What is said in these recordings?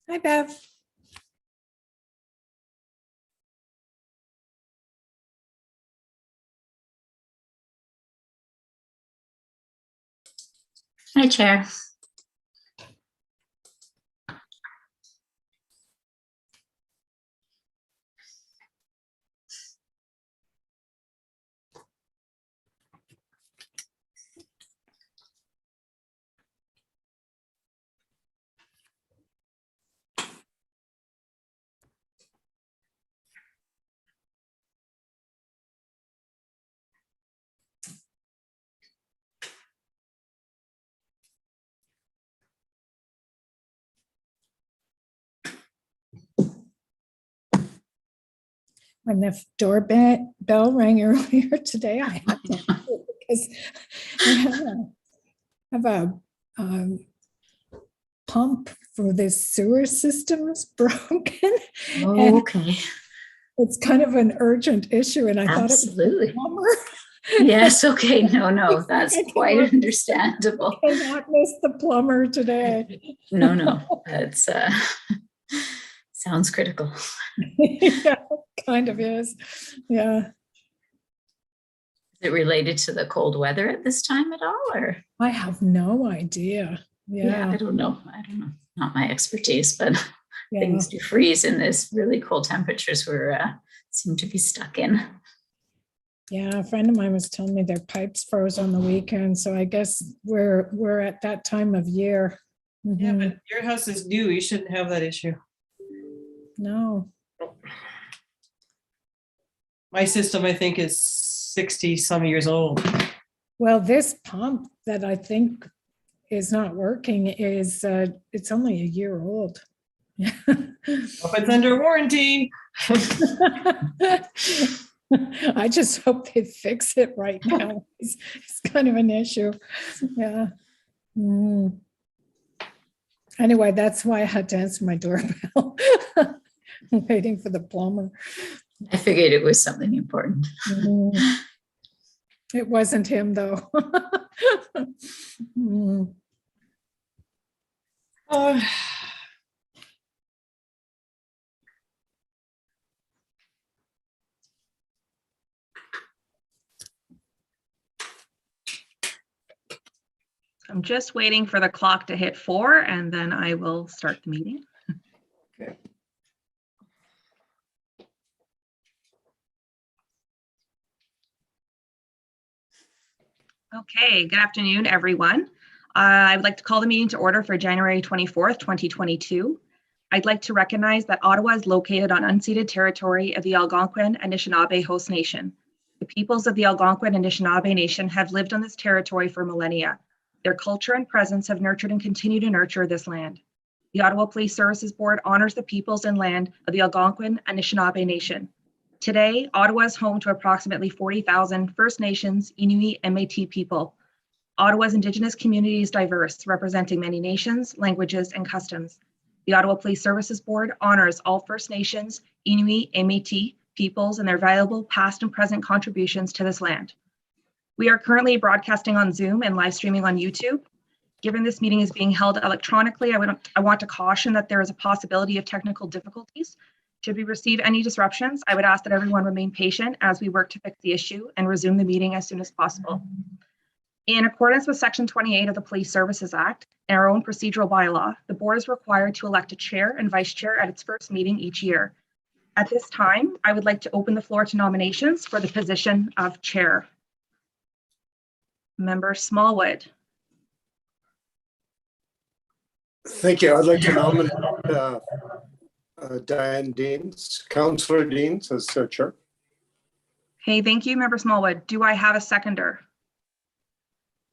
Hi, Bev. Hi, Chair. When the doorbell rang earlier today, I had to answer it because I have a pump for the sewer system is broken. Oh, And okay. it's kind of an urgent issue, and I thought it was Absolutely. the plumber. Yes, okay. No, that's I quite cannot- understandable. Cannot miss the plumber today. No, that's sounds critical. Yeah, kind of is. Yeah. Is it related to the cold weather at this time at all, or? I have no idea. Yeah, I Yeah. don't know. Not my expertise, but Yeah. things do freeze in this really cold temperatures we're seem to be stuck in. Yeah, a friend of mine was telling me their pipes froze on the weekend, so I guess we're at that time of year. Yeah, Mhm. but your house is new. You shouldn't have that issue. No. My system, I think, is 60 some years old. Well, this pump that I think is not working is it's only a year old. Hope it's under warranty. I just hope they fix it right now. It's kind of an issue. Yeah. Mm. Anyway, that's why I had to answer my doorbell. I'm waiting for the plumber. I figured it was something important. Mm. It wasn't him, though. Mm. Uh, I'm just waiting for the clock to hit 4 and then I will start the meeting. Okay. Okay, good afternoon, everyone. I would like to call the meeting to order for January 24th, 2022. I'd like to recognize that Ottawa is located on unceded territory of the Algonquin and Anishinaabe Host Nation. The peoples of the Algonquin and Anishinaabe Nation have lived on this territory for millennia. Their culture and presence have nurtured and continue to nurture this land. The Ottawa Police Services Board honors the peoples and land of the Algonquin and Anishinaabe Nation. Today, Ottawa is home to approximately 40,000 First Nations, Inuit, and Métis people. Ottawa's Indigenous community is diverse, representing many nations, languages, and customs. The Ottawa Police Services Board honors all First Nations, Inuit, and Métis peoples and their valuable past and present contributions to this land. We are currently broadcasting on Zoom and live streaming on YouTube. Given this meeting is being held electronically, I want to caution that there is a possibility of technical difficulties. Should we receive any disruptions, I would ask that everyone remain patient as we work to fix the issue and resume the meeting as soon as possible. In accordance with Section 28 of the Police Services Act and our own procedural bylaw, the board is required to elect a chair and vice chair at its first meeting each year. At this time, I would like to open the floor to nominations for the position of chair. Member Smallwood. Thank you. I'd like to nominate Diane Deans, Councillor Deans as chair. Okay, thank you, Member Smallwood. Do I have a seconder?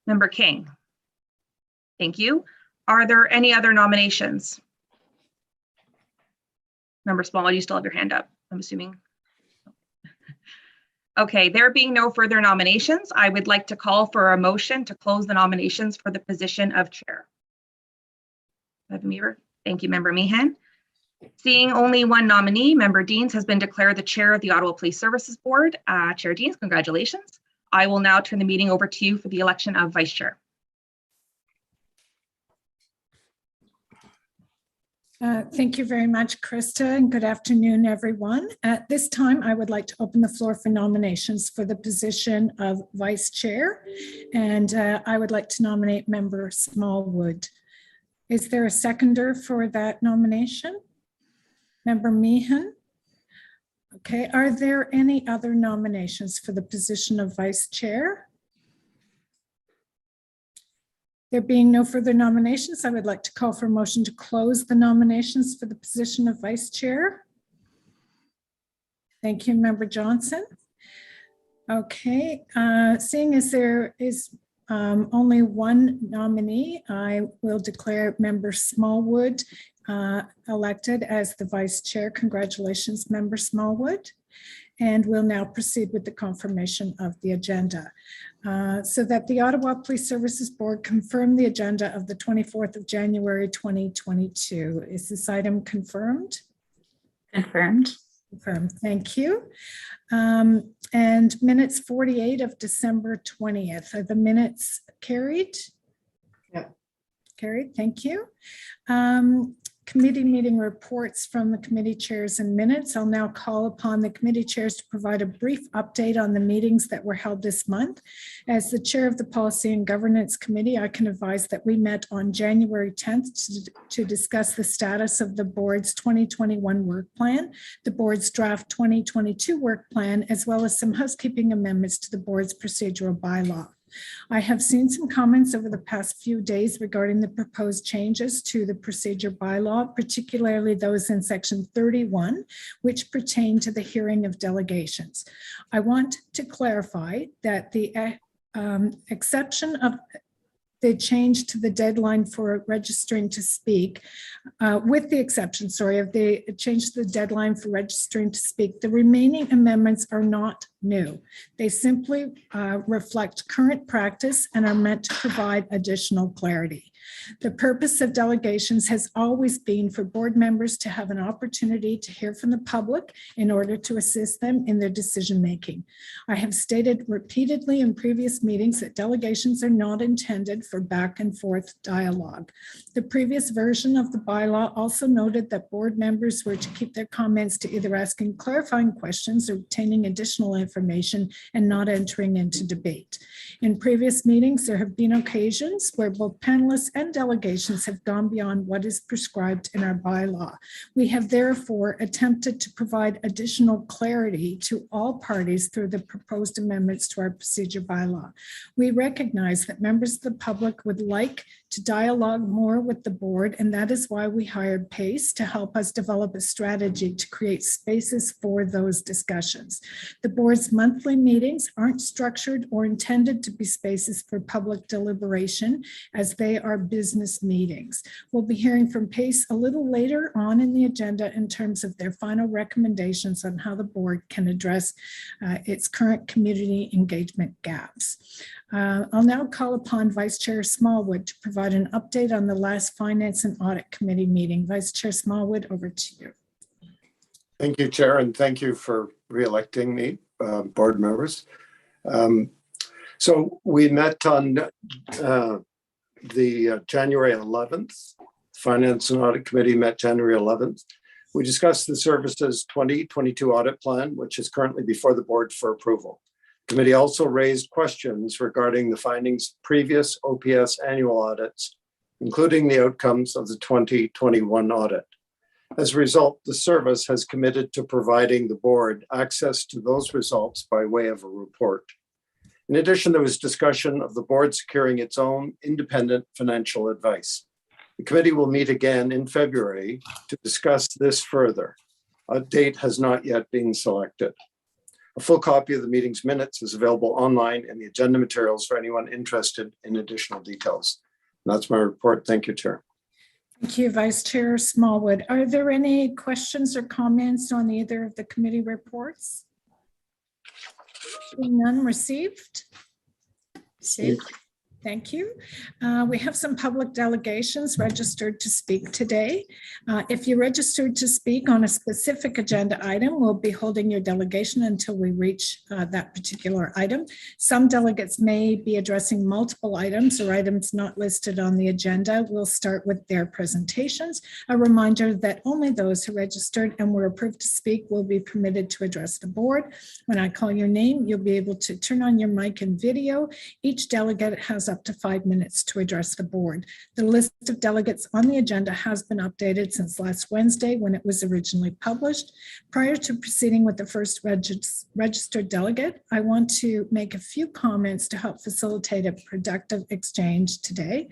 Member King. Thank you. Are there any other nominations? Member Smallwood, you still have your hand up, I'm assuming. Okay, there being no further nominations, I would like to call for a motion to close the nominations for the position of chair. Thank you, Member Meehan. Seeing only one nominee, Member Deans has been declared the chair of the Ottawa Police Services Board. Chair Deans, congratulations. I will now turn the meeting over to you for the election of vice chair. Thank you very much, Krista, and good afternoon, everyone. At this time, I would like to open the floor for nominations for the position of Vice Chair, and I would like to nominate Member Smallwood. Is there a seconder for that nomination? Member Meehan? Okay, are there any other nominations for the position of Vice Chair? There being no further nominations, I would like to call for a motion to close the nominations for the position of Vice Chair. Thank you, Member Johnson. Okay, seeing as there is only one nominee, I will declare Member Smallwood elected as the Vice Chair. Congratulations, Member Smallwood. And we'll now proceed with the confirmation of the agenda. So that the Ottawa Police Services Board confirm the agenda of the 24th of January, 2022. Is this item confirmed? Confirmed. Confirmed, thank you. And minutes 48 of December 20th. Are the minutes carried? Yep. Carried, thank you. Committee meeting reports from the committee chairs and minutes. I'll now call upon the committee chairs to provide a brief update on the meetings that were held this month. As the chair of the Policy and Governance Committee, I can advise that we met on January 10th to discuss the status of the board's 2021 work plan, the board's draft 2022 work plan, as well as some housekeeping amendments to the board's procedural bylaw. I have seen some comments over the past few days regarding the proposed changes to the procedure bylaw, particularly those in section 31, which pertain to the hearing of delegations. I want to clarify that the exception of the change to the deadline for registering to speak, with the exception, of the change to the deadline for registering to speak, the remaining amendments are not new. They simply reflect current practice and are meant to provide additional clarity. The purpose of delegations has always been for board members to have an opportunity to hear from the public in order to assist them in their decision-making. I have stated repeatedly in previous meetings that delegations are not intended for back and forth dialogue. The previous version of the bylaw also noted that board members were to keep their comments to either asking clarifying questions or obtaining additional information and not entering into debate. In previous meetings, there have been occasions where both panelists and delegations have gone beyond what is prescribed in our bylaw. We have therefore attempted to provide additional clarity to all parties through the proposed amendments to our procedure bylaw. We recognize that members of the public would like to dialogue more with the board, and that is why we hired PACE to help us develop a strategy to create spaces for those discussions. The board's monthly meetings aren't structured or intended to be spaces for public deliberation, as they are business meetings. We'll be hearing from PACE a little later on in the agenda in terms of their final recommendations on how the board can address its current community engagement gaps. I'll now call upon Vice Chair Smallwood to provide an update on the last Finance and Audit Committee meeting. Vice Chair Smallwood, over to you. Thank you, Chair, and thank you for re-electing me, board members. So we met on the January 11th. Finance and Audit Committee met January 11th. We discussed the services 2022 audit plan, which is currently before the board for approval. The committee also raised questions regarding the findings of previous OPS annual audits, including the outcomes of the 2021 audit. As a result, the service has committed to providing the board access to those results by way of a report. In addition, there was discussion of the board securing its own independent financial advice. The committee will meet again in February to discuss this further. A date has not yet been selected. A full copy of the meeting's minutes is available online in the agenda materials for anyone interested in additional details. And that's my report. Thank you, Chair. Thank you, Vice Chair Smallwood. Are there any questions or comments on either of the committee reports? None received. Received. Thank you. We have some public delegations registered to speak today. If you're registered to speak on a specific agenda item, we'll be holding your delegation until we reach that particular item. Some delegates may be addressing multiple items or items not listed on the agenda. We'll start with their presentations. A reminder that only those who registered and were approved to speak will be permitted to address the board. When I call your name, you'll be able to turn on your mic and video. Each delegate has up to 5 minutes to address the board. The list of delegates on the agenda has been updated since last Wednesday when it was originally published. Prior to proceeding with the first registered delegate, I want to make a few comments to help facilitate a productive exchange today.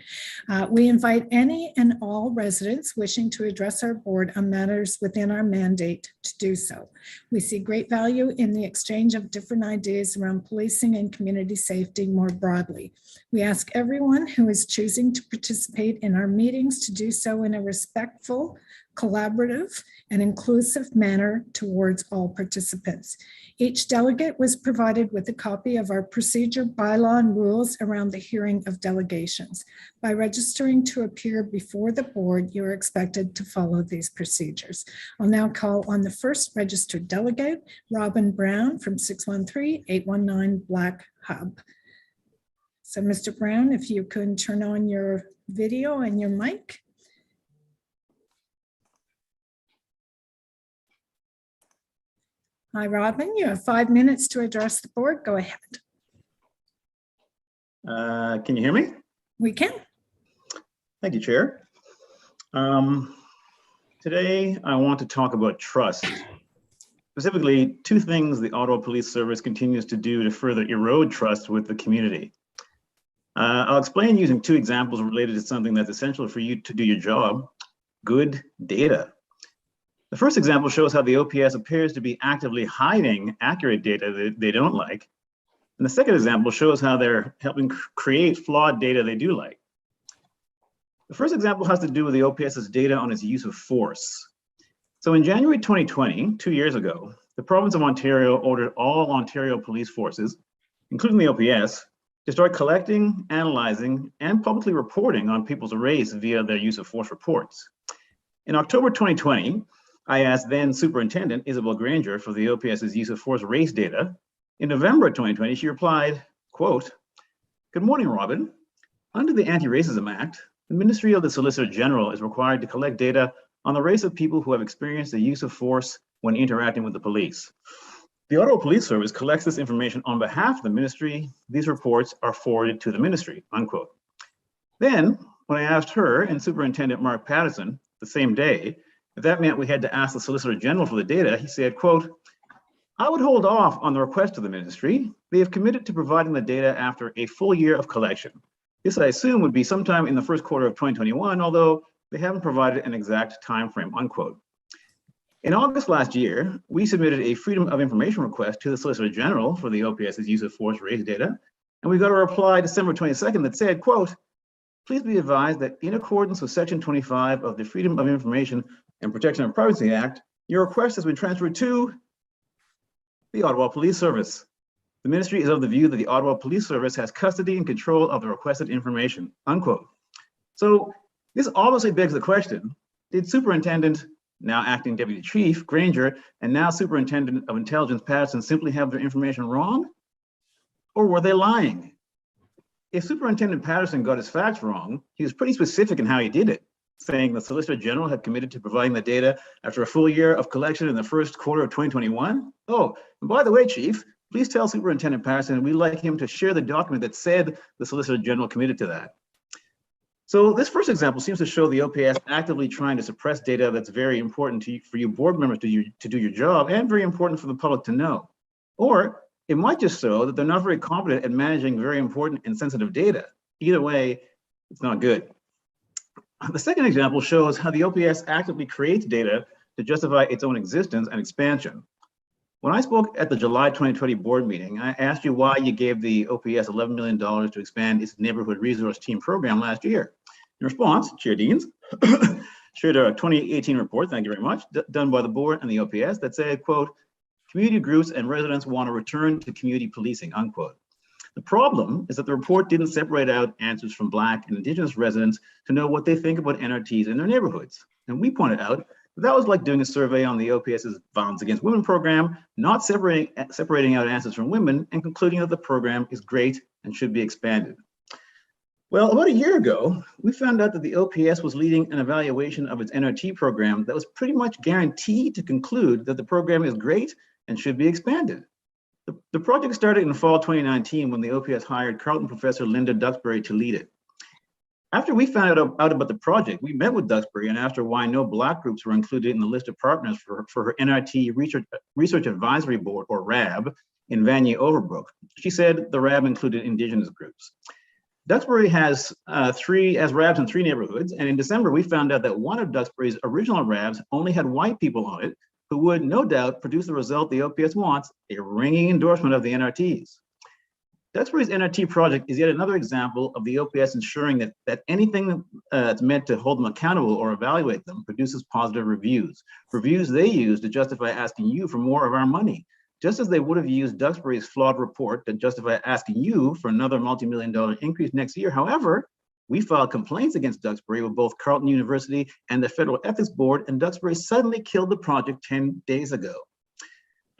We invite any and all residents wishing to address our board on matters within our mandate to do so. We see great value in the exchange of different ideas around policing and community safety more broadly. We ask everyone who is choosing to participate in our meetings to do so in a respectful, collaborative, and inclusive manner towards all participants. Each delegate was provided with a copy of our procedure, bylaw, and rules around the hearing of delegations. By registering to appear before the board, you are expected to follow these procedures. I'll now call on the first registered delegate, Robin Brown from 613-819 Black Hub. So Mr. Brown, if you could turn on your video and your mic. Hi, Robin, you have 5 minutes to address the board. Go ahead. Can you hear me? We can. Thank you, Chair. Today, I want to talk about trust. Specifically, two things the Ottawa Police Service continues to do to further erode trust with the community. I'll explain using two examples related to something that's essential for you to do your job: good data. The first example shows how the OPS appears to be actively hiding accurate data that they don't like. And the second example shows how they're helping create flawed data they do like. The first example has to do with the OPS's data on its use of force. So in January 2020, 2 years ago, the province of Ontario ordered all Ontario police forces, including the OPS, to start collecting, analyzing, and publicly reporting on people's arrests via their use of force reports. In October 2020, I asked then Superintendent Isabel Granger for the OPS's use of force race data. In November 2020, she replied, quote, "Good morning, Robin. Under the Anti-Racism Act, the Ministry of the Solicitor General is required to collect data on the race of people who have experienced the use of force when interacting with the police. The Ottawa Police Service collects this information on behalf of the ministry. These reports are forwarded to the ministry," unquote. Then, when I asked her and Superintendent Mark Patterson the same day if that meant we had to ask the Solicitor General for the data, he said, quote, "I would hold off on the request of the ministry. They have committed to providing the data after a full year of collection. This, I assume, would be sometime in the first quarter of 2021, although they haven't provided an exact time frame," unquote. In August last year, we submitted a Freedom of Information request to the Solicitor General for the OPS's use of force race data, and we got a reply December 22nd that said, quote, "Please be advised that in accordance with Section 25 of the Freedom of Information and Protection of Privacy Act, your request has been transferred to the Ottawa Police Service. The ministry is of the view that the Ottawa Police Service has custody and control of the requested information," unquote. So this obviously begs the question, did Superintendent, now Acting Deputy Chief, Granger, and now Superintendent of Intelligence Patterson simply have their information wrong? Or were they lying? If Superintendent Patterson got his facts wrong, he was pretty specific in how he did it, saying the Solicitor General had committed to providing the data after a full year of collection in the first quarter of 2021. Oh, and by the way, Chief, please tell Superintendent Patterson we'd like him to share the document that said the Solicitor General committed to that. So this first example seems to show the OPS actively trying to suppress data that's very important for you board members to do your job and very important for the public to know. Or it might just show that they're not very competent at managing very important and sensitive data. Either way, it's not good. The second example shows how the OPS actively creates data to justify its own existence and expansion. When I spoke at the July 2020 board meeting, I asked you why you gave the OPS $11 million to expand its neighborhood resource team program last year. In response, Chair Deans shared a 2018 report, thank you very much, done by the board and the OPS that said, quote, "Community groups and residents want to return to community policing," unquote. The problem is that the report didn't separate out answers from Black and Indigenous residents to know what they think about NRTs in their neighborhoods. And we pointed out that was like doing a survey on the OPS's Violence Against Women program, not separating out answers from women and concluding that the program is great and should be expanded. Well, about a year ago, we found out that the OPS was leading an evaluation of its NRT program that was pretty much guaranteed to conclude that the program is great and should be expanded. The project started in fall 2019 when the OPS hired Carleton professor Linda Duxbury to lead it. After we found out about the project, we met with Duxbury and asked her why no Black groups were included in the list of partners for her NRT Research Advisory Board, or RAB, in Vanier Overbrook. She said the RAB included Indigenous groups. Duxbury has RABs in 3 neighborhoods, and in December we found out that one of Duxbury's original RABs only had white people on it, who would no doubt produce the result the OPS wants, a ringing endorsement of the NRTs. Duxbury's NRT project is yet another example of the OPS ensuring that anything that's meant to hold them accountable or evaluate them produces positive reviews they use to justify asking you for more of our money, just as they would have used Duxbury's flawed report to justify asking you for another multi-million-dollar increase next year. However, we filed complaints against Duxbury with both Carleton University and the Federal Ethics Board, and Duxbury suddenly killed the project 10 days ago.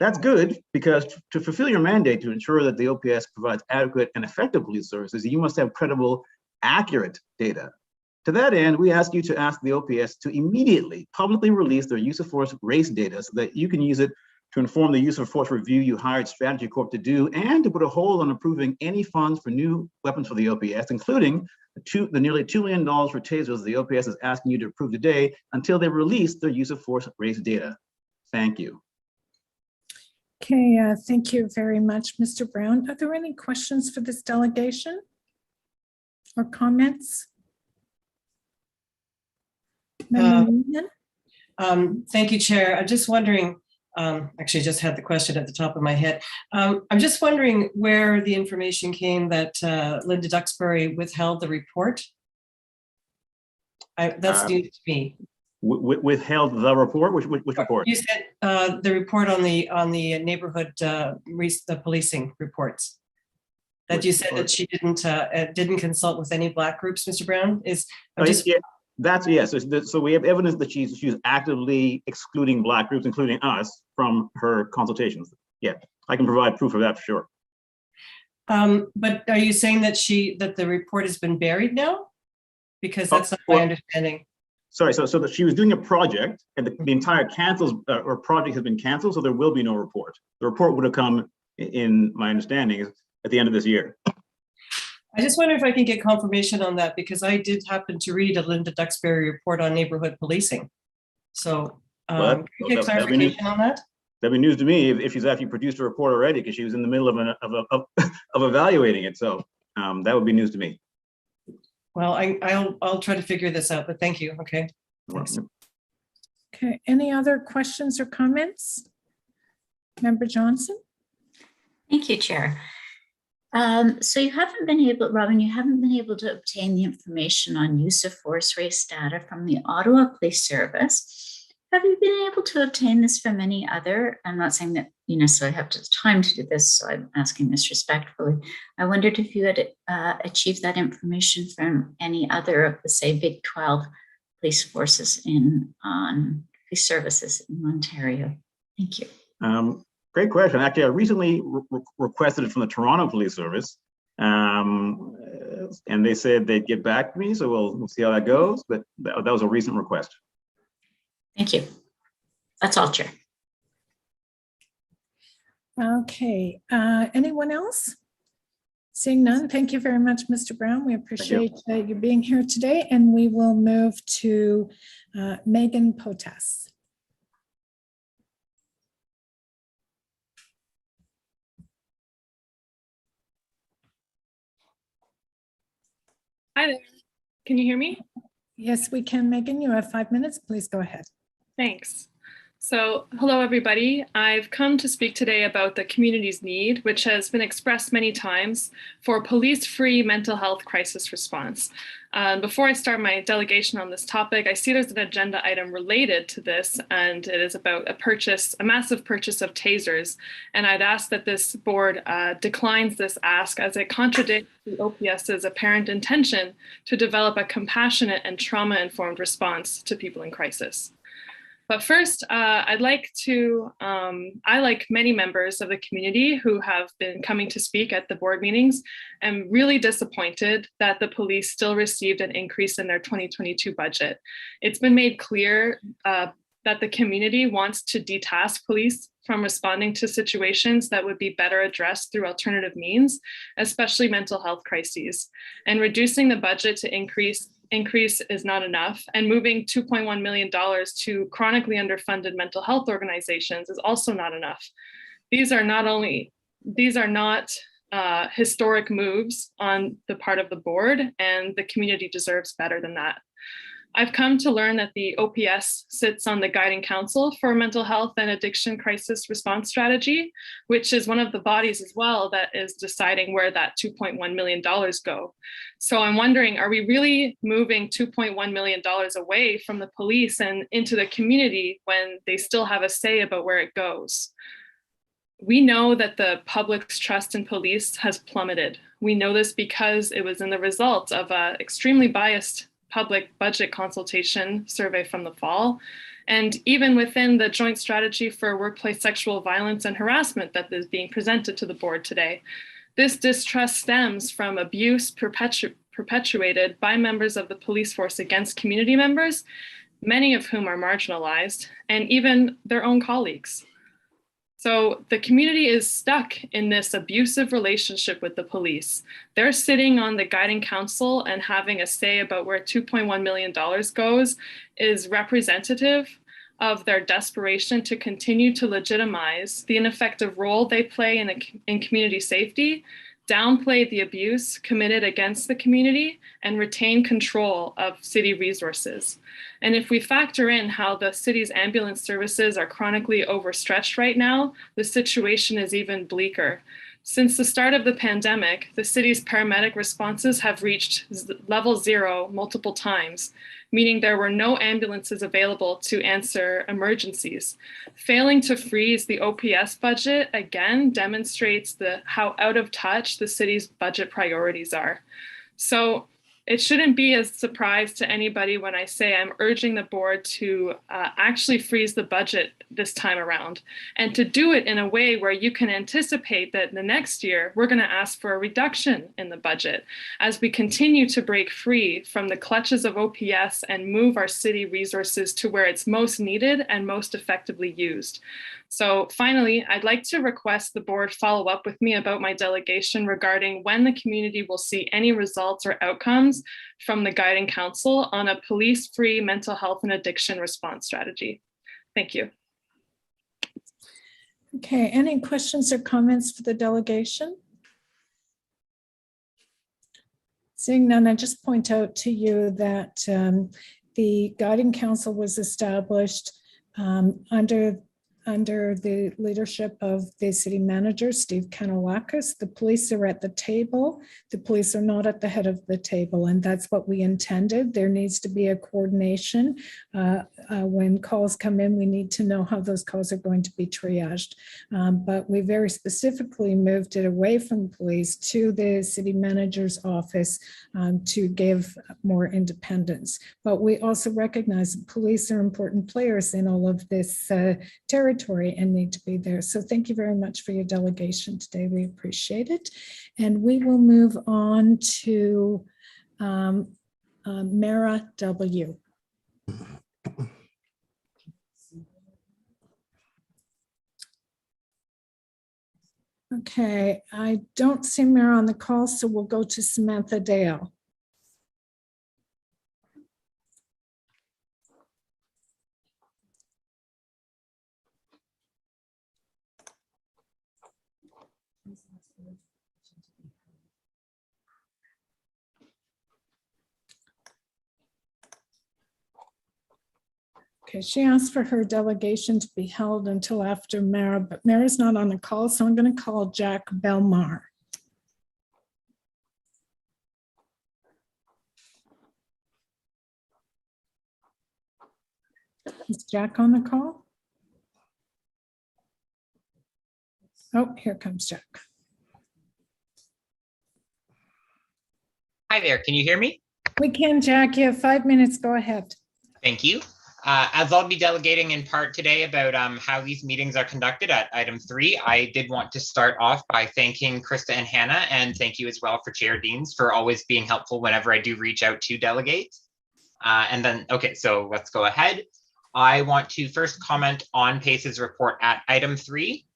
That's good, because to fulfill your mandate to ensure that the OPS provides adequate and effective police services, you must have credible, accurate data. To that end, we ask you to ask the OPS to immediately publicly release their use of force race data so that you can use it to inform the use of force review you hired Strategy Corp to do, and to put a hold on approving any funds for new weapons for the OPS, including the nearly $2 million for tasers the OPS is asking you to approve today until they release their use of force race data. Thank you. Okay, thank you very much, Mr. Brown. Are there any questions for this delegation or comments? Member Newman? Thank you, Chair. I'm just wondering, actually just had the question at the top of my head. I'm just wondering where the information came that Linda Duxbury withheld the report. That's news to me. Withheld the report? Which report? You said the report on the neighborhood the policing reports. That you said that she didn't consult with any Black groups, Mr. Brown. So we have evidence that she's actively excluding Black groups, including us, from her consultations. Yeah, I can provide proof of that for sure. But are you saying that the report has been buried now? Because that's not my understanding. Sorry, so that she was doing a project, and the entire project has been canceled, so there will be no report. The report would have come, in my understanding, at the end of this year. I just wonder if I can get confirmation on that, because I did happen to read a Linda Duxbury report on neighborhood policing. So can you get clarification on that? That'd be news to me if she's actually produced a report already, because she was in the middle of evaluating it. So that would be news to me. Well, I'll try to figure this out, but thank you. Okay. Thanks. Okay, any other questions or comments? Member Johnson? Thank you, Chair. So you haven't been able, Robin, you haven't been able to obtain the information on use of force race data from the Ottawa Police Service. Have you been able to obtain this from any other? I'm not saying that you necessarily have time to do this, so I'm asking this respectfully. I wondered if you had achieved that information from any other of the, say, Big 12 police forces on police services in Ontario. Thank you. Great question. Actually, I recently requested it from the Toronto Police Service, and they said they'd get back to me. So we'll see how that goes. But that was a recent request. Thank you. That's all, Chair. Okay. Anyone else? Seeing none, thank you very much, Mr. Brown. We appreciate you being here today, and we will move to Megan Potess. Hi there. Can you hear me? Yes, we can, Megan. You have 5 minutes. Please go ahead. Thanks. So, hello everybody. I've come to speak today about the community's need, which has been expressed many times, for police-free mental health crisis response. Before I start my delegation on this topic, I see there's an agenda item related to this, and it is about a massive purchase of tasers. And I'd ask that this board declines this ask, as it contradicts the OPS's apparent intention to develop a compassionate and trauma-informed response to people in crisis. But first, I like many members of the community who have been coming to speak at the board meetings, am really disappointed that the police still received an increase in their 2022 budget. It's been made clear that the community wants to detask police from responding to situations that would be better addressed through alternative means, especially mental health crises. And reducing the budget to increase is not enough, and moving $2.1 million to chronically underfunded mental health organizations is also not enough. These are not historic moves on the part of the board, and the community deserves better than that. I've come to learn that the OPS sits on the guiding council for mental health and addiction crisis response strategy, which is one of the bodies as well that is deciding where that $2.1 million go. So I'm wondering, are we really moving $2.1 million away from the police and into the community when they still have a say about where it goes? We know that the public's trust in police has plummeted. We know this because it was in the result of an extremely biased public budget consultation survey from the fall. And even within the joint strategy for workplace sexual violence and harassment that is being presented to the board today, this distrust stems from abuse perpetuated by members of the police force against community members, many of whom are marginalized, and even their own colleagues. So the community is stuck in this abusive relationship with the police. They're sitting on the guiding council, and having a say about where $2.1 million goes is representative of their desperation to continue to legitimize the ineffective role they play in community safety, downplay the abuse committed against the community, and retain control of city resources. And if we factor in how the city's ambulance services are chronically overstretched right now, the situation is even bleaker. Since the start of the pandemic, the city's paramedic responses have reached level 0 multiple times, meaning there were no ambulances available to answer emergencies. Failing to freeze the OPS budget again demonstrates how out of touch the city's budget priorities are. So it shouldn't be a surprise to anybody when I say I'm urging the board to actually freeze the budget this time around, and to do it in a way where you can anticipate that the next year we're going to ask for a reduction in the budget as we continue to break free from the clutches of OPS and move our city resources to where it's most needed and most effectively used. So finally, I'd like to request the board follow up with me about my delegation regarding when the community will see any results or outcomes from the guiding council on a police-free mental health and addiction response strategy. Thank you. Okay, any questions or comments for the delegation? Seeing none, I just point out to you that the guiding council was established under the leadership of the city manager, Steve Kanawakis. The police are at the table. The police are not at the head of the table, and that's what we intended. There needs to be a coordination. When calls come in, we need to know how those calls are going to be triaged. But we very specifically moved it away from police to the city manager's office to give more independence. But we also recognize that police are important players in all of this territory and need to be there. So thank you very much for your delegation today. We appreciate it. And we will move on to Mara W. Okay, I don't see Mara on the call, so we'll go to Samantha Dale. Okay, she asked for her delegation to be held until after Mara, but Mara's not on the call, so I'm going to call Jack Belmar. Is Jack on the call? Oh, here comes Jack. Hi there, can you hear me? We can, Jack. You have 5 minutes. Go ahead. Thank you. As I'll be delegating in part today about how these meetings are conducted at item 3, I did want to start off by thanking Krista and Hannah, and thank you as well for Chair Deans for always being helpful whenever I do reach out to delegates. Okay, so let's go ahead. I want to first comment on PACE's report at item 3.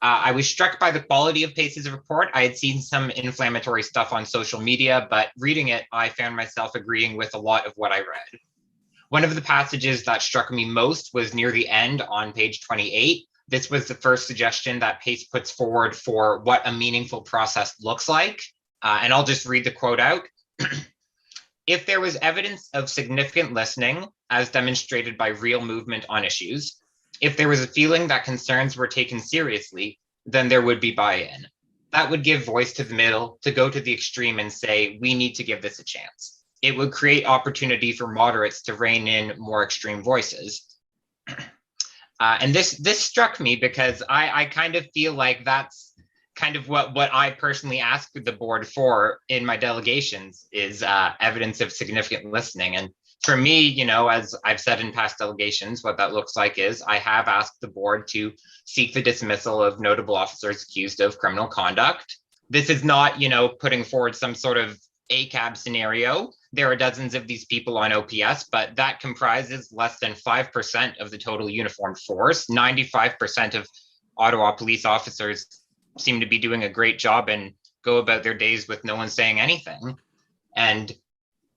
I was struck by the quality of PACE's report. I had seen some inflammatory stuff on social media, but reading it, I found myself agreeing with a lot of what I read. One of the passages that struck me most was near the end on page 28. This was the first suggestion that PACE puts forward for what a meaningful process looks like. And I'll just read the quote out. If there was evidence of significant listening, as demonstrated by real movement on issues, if there was a feeling that concerns were taken seriously, then there would be buy-in. That would give voice to the middle to go to the extreme and say, we need to give this a chance. It would create opportunity for moderates to rein in more extreme voices. And this struck me because I kind of feel like that's kind of what I personally asked the board for in my delegations is evidence of significant listening. And for me, you know, as I've said in past delegations, what that looks like is I have asked the board to seek the dismissal of notable officers accused of criminal conduct. This is not, you know, putting forward some sort of ACAB scenario. There are dozens of these people on OPS, but that comprises less than 5% of the total uniformed force. 95% of Ottawa police officers seem to be doing a great job and go about their days with no one saying anything. And,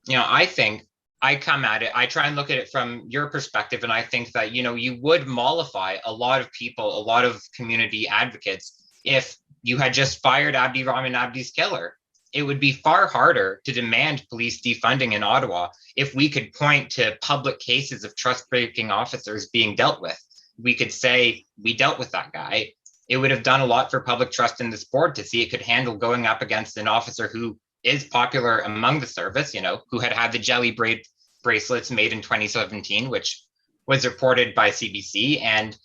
you know, I think I come at it, I try and look at it from your perspective, and I think that, you know, you would mollify a lot of people, a lot of community advocates, if you had just fired Abdi Rahman Abdi's killer. It would be far harder to demand police defunding in Ottawa if we could point to public cases of trust-breaking officers being dealt with. We could say, we dealt with that guy. It would have done a lot for public trust in this board to see it could handle going up against an officer who is popular among the service, you know, who had the jelly bracelets made in 2017, which was reported by CBC. And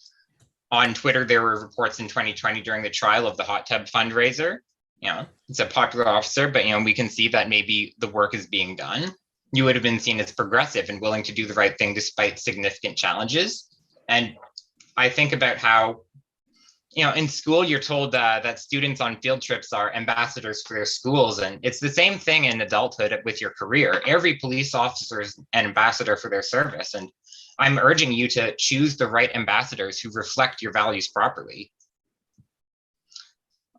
on Twitter, there were reports in 2020 during the trial of the hot tub fundraiser. You know, it's a popular officer, but, you know, we can see that maybe the work is being done. You would have been seen as progressive and willing to do the right thing despite significant challenges. And I think about how, you know, in school, you're told that students on field trips are ambassadors for their schools. And it's the same thing in adulthood with your career. Every police officer is an ambassador for their service. And I'm urging you to choose the right ambassadors who reflect your values properly.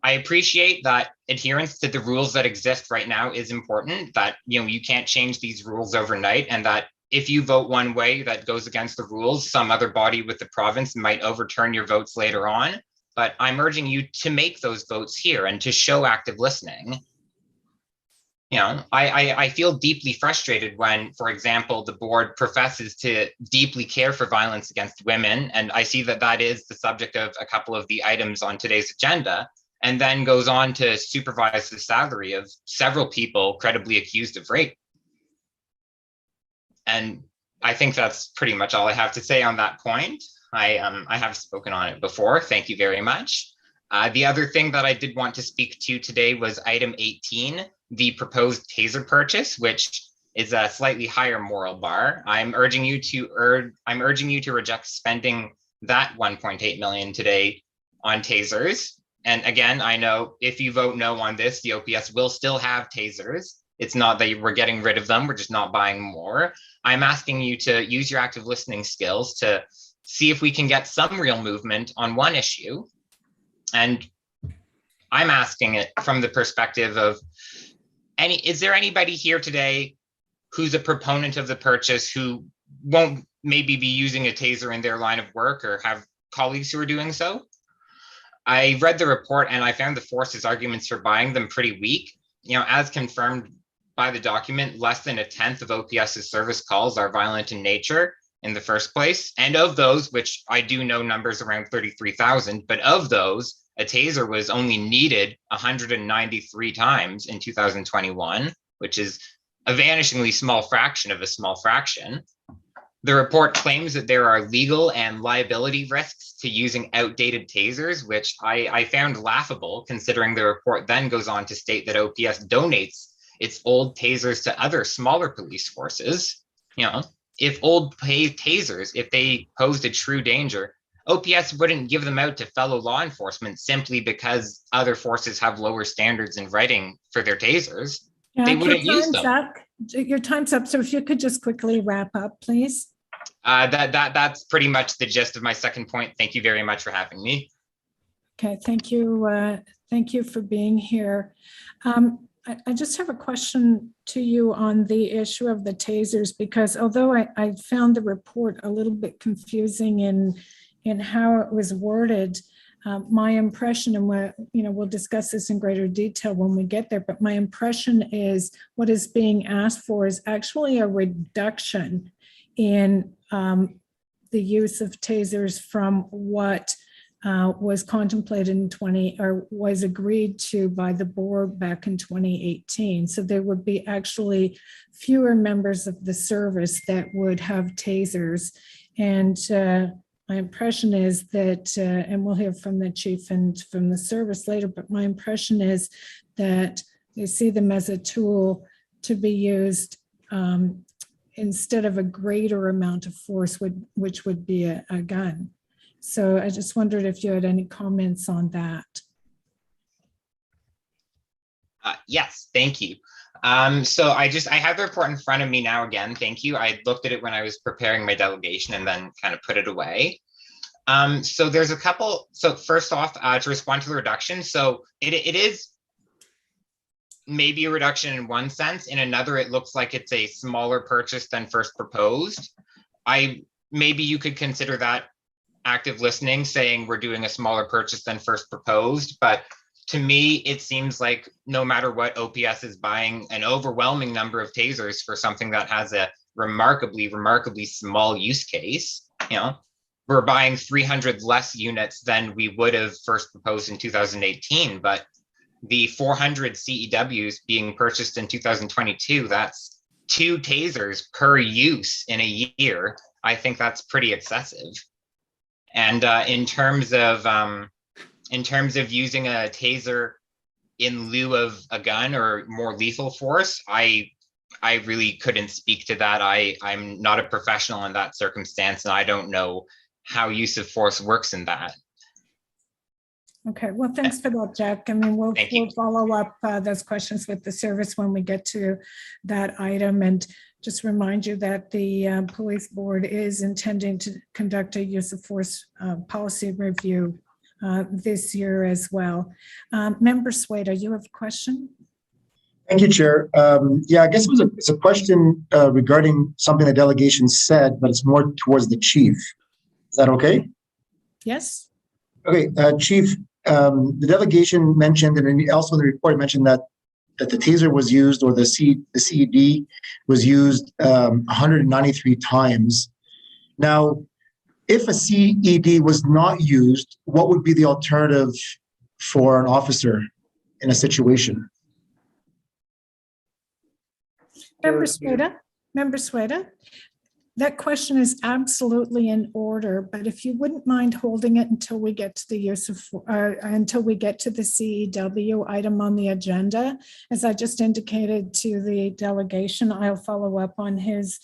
I appreciate that adherence to the rules that exist right now is important, that, you know, you can't change these rules overnight, and that if you vote one way that goes against the rules, some other body with the province might overturn your votes later on. But I'm urging you to make those votes here and to show active listening. You know, I feel deeply frustrated when, for example, the board professes to deeply care for violence against women, and I see that that is the subject of a couple of the items on today's agenda, and then goes on to supervise the salary of several people credibly accused of rape. And I think that's pretty much all I have to say on that point. I have spoken on it before. Thank you very much. The other thing that I did want to speak to today was item 18, the proposed taser purchase, which is a slightly higher moral bar. I'm urging you to reject spending that 1.8 million today on tasers. And again, I know if you vote no on this, the OPS will still have tasers. It's not that we're getting rid of them, we're just not buying more. I'm asking you to use your active listening skills to see if we can get some real movement on one issue. And I'm asking it from the perspective of, is there anybody here today who's a proponent of the purchase who won't maybe be using a taser in their line of work or have colleagues who are doing so? I read the report and I found the force's arguments for buying them pretty weak. You know, as confirmed by the document, less than 1/10 of OPS's service calls are violent in nature. in the first place. And of those, which I do know numbers around 33,000, but of those, a taser was only needed 193 times in 2021, which is a vanishingly small fraction of a small fraction. The report claims that there are legal and liability risks to using outdated tasers, which I found laughable, considering the report then goes on to state that OPS donates its old tasers to other smaller police forces. You know, if old tasers, if they posed a true danger, OPS wouldn't give them out to fellow law enforcement simply because other forces have lower standards in writing for their tasers. They wouldn't use them. Your time's up. So if you could just quickly wrap up, please. That's pretty much the gist of my second point. Thank you very much for having me. Okay, thank you. Thank you for being here. I just have a question to you on the issue of the tasers, because although I found the report a little bit confusing in how it was worded, my impression, and we'll discuss this in greater detail when we get there, but my impression is what is being asked for is actually a reduction in the use of tasers from what was contemplated in was agreed to by the board back in 2018. So there would be actually fewer members of the service that would have tasers. And my impression is that, and we'll hear from the chief and from the service later, but my impression is that they see them as a tool to be used instead of a greater amount of force, which would be a gun. So I just wondered if you had any comments on that. Yes, thank you. So I have the report in front of me now again. Thank you. I looked at it when I was preparing my delegation and then kind of put it away. So there's a couple. So first off, to respond to the reduction. So it is maybe a reduction in one sense. In another, it looks like it's a smaller purchase than first proposed. Maybe you could consider that active listening, saying we're doing a smaller purchase than first proposed. But to me, it seems like no matter what, OPS is buying an overwhelming number of tasers for something that has a remarkably small use case. You know, we're buying 300 less units than we would have first proposed in 2018, but the 400 CEWs being purchased in 2022, that's 2 tasers per use in a year. I think that's pretty excessive. And in terms of using a taser in lieu of a gun or more lethal force, I really couldn't speak to that. I'm not a professional in that circumstance, and I don't know how use of force works in that. Okay, well, thanks for that, Jack. I mean, we'll follow up those questions with the service when we get to that item. And just remind you that the police board is intending to conduct a use of force policy review this year as well. Member Swader, you have a question? Thank you, Chair. Yeah, I guess it's a question regarding something the delegation said, but it's more towards the chief. Is that okay? Yes. Okay, Chief, the delegation mentioned, and also in the report mentioned that the taser was used, or the CED was used 193 times. Now, if a CED was not used, what would be the alternative for an officer in a situation? Member Sweda, that question is absolutely in order, but if you wouldn't mind holding it until we get to the CEW item on the agenda. As I just indicated to the delegation, I'll follow up on his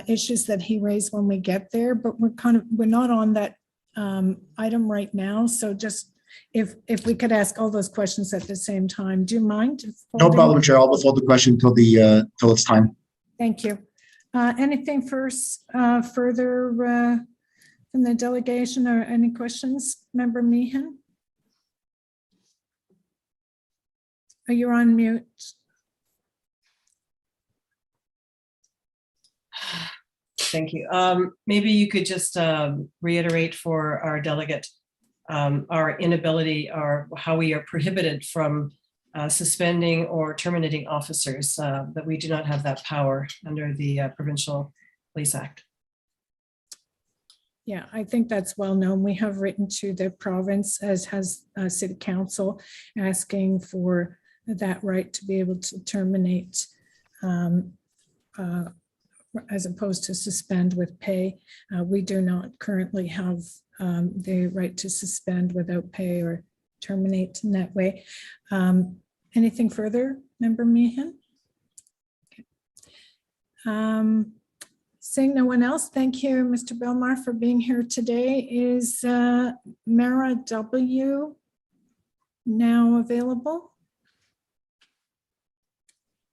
issues that he raised when we get there, but we're not on that item right now. So just if we could ask all those questions at the same time, do you mind? No problem, Chair. I'll withhold the question till it's time. Thank you. Anything further from the delegation, or any questions? Member Meehan? Oh, you're on mute. Thank you. Maybe you could just reiterate for our delegate our inability, or how we are prohibited from suspending or terminating officers, that we do not have that power under the Provincial Police Act. Yeah, I think that's well known. We have written to the province, as has City Council, asking for that right to be able to terminate as opposed to suspend with pay. We do not currently have the right to suspend without pay or terminate in that way. Anything further, Member Meehan? Okay. Seeing no one else, thank you, Mr. Belmar, for being here today. Is Mara W. now available?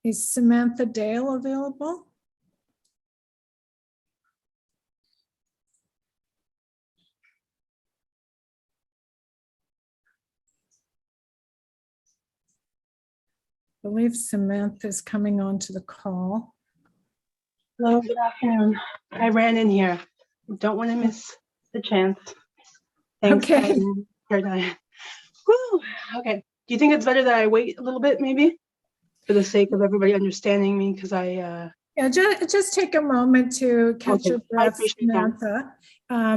Is Samantha Dale available? I believe Samantha is coming on to the call. Hello, good afternoon. I ran in here. Don't want to miss the chance. Thanks. Okay. Woo. Okay. Do you think it's better that I wait a little bit, maybe, for the sake of everybody understanding me? Because Yeah, just take a moment to catch Okay, your I breath, appreciate that. Samantha.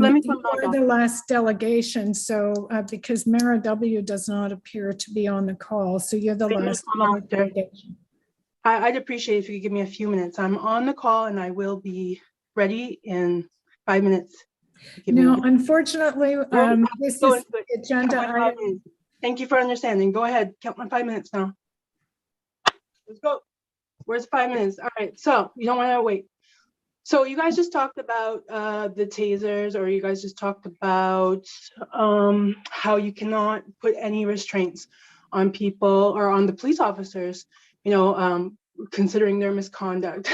Let me You come back are up. the last delegation, so because Mara W. does not appear to be on the call, so you're the They can last come after. delegation. I'd appreciate if you could give me a few minutes. I'm on the call and I will be ready in 5 minutes. No, unfortunately, this Go is into it. the agenda Count my 5 item. minutes. Thank you for understanding. Go ahead. Count my 5 minutes now. Let's go. Where's 5 minutes? All right. So you don't want to wait. So you guys just talked about the tasers, or you guys just talked about how you cannot put any restraints on people or on the police officers, considering their misconduct.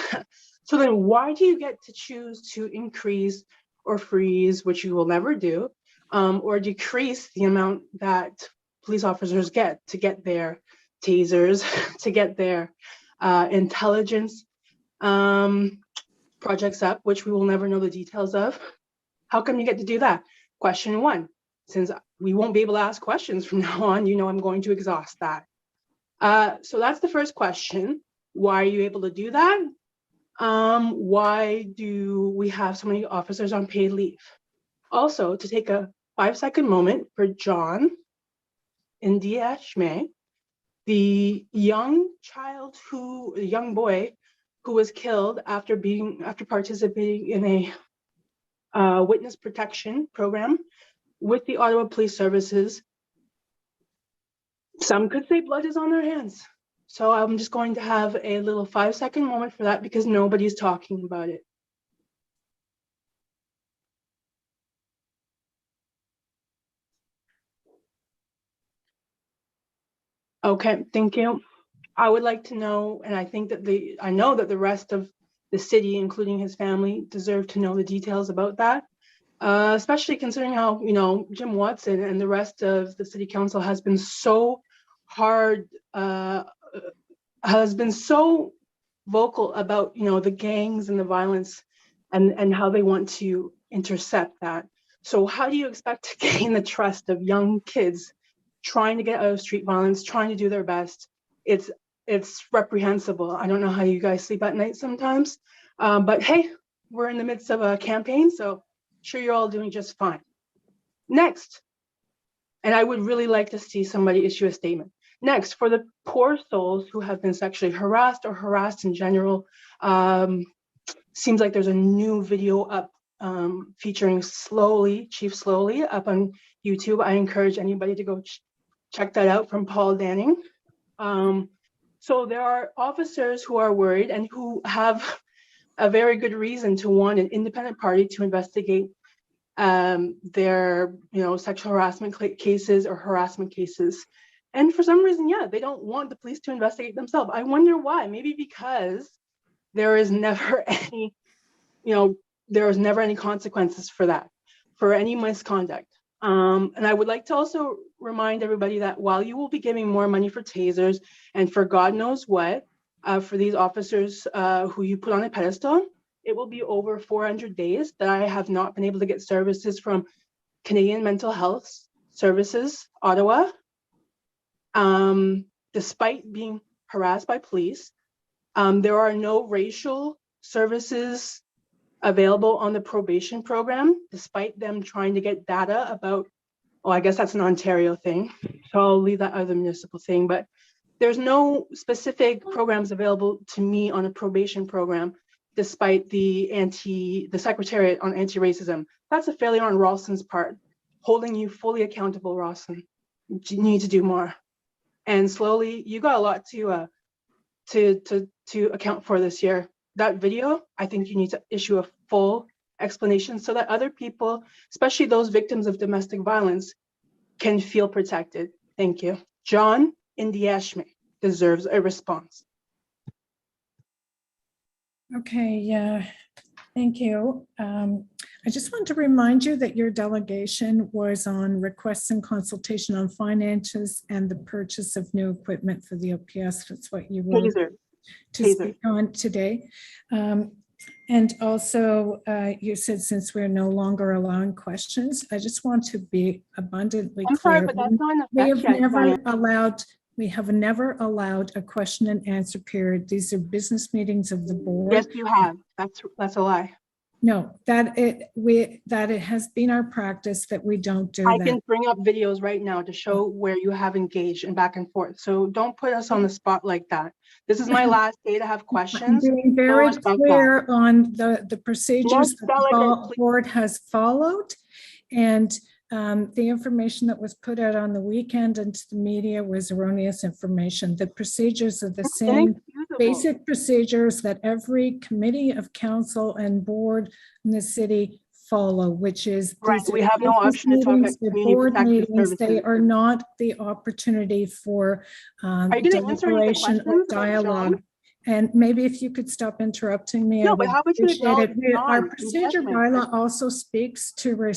So then why do you get to choose to increase or freeze, which you will never do, or decrease the amount that police officers get to get their tasers, to get their intelligence projects up, which we will never know the details of? How come you get to do that? Question one, since we won't be able to ask questions from now on, I'm going to exhaust that. So that's the first question. Why are you able to do that? Why do we have so many officers on paid leave? Also, to take a 5-second moment for John India Schmay, the young boy who was killed after participating in a witness protection program with the Ottawa Police Services. Some could say blood is on their hands. So I'm just going to have a little 5-second moment for that because nobody's talking about it. Okay, thank you. I would like to know, and I think that I know that the rest of the city, including his family, deserve to know the details about that. Especially considering how, Jim Watson and the rest of the city council has been so vocal about, the gangs and the violence and how they want to intercept that. So how do you expect to gain the trust of young kids trying to get out of street violence, trying to do their best? It's reprehensible. I don't know how you guys sleep at night sometimes, but hey, we're in the midst of a campaign, so sure you're all doing just fine. Next, and I would really like to see somebody issue a statement. Next, for the poor souls who have been sexually harassed or harassed in general, seems like there's a new video up featuring Chief Slowly up on YouTube. I encourage anybody to go check that out from Paul Danning. So there are officers who are worried and who have a very good reason to want an independent party to investigate their sexual harassment cases or harassment cases. And for some reason, they don't want the police to investigate themselves. I wonder why. Maybe because there is never any, consequences for that, for any misconduct. And I would like to also remind everybody that while you will be giving more money for tasers and for God knows what, for these officers who you put on a pedestal, it will be over 400 days that I have not been able to get services from Canadian Mental Health Services, Ottawa, despite being harassed by police. There are no racial services available on the probation program, despite them trying to get data about, oh, I guess that's an Ontario thing. So I'll leave that other municipal thing, but there's no specific programs available to me on a probation program, despite the Secretariat on Anti-Racism. That's a failure on Ralston's part, holding you fully accountable, Ralston. You need to do more. And slowly, you got a lot to account for this year. That video, I think you need to issue a full explanation so that other people, especially those victims of domestic violence, can feel protected. Thank you. John Indiashme deserves a response. Okay, yeah, thank you. I just want to remind you that your delegation was on requests and consultation on finances and the purchase of new equipment for the OPS. That's what you were to speak on today. And also, you said since we're no longer allowing questions, I just want to be abundantly clear. Sorry, but that's not We have never allowed a question and answer period. These are business meetings of the board. Yes, you have. That's a lie. No, that it has been our practice that we don't do that. I can bring up videos right now to show where you have engaged and back and forth. So don't put us on the spot like that. This is my last day to have questions. I'm being very clear on the procedures that the board has followed, and the information that was put out on the weekend into the media was erroneous information. The procedures are the same basic procedures that every committee of council and board in the city follow, which is we have no option to talk about community board protective meetings. services. They are not the opportunity for deliberation or dialogue. And maybe if you could stop interrupting me. No, but how about you acknowledge our procedure bylaw also speaks to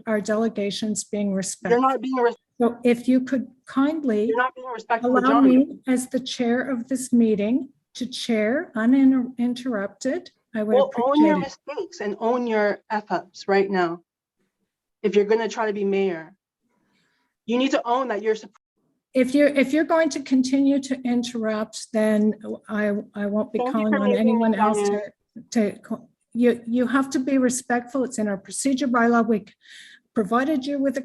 our delegations being respectful. You're not being respectful. So if you could kindly allow me as the chair of this meeting to chair uninterrupted, I would appreciate own your it. mistakes and own your F-ups right now. If you're going to try to be mayor, you need to own that you're. If you're going to continue to interrupt, then I won't be calling on anyone else you have to be respectful. It's in our procedure bylaw. We provided you with a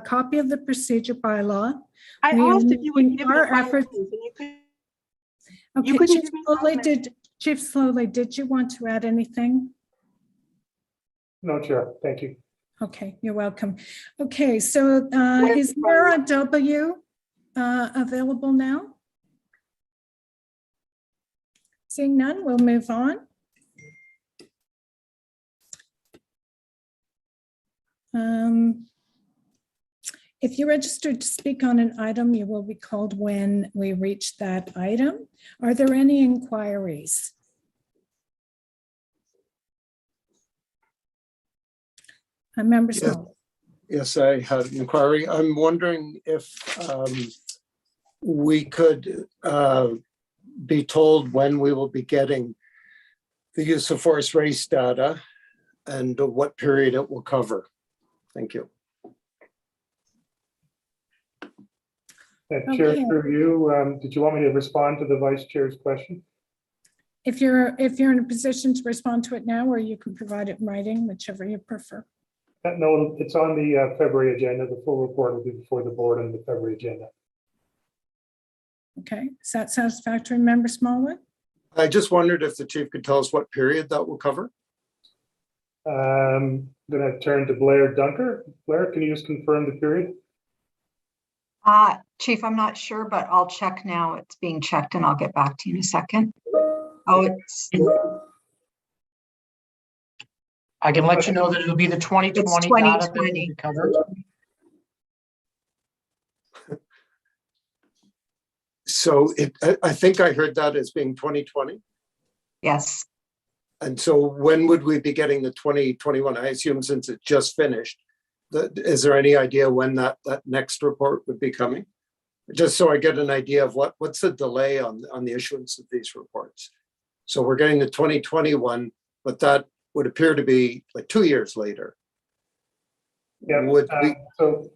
copy of the procedure bylaw. I asked if you would give our efforts. Okay, Chief Slowly, did you want to add anything? No, Chair. Thank you. Okay, you're welcome. Okay, so is Mara W available now? Seeing none, we'll move on. If you're registered to speak on an item, you will be called when we reach that item. Are there any inquiries? Member Small. Yes, I had an inquiry. I'm wondering if we could be told when we will be getting the use of force race data and what period it will cover. Thank you. Chair, through you, did you want me to respond to the Vice Chair's question? If you're in a position to respond to it now, or you can provide it in writing, whichever you prefer. No, it's on the February agenda. The full report will be before the board on the February agenda. Okay, is that satisfactory, Member Smallwood? I just wondered if the chief could tell us what period that will cover. I'm going to turn to Blair Dunker. Blair, can you just confirm the period? Chief, I'm not sure, but I'll check now. It's being checked and I'll get back to you in a second. I can let you know that it'll be the 2020 data that will be covered. So I think I heard that as being 2020. Yes. And so when would we be getting the 2021? I assume since it just finished. Is there any idea when that next report would be coming? Just so I get an idea of what's the delay on the issuance of these reports. So we're getting the 2021, but that would appear to be like 2 years later. Yeah. So,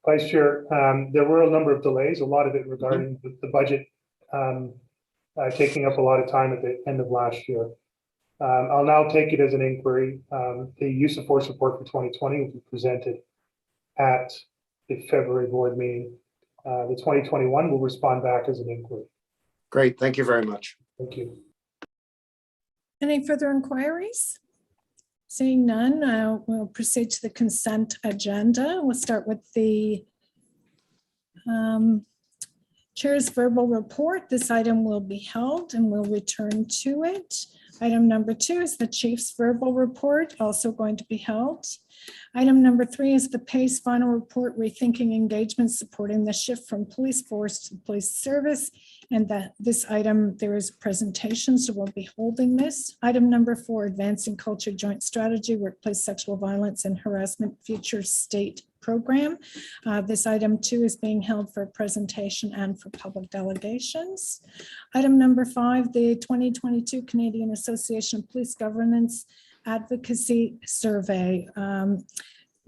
Vice Chair, there were a number of delays. A lot of it regarding the budget taking up a lot of time at the end of last year. I'll now take it as an inquiry. The use of force report for 2020 will be presented at the February board meeting. The 2021 will respond back as an inquiry. Great, thank you very much. Thank you. Any further inquiries? Seeing none, we'll proceed to the consent agenda. We'll start with the chair's verbal report. This item will be held and we'll return to it. Item number 2 is the chief's verbal report, also going to be held. Item number 3 is the PACE final report, rethinking engagement, supporting the shift from police force to police service. And that this item, there is a presentation, so we'll be holding this. Item number 4, advancing culture joint strategy, workplace sexual violence and harassment future state program. This item 2 is being held for presentation and for public delegations. Item number 5, the 2022 Canadian Association of Police Governance Advocacy Survey.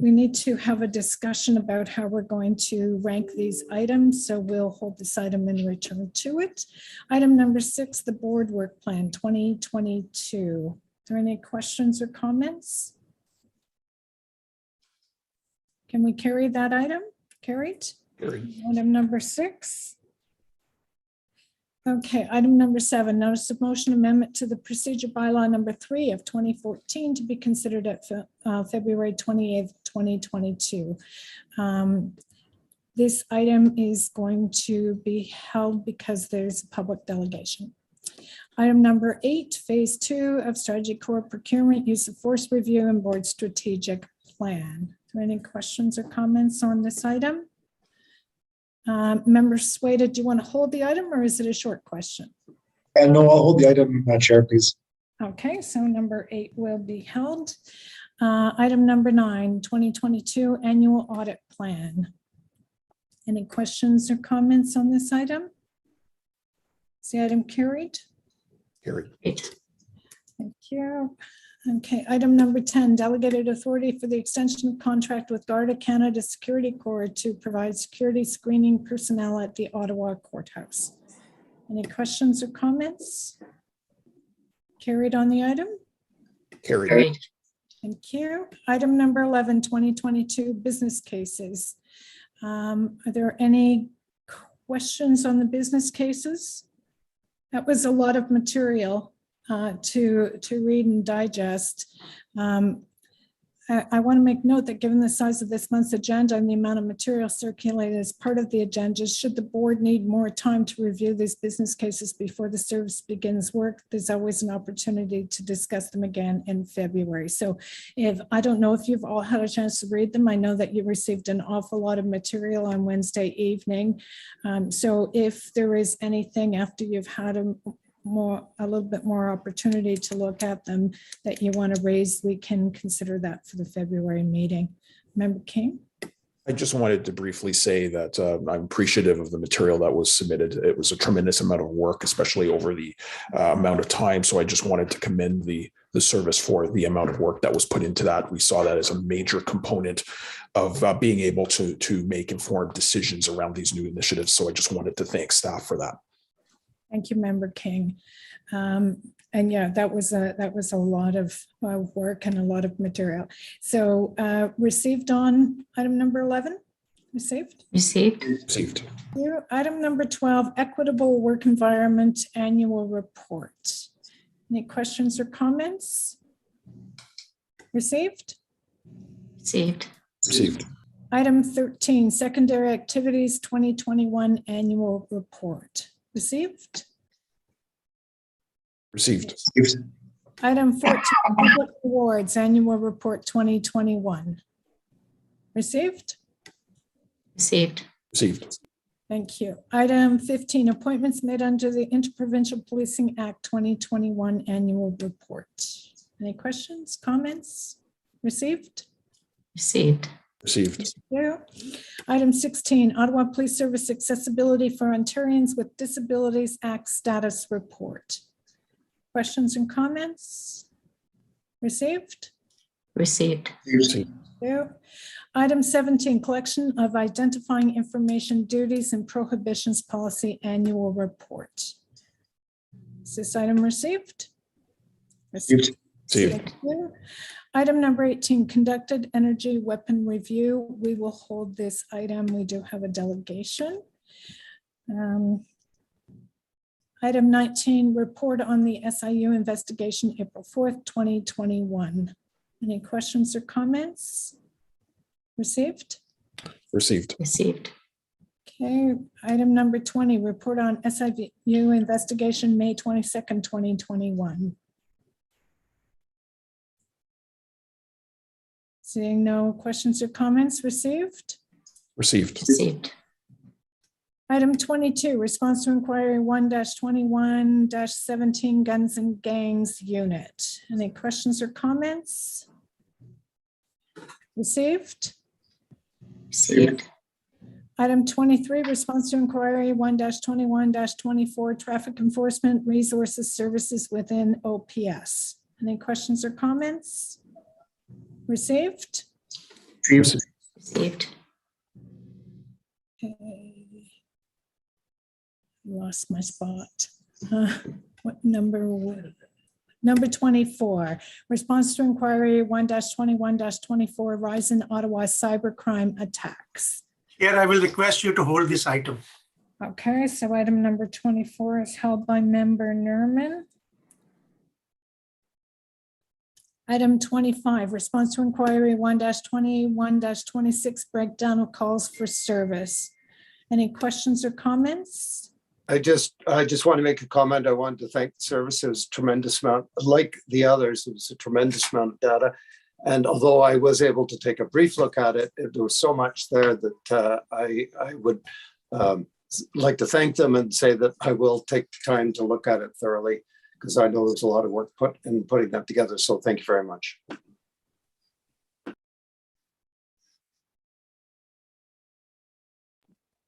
We need to have a discussion about how we're going to rank these items, so we'll hold this item and return to it. Item number 6, the board work plan 2022. Are there any questions or comments? Can we carry that item? Carried? Carried. Item number 6. Okay, item number 7, notice of motion amendment to the procedure bylaw number 3 of 2014 to be considered at February 28th, 2022. This item is going to be held because there's a public delegation. Item number 8, phase 2 of strategy core procurement, use of force review and board strategic plan. Are there any questions or comments on this item? Member Sueda, do you want to hold the item or is it a short question? No, I'll hold the item, Chair, please. Okay, so number 8 will be held. Item number 9, 2022 annual audit plan. Any questions or comments on this item? Is the item carried? Carried. Thank you. Okay, item number 10, delegated authority for the extension of contract with Garda Canada Security Corps to provide security screening personnel at the Ottawa courthouse. Any questions or comments? Carried on the item? Carried. Thank you. Item number 11, 2022 business cases. Are there any questions on the business cases? That was a lot of material to read and digest. I want to make note that given the size of this month's agenda and the amount of material circulated as part of the agenda, should the board need more time to review these business cases before the service begins work, there's always an opportunity to discuss them again in February. So I don't know if you've all had a chance to read them. I know that you received an awful lot of material on Wednesday evening. So if there is anything after you've had a little bit more opportunity to look at them that you want to raise, we can consider that for the February meeting. Member King? I just wanted to briefly say that I'm appreciative of the material that was submitted. It was a tremendous amount of work, especially over the amount of time. So I just wanted to commend the service for the amount of work that was put into that. We saw that as a major component of being able to make informed decisions around these new initiatives. So I just wanted to thank staff for that. Thank you, Member King. And yeah, that was a lot of work and a lot of material. So received on item number 11? Received? Received. Item number 12, equitable work environment annual report. Any questions or comments? Received? Received. Item 13, secondary activities 2021 annual report. Received? Received. Item 14, public awards annual report 2021. Received? Received. Thank you. Item 15, appointments made under the Interprovincial Policing Act 2021 annual report. Any questions, comments? Received? Received. Thank you. Item 16, Ottawa Police Service Accessibility for Ontarians with Disabilities Act status report. Questions and comments? Received? Received. Thank you. Item 17, collection of identifying information duties and prohibitions policy annual report. Is this item received? Received. Received. Thank you. Item number 18, conducted energy weapon review. We will hold this item. We do have a delegation. Item 19, report on the SIU investigation, April 4th, 2021. Any questions or comments? Received? Received. Received. Okay, item number 20, report on SIU investigation, May 22nd, 2021. Seeing no questions or comments, received? Received. Received. Item 22, response to inquiry 1-21-17 Guns and Gangs Unit. Any questions or comments? Received? Received. Item 23, response to inquiry 1-21-24 Traffic Enforcement Resources Services within OPS. Any questions or comments? Received? Received. Okay. Lost my spot. What number? Number 24, response to inquiry 1-21-24 rise in Ottawa cybercrime attacks. Chair, I will request you to hold this item. Okay, so item number 24 is held by member Nerman. Item 25, response to inquiry 1-21-26 breakdown of calls for service. Any questions or comments? I just want to make a comment. I want to thank the service. It was a tremendous amount, like the others, it was a tremendous amount of data. And although I was able to take a brief look at it, there was so much there that I would like to thank them and say that I will take the time to look at it thoroughly, because I know there's a lot of work put in putting that together. So thank you very much.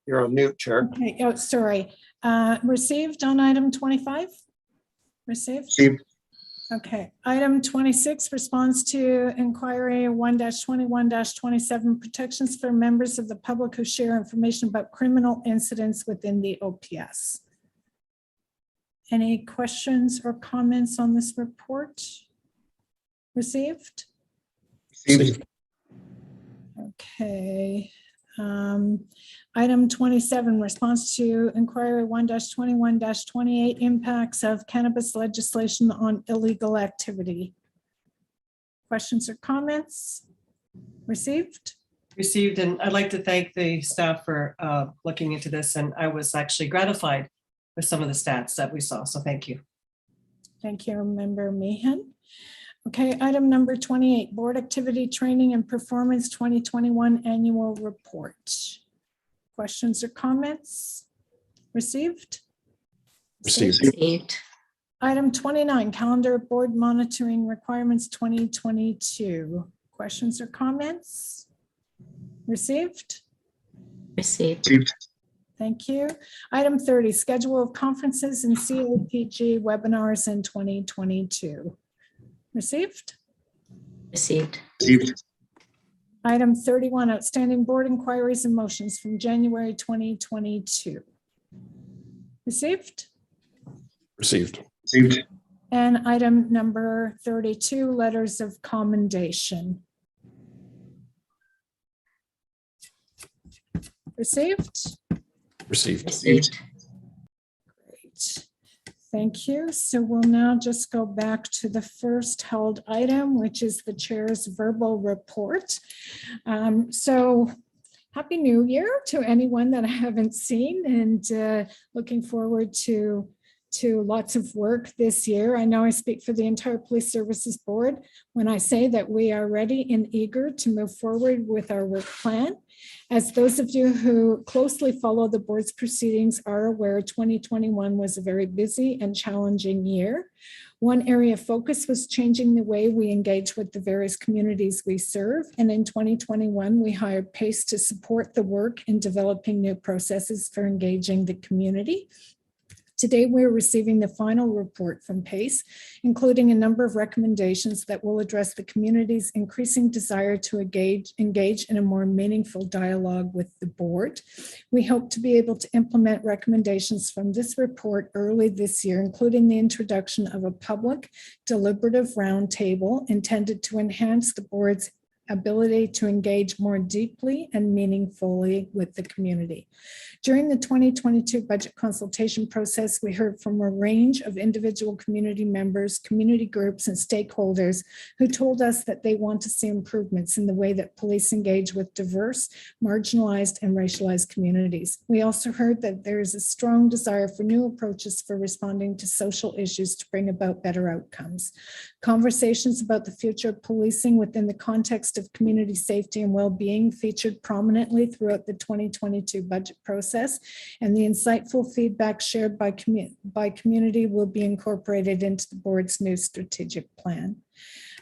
You're on mute, Chair. Okay, oh, sorry. Received on item 25? Received? Received. Okay, item 26, response to inquiry 1-21-27 protections for members of the public who share information about criminal incidents within the OPS. Any questions or comments on this report? Received? Received. Okay. Item 27, response to inquiry 1-21-28 impacts of cannabis legislation on illegal activity. Questions or comments? Received? Received, and I'd like to thank the staff for looking into this, and I was actually gratified with some of the stats that we saw, so thank you. Thank you, Member Meehan. Okay, item number 28, Board Activity Training and Performance 2021 Annual Report. Questions or comments? Received? Received. Received. Item 29, Calendar Board Monitoring Requirements 2022. Questions or comments? Received? Received. Thank you. Item 30, Schedule of Conferences and CAPG Webinars in 2022. Received? Received. Received. Item 31, Outstanding Board Inquiries and Motions from January 2022. Received? Received. Received. And item number 32, Letters of Commendation. Received? Received. Received. Great. Thank you. So we'll now just go back to the first held item, which is the chair's verbal report. So Happy New Year to anyone that I haven't seen, and looking forward to lots of work this year. I know I speak for the entire Police Services Board when I say that we are ready and eager to move forward with our work plan. As those of you who closely follow the board's proceedings are aware, 2021 was a very busy and challenging year. One area of focus was changing the way we engage with the various communities we serve. And in 2021, we hired PACE to support the work in developing new processes for engaging the community. Today, we're receiving the final report from PACE, including a number of recommendations that will address the community's increasing desire to engage in a more meaningful dialogue with the board. We hope to be able to implement recommendations from this report early this year, including the introduction of a public deliberative roundtable intended to enhance the board's ability to engage more deeply and meaningfully with the community. During the 2022 budget consultation process, we heard from a range of individual community members, community groups, and stakeholders who told us that they want to see improvements in the way that police engage with diverse, marginalized, and racialized communities. We also heard that there is a strong desire for new approaches for responding to social issues to bring about better outcomes. Conversations about the future of policing within the context of community safety and well-being featured prominently throughout the 2022 budget process, and the insightful feedback shared by community will be incorporated into the board's new strategic plan.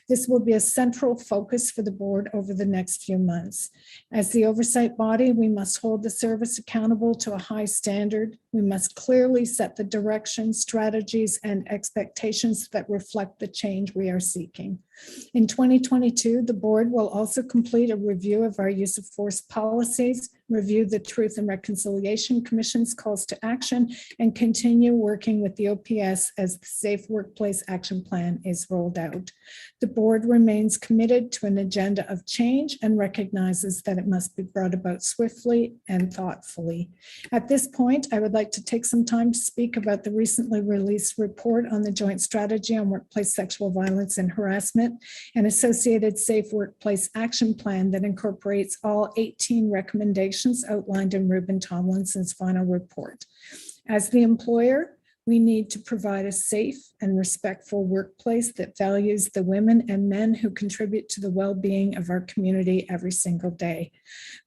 This will be a central focus for the board over the next few months. As the oversight body, we must hold the service accountable to a high standard. We must clearly set the direction, strategies, and expectations that reflect the change we are seeking. In 2022, the board will also complete a review of our use of force policies, review the Truth and Reconciliation Commission's calls to action, and continue working with the OPS as the Safe Workplace Action Plan is rolled out. The board remains committed to an agenda of change and recognizes that it must be brought about swiftly and thoughtfully. At this point, I would like to take some time to speak about the recently released report on the Joint Strategy on Workplace Sexual Violence and Harassment and associated Safe Workplace Action Plan that incorporates all 18 recommendations outlined in Reuben Tomlinson's final report. As the employer, we need to provide a safe and respectful workplace that values the women and men who contribute to the well-being of our community every single day.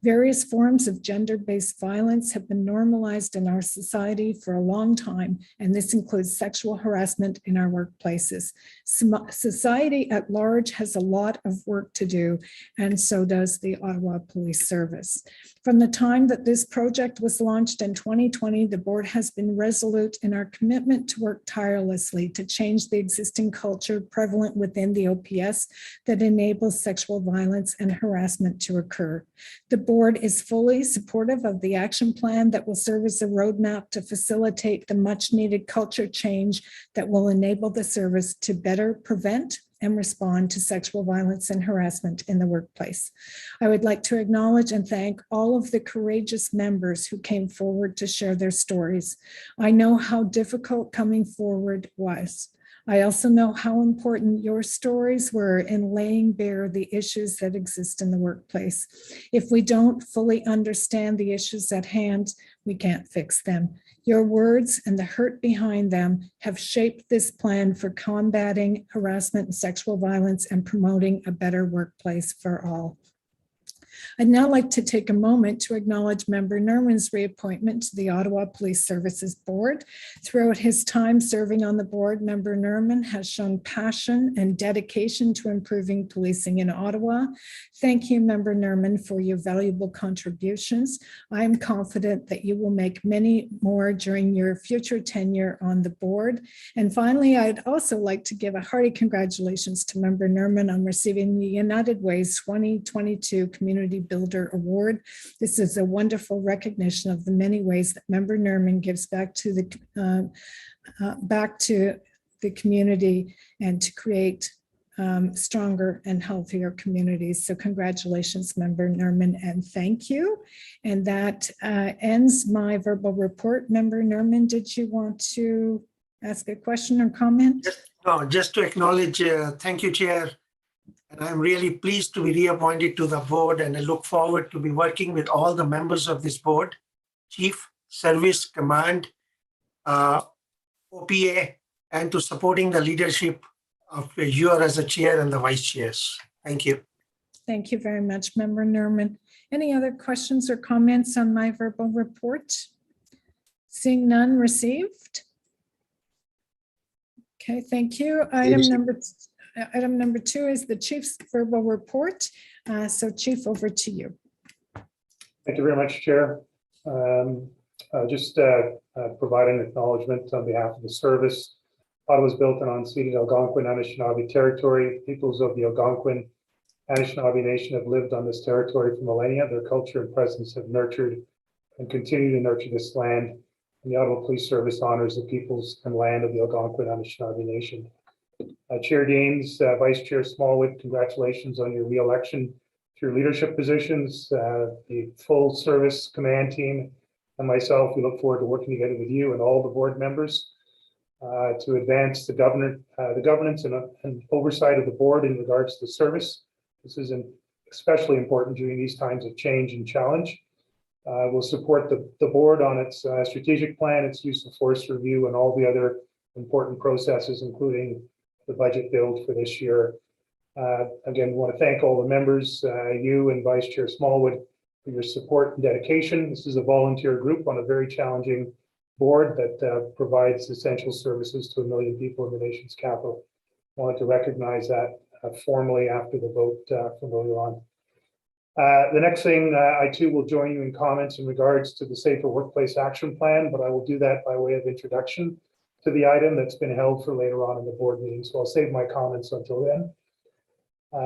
Various forms of gender-based violence have been normalized in our society for a long time, and this includes sexual harassment in our workplaces. Society at large has a lot of work to do, and so does the Ottawa Police Service. From the time that this project was launched in 2020, the board has been resolute in our commitment to work tirelessly to change the existing culture prevalent within the OPS that enables sexual violence and harassment to occur. The board is fully supportive of the action plan that will serve as a roadmap to facilitate the much needed culture change that will enable the service to better prevent and respond to sexual violence and harassment in the workplace. I would like to acknowledge and thank all of the courageous members who came forward to share their stories. I know how difficult coming forward was. I also know how important your stories were in laying bare the issues that exist in the workplace. If we don't fully understand the issues at hand, we can't fix them. Your words and the hurt behind them have shaped this plan for combating harassment and sexual violence and promoting a better workplace for all. I'd now like to take a moment to acknowledge Member Nerman's reappointment to the Ottawa Police Services Board. Throughout his time serving on the board, Member Nerman has shown passion and dedication to improving policing in Ottawa. Thank you, Member Nerman, for your valuable contributions. I am confident that you will make many more during your future tenure on the board. And finally, I'd also like to give a hearty congratulations to Member Nerman on receiving the United Way's 2022 Community Builder Award. This is a wonderful recognition of the many ways that Member Nerman gives back to the community and to create stronger and healthier communities. So congratulations, Member Nerman, and thank you. And that ends my verbal report. Member Nerman, did you want to ask a question or comment? Just to acknowledge, thank you, Chair. And I'm really pleased to be reappointed to the board, and I look forward to be working with all the members of this board, Chief, Service, Command, OPA, and to supporting the leadership of you as a chair and the vice chairs. Thank you. Thank you very much, Member Nerman. Any other questions or comments on my verbal report? Seeing none received. Okay, thank you. Item number two is the Chief's verbal report. So Chief, over to you. Thank you very much, Chair. Providing acknowledgement on behalf of the service. Ottawa was built on unceded Algonquin Anishinaabe territory. Peoples of the Algonquin Anishinaabe Nation have lived on this territory for millennia. Their culture and presence have nurtured and continue to nurture this land. And the Ottawa Police Service honors the peoples and land of the Algonquin Anishinaabe Nation. Chair Deans, Vice Chair Smallwood, congratulations on your re-election to your leadership positions. The full service command team and myself, we look forward to working together with you and all the board members to advance the governance and oversight of the board in regards to service. This is especially important during these times of change and challenge. We'll support the board on its strategic plan, its use of force review, and all the other important processes, including the budget build for this year. Again, we want to thank all the members, you and Vice Chair Smallwood, for your support and dedication. This is a volunteer group on a very challenging board that provides essential services to 1 million people in the nation's capital. I wanted to recognize that formally after the vote from earlier on. The next thing, I too will join you in comments in regards to the Safer Workplace Action Plan, but I will do that by way of introduction to the item that's been held for later on in the board meeting. So I'll save my comments until then.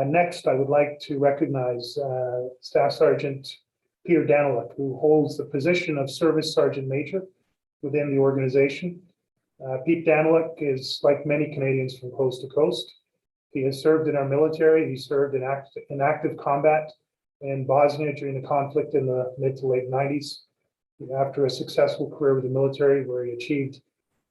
Next, I would like to recognize Staff Sergeant Peter Daniluk, who holds the position of Service Sergeant Major within the organization. Pete Daniluk is like many Canadians from coast to coast. He has served in our military. He served in active combat in Bosnia during the conflict in the mid to late 90s. After a successful career with the military where he achieved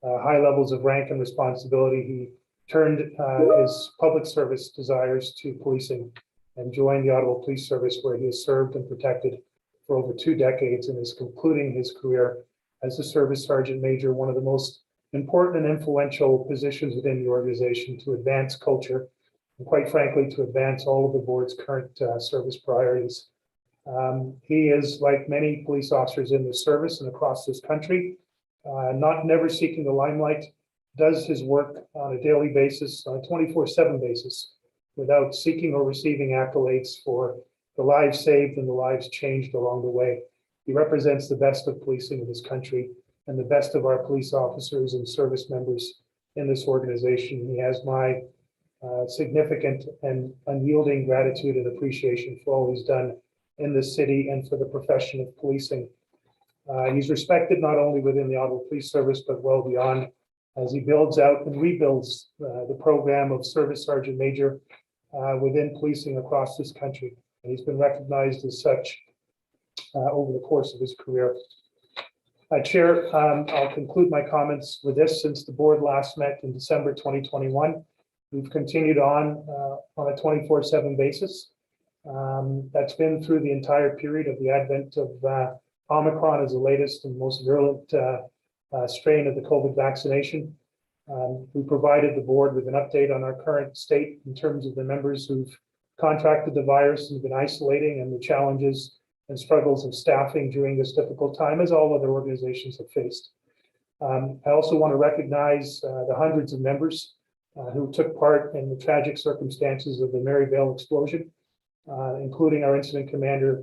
high levels of rank and responsibility, he turned his public service desires to policing and joined the Ottawa Police Service, where he has served and protected for over 2 decades and is concluding his career as a Service Sergeant Major, one of the most important and influential positions within the organization to advance culture and, quite frankly, to advance all of the board's current service priorities. He is, like many police officers in the service and across this country, never seeking the limelight, does his work on a daily basis, on a 24/7 basis, without seeking or receiving accolades for the lives saved and the lives changed along the way. He represents the best of policing in this country and the best of our police officers and service members in this organization. He has my significant and unyielding gratitude and appreciation for all he's done in this city and for the profession of policing. He's respected not only within the Ottawa Police Service, but well beyond, as he builds out and rebuilds the program of Service Sergeant Major within policing across this country. And he's been recognized as such over the course of his career. Chair, I'll conclude my comments with this. Since the board last met in December 2021, we've continued on a 24/7 basis. That's been through the entire period of the advent of Omicron as the latest and most virulent strain of the COVID vaccination. We provided the board with an update on our current state in terms of the members who've contracted the virus and been isolating, and the challenges and struggles of staffing during this difficult time, as all other organizations have faced. I also want to recognize the hundreds of members who took part in the tragic circumstances of the Maryvale explosion, including our incident commander,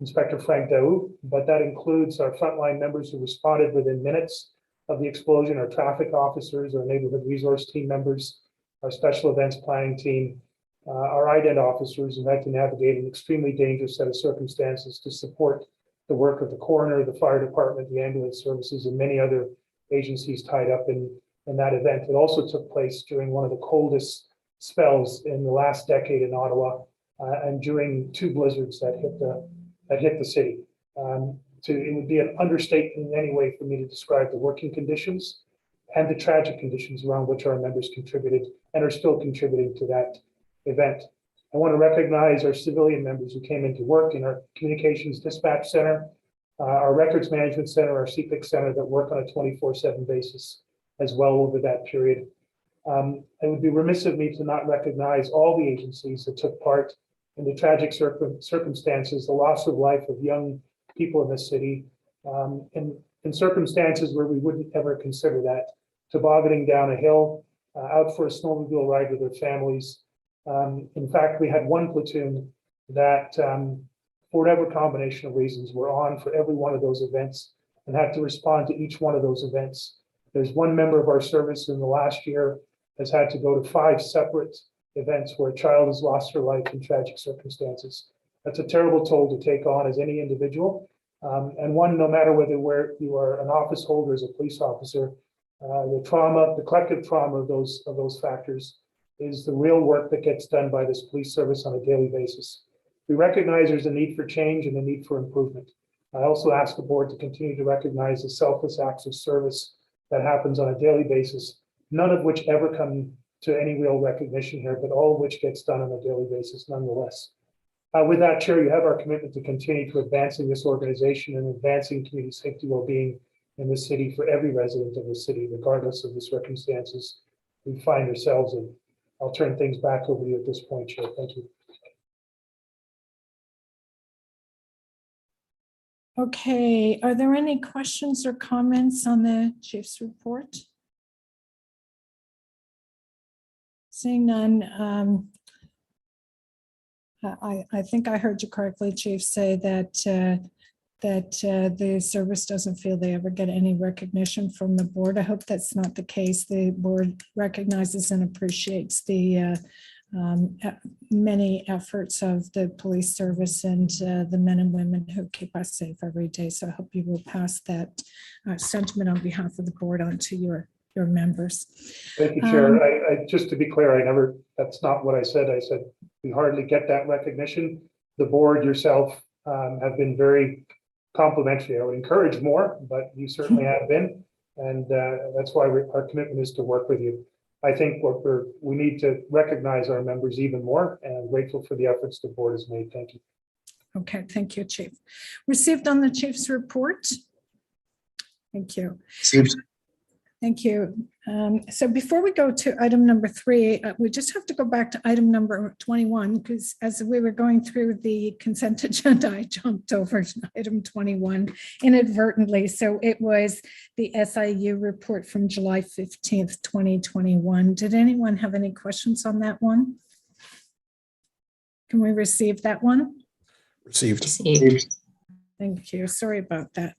Inspector Frank Daoud, but that includes our frontline members who responded within minutes of the explosion, our traffic officers, our neighborhood resource team members, our special events planning team, our IDENT officers who had to navigate an extremely dangerous set of circumstances to support the work of the coroner, the fire department, the ambulance services, and many other agencies tied up in that event. It also took place during one of the coldest spells in the last decade in Ottawa, and during 2 blizzards that hit the city. It would be an understatement in any way for me to describe the working conditions and the tragic conditions around which our members contributed and are still contributing to that event. I want to recognize our civilian members who came into work in our communications dispatch center, our records management center, our CPIC center, that work on a 24/7 basis as well over that period. It would be remiss of me to not recognize all the agencies that took part in the tragic circumstances, the loss of life of young people in this city, in circumstances where we wouldn't ever consider that, tobogganing down a hill, out for a snowmobile ride with their families. In fact, we had one platoon that for whatever combination of reasons, were on for every one of those events and had to respond to each one of those events. There's one member of our service in the last year has had to go to 5 separate events where a child has lost her life in tragic circumstances. That's a terrible toll to take on as any individual. And one, no matter whether you are an office holder as a police officer, the trauma, the collective trauma of those factors is the real work that gets done by this police service on a daily basis. We recognize there's a need for change and a need for improvement. I also ask the board to continue to recognize the selfless acts of service that happens on a daily basis, none of which ever come to any real recognition here, but all of which gets done on a daily basis nonetheless. With that, Chair, you have our commitment to continue to advancing this organization and advancing community safety well-being in the city for every resident of the city, regardless of the circumstances we find ourselves in. I'll turn things back over to you at this point, Chair. Thank you. Okay, are there any questions or comments on the chief's report? Seeing none, I think I heard you correctly, Chief, say that the service doesn't feel they ever get any recognition from the board. I hope that's not the case. The board recognizes and appreciates the many efforts of the police service and the men and women who keep us safe every day. So I hope you will pass that sentiment on behalf of the board on to your members. Thank you, Chair. I just to be clear, that's not what I said. I said we hardly get that recognition. The board, yourself, have been very complimentary. I would encourage more, but you certainly have been. And that's why our commitment is to work with you. I think we need to recognize our members even more, and I'm grateful for the efforts the board has made. Thank you. Okay, thank you, Chief. Received on the Chief's report. Thank you. Received. Thank you. So before we go to item number 3, we just have to go back to item number 21, because as we were going through the consent agenda, I jumped over to item 21 inadvertently. So it was the SIU report from July 15th, 2021. Did anyone have any questions on that one? Can we receive that one? Received. Received. Thank you. Sorry about that.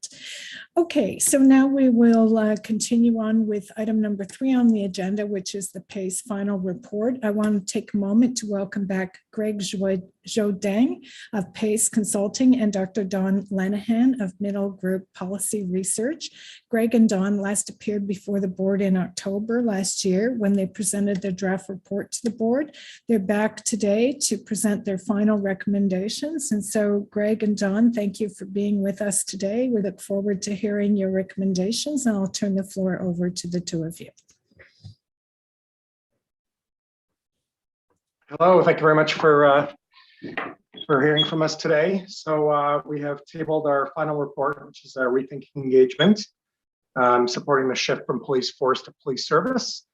Okay, so now we will continue on with item number 3 on the agenda, which is the PACE final report. I want to take a moment to welcome back Greg Jodang of PACE Consulting and Dr. Don Lenihan of Middle Group Policy Research. Greg and Don last appeared before the board in October last year when they presented their draft report to the board. They're back today to present their final recommendations. And so Greg and Don, thank you for being with us today. We look forward to hearing your recommendations, and I'll turn the floor over to the two of you. Hello, thank you very much for hearing from us today. So we have tabled our final report, which is our Rethinking Engagement, supporting the shift from police force to police service.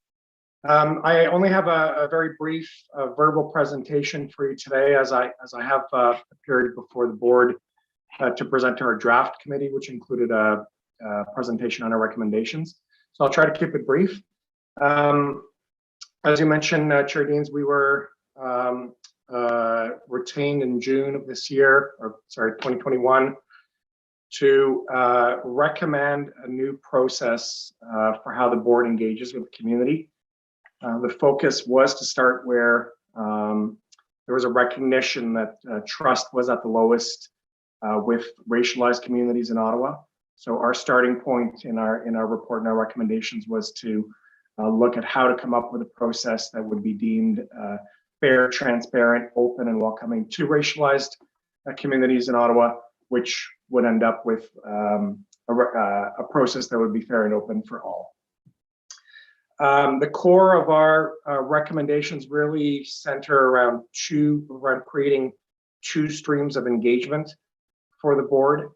I only have a very brief verbal presentation for you today, as I have appeared before the board to present to our draft committee, which included a presentation on our recommendations. So I'll try to keep it brief. As you mentioned, Chair Deans, we were retained in June of this year, or sorry, 2021, to recommend a new process for how the board engages with the community. The focus was to start where there was a recognition that trust was at the lowest with racialized communities in Ottawa. So our starting point in our report and our recommendations was to look at how to come up with a process that would be deemed fair, transparent, open, and welcoming to racialized communities in Ottawa, which would end up with a process that would be fair and open for all. The core of our recommendations really center around creating 2 streams of engagement for the board.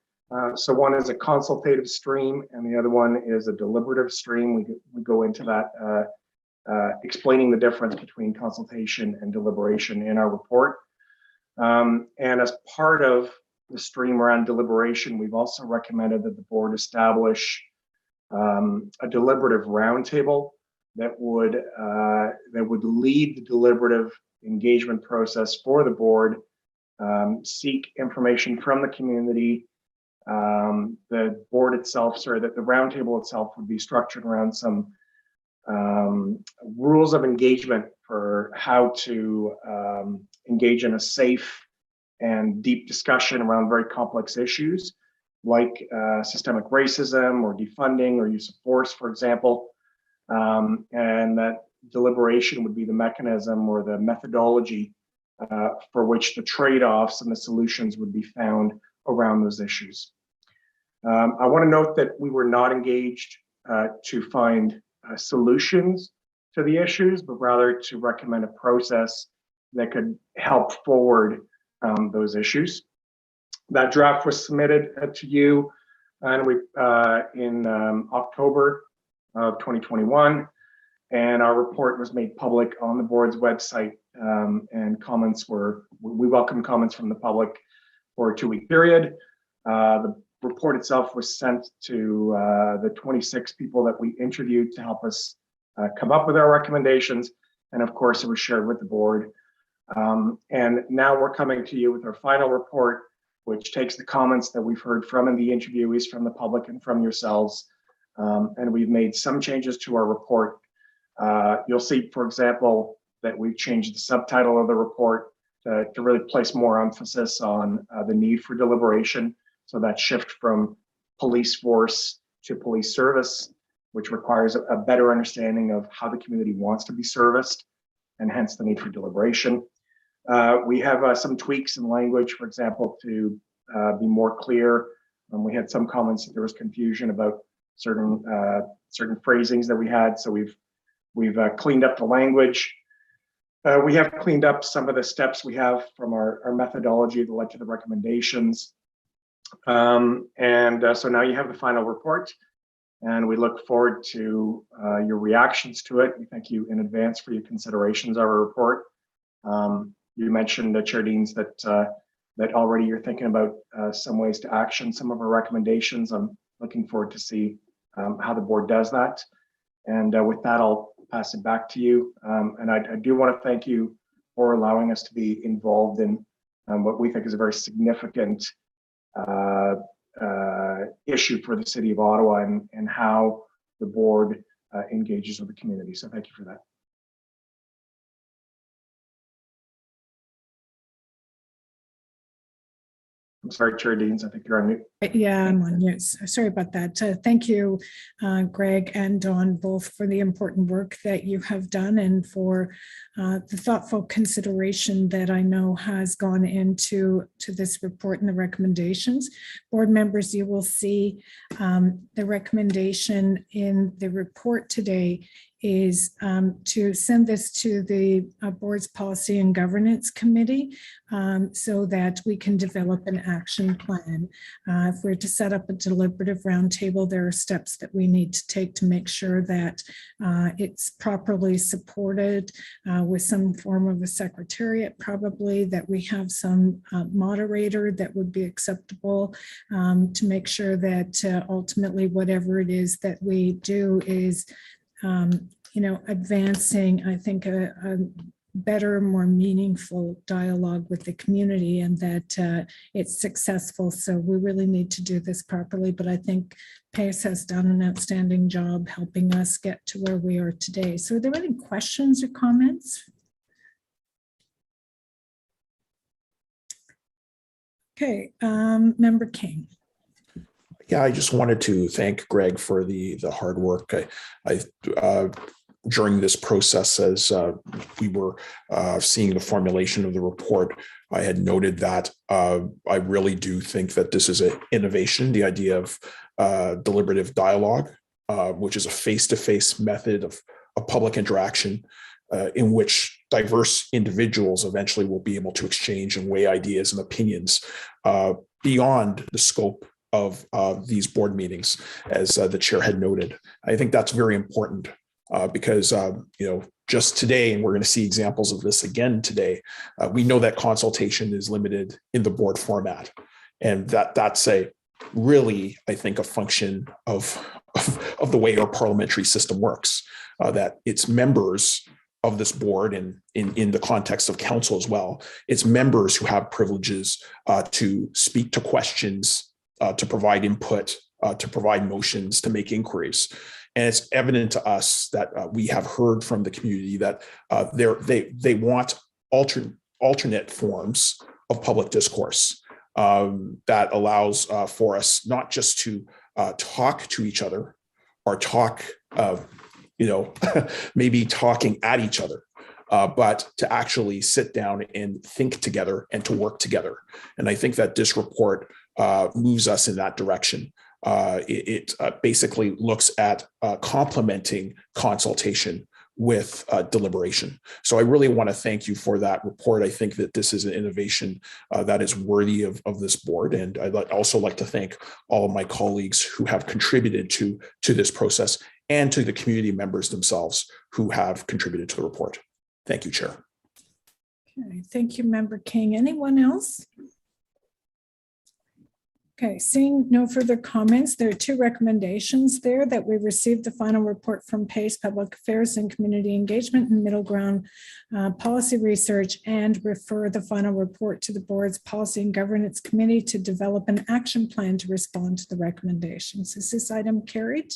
So one is a consultative stream, and the other one is a deliberative stream. We go into that, explaining the difference between consultation and deliberation in our report. And as part of the stream around deliberation, we've also recommended that the board establish a deliberative roundtable that would lead the deliberative engagement process for the board seek information from the community. The board itself, that the roundtable itself would be structured around some rules of engagement for how to engage in a safe and deep discussion around very complex issues like systemic racism or defunding or use of force, for example. And that deliberation would be the mechanism or the methodology for which the trade-offs and the solutions would be found around those issues. I want to note that we were not engaged to find solutions to the issues, but rather to recommend a process that could help forward those issues. That draft was submitted to you and in October of 2021, and our report was made public on the board's website, and we welcome comments from the public for a 2-week period. The report itself was sent to the 26 people that we interviewed to help us come up with our recommendations. And of course, it was shared with the board. And now we're coming to you with our final report, which takes the comments that we've heard from the interviewees, from the public, and from yourselves. And we've made some changes to our report. You'll see, for example, that we've changed the subtitle of the report to really place more emphasis on the need for deliberation. So that shift from police force to police service, which requires a better understanding of how the community wants to be serviced, and hence the need for deliberation. We have some tweaks in language, for example, to be more clear. We had some comments that there was confusion about certain phrasings that we had, so we've cleaned up the language. We have cleaned up some of the steps we have from our methodology that led to the recommendations. So now you have the final report, and we look forward to your reactions to it. We thank you in advance for your considerations of our report. You mentioned, Chair Deans, that already you're thinking about some ways to action some of our recommendations. I'm looking forward to see how the board does that. And with that, I'll pass it back to you. And I do want to thank you for allowing us to be involved in what we think is a very significant issue for the city of Ottawa, and how the board engages with the community. So thank you for that. I'm sorry, Chair Deans, I think you're on mute. Yeah, I'm on mute. Sorry about that. Thank you, Greg and Dawn, both for the important work that you have done, and for the thoughtful consideration that I know has gone into this report and the recommendations. Board members, you will see the recommendation in the report today is to send this to the board's policy and governance committee so that we can develop an action plan. If we're to set up a deliberative roundtable, there are steps that we need to take to make sure that it's properly supported with some form of a secretariat, probably, that we have some moderator that would be acceptable to make sure that ultimately whatever it is that we do is advancing, I think, a better, more meaningful dialogue with the community, and that it's successful. So we really need to do this properly. But I think Potess has done an outstanding job helping us get to where we are today. So are there any questions or comments? Okay, Member King. Yeah, I just wanted to thank Greg for the hard work. During this process, as we were seeing the formulation of the report, I had noted that I really do think that this is an innovation, the idea of deliberative dialogue, which is a face-to-face method of public interaction in which diverse individuals eventually will be able to exchange and weigh ideas and opinions beyond the scope of these board meetings, as the chair had noted. I think that's very important because, just today, and we're going to see examples of this again today, we know that consultation is limited in the board format. And that's really, I think, a function of the way our parliamentary system works, that its members of this board and in the context of council as well. It's members who have privileges to speak to questions, to provide input, to provide motions, to make inquiries. And it's evident to us that we have heard from the community that they want alternate forms of public discourse that allows for us not just to talk to each other or talk, maybe talking at each other, but to actually sit down and think together and to work together. And I think that this report moves us in that direction. It basically looks at complementing consultation with deliberation. So I really want to thank you for that report. I think that this is an innovation that is worthy of this board. And I'd also like to thank all of my colleagues who have contributed to this process and to the community members themselves who have contributed to the report. Thank you, Chair. Okay, thank you, Member King. Anyone else? Okay, seeing no further comments, there are two recommendations there that we received the final report from PACE Public Affairs and Community Engagement and Middle Ground Policy Research, and refer the final report to the board's Policy and Governance Committee to develop an action plan to respond to the recommendations. Is this item carried?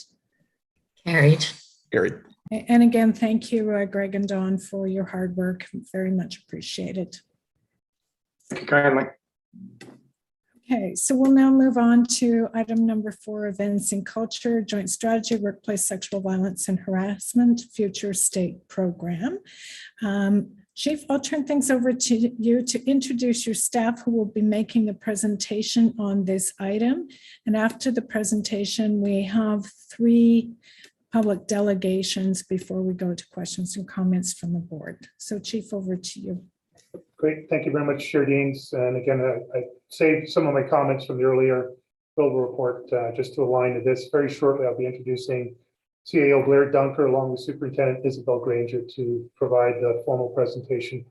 Carried. Carried. And again, thank you, Greg and Dawn, for your hard work. Very much appreciated. Thank you kindly. Okay, so we'll now move on to item number 4, events and culture, joint strategy, workplace sexual violence and harassment, future state program. Chief, I'll turn things over to you to introduce your staff who will be making the presentation on this item. And after the presentation, we have 3 public delegations before we go to questions and comments from the board. So Chief, over to you. Great, thank you very much, Chair Deans. And again, I saved some of my comments from the earlier global report just to align to this. Very shortly, I'll be introducing CAO Blair Dunker along with Superintendent Isabel Granger to provide the formal presentation.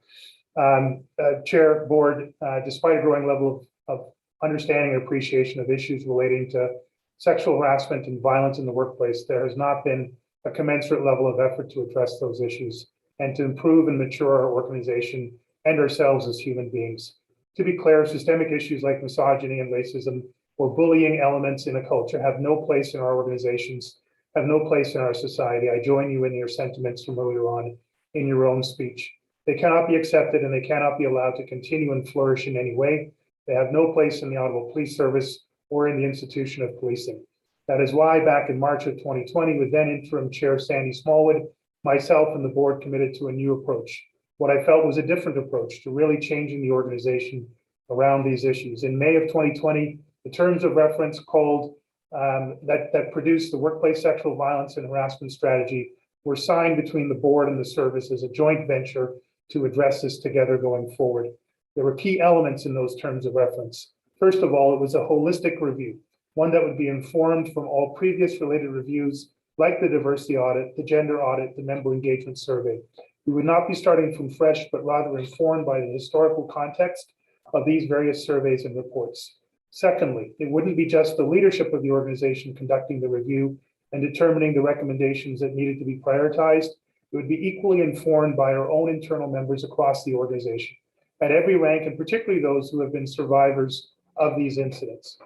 Chair, Board, despite a growing level of understanding and appreciation of issues relating to sexual harassment and violence in the workplace, there has not been a commensurate level of effort to address those issues and to improve and mature our organization and ourselves as human beings. To be clear, systemic issues like misogyny and racism or bullying elements in a culture have no place in our organizations, have no place in our society. I join you in your sentiments from earlier on in your own speech. They cannot be accepted and they cannot be allowed to continue and flourish in any way. They have no place in the Ottawa Police Service or in the institution of policing. That is why back in March of 2020, with then interim Chair Sandy Smallwood, myself and the board committed to a new approach. What I felt was a different approach to really changing the organization around these issues. In May of 2020, the terms of reference called that produced the workplace sexual violence and harassment strategy were signed between the board and the service as a joint venture to address this together going forward. There were key elements in those terms of reference. First of all, it was a holistic review, one that would be informed from all previous related reviews like the diversity audit, the gender audit, the member engagement survey. We would not be starting from fresh, but rather informed by the historical context of these various surveys and reports. Secondly, it wouldn't be just the leadership of the organization conducting the review and determining the recommendations that needed to be prioritized. It would be equally informed by our own internal members across the organization at every rank, and particularly those who have been survivors of these incidents.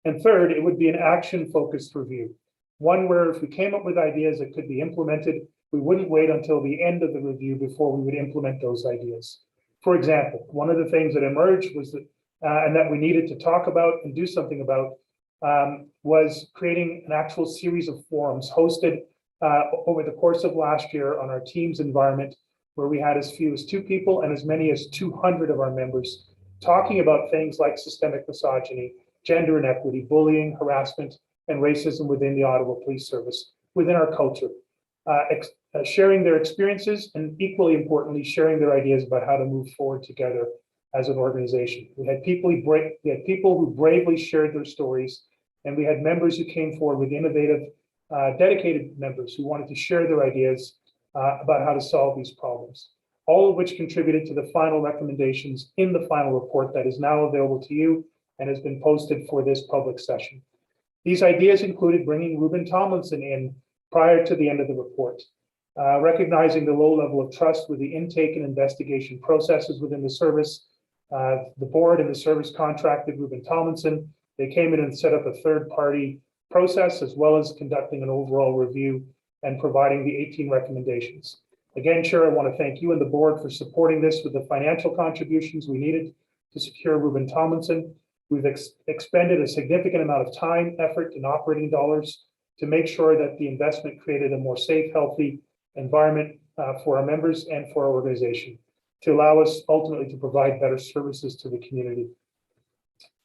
And third, it would be an action-focused review, one where if we came up with ideas that could be implemented, we wouldn't wait until the end of the review before we would implement those ideas. For example, one of the things that emerged was that, and that we needed to talk about and do something about, was creating an actual series of forums hosted over the course of last year on our Teams environment, where we had as few as 2 people and as many as 200 of our members talking about things like systemic misogyny, gender inequity, bullying, harassment, and racism within the Ottawa Police Service, within our culture, sharing their experiences and equally importantly, sharing their ideas about how to move forward together as an organization. We had people who bravely shared their stories, and we had members who came forward with innovative, dedicated members who wanted to share their ideas about how to solve these problems, all of which contributed to the final recommendations in the final report that is now available to you and has been posted for this public session. These ideas included bringing Ruben Tomlinson in prior to the end of the report, Recognizing the low level of trust with the intake and investigation processes within the service, the board and the service contracted Ruben Tomlinson. They came in and set up a third-party process, as well as conducting an overall review and providing the 18 recommendations. Again, Chair, I want to thank you and the board for supporting this with the financial contributions we needed to secure Ruben Tomlinson. We've expended a significant amount of time, effort, and operating dollars to make sure that the investment created a more safe, healthy environment for our members and for our organization to allow us ultimately to provide better services to the community.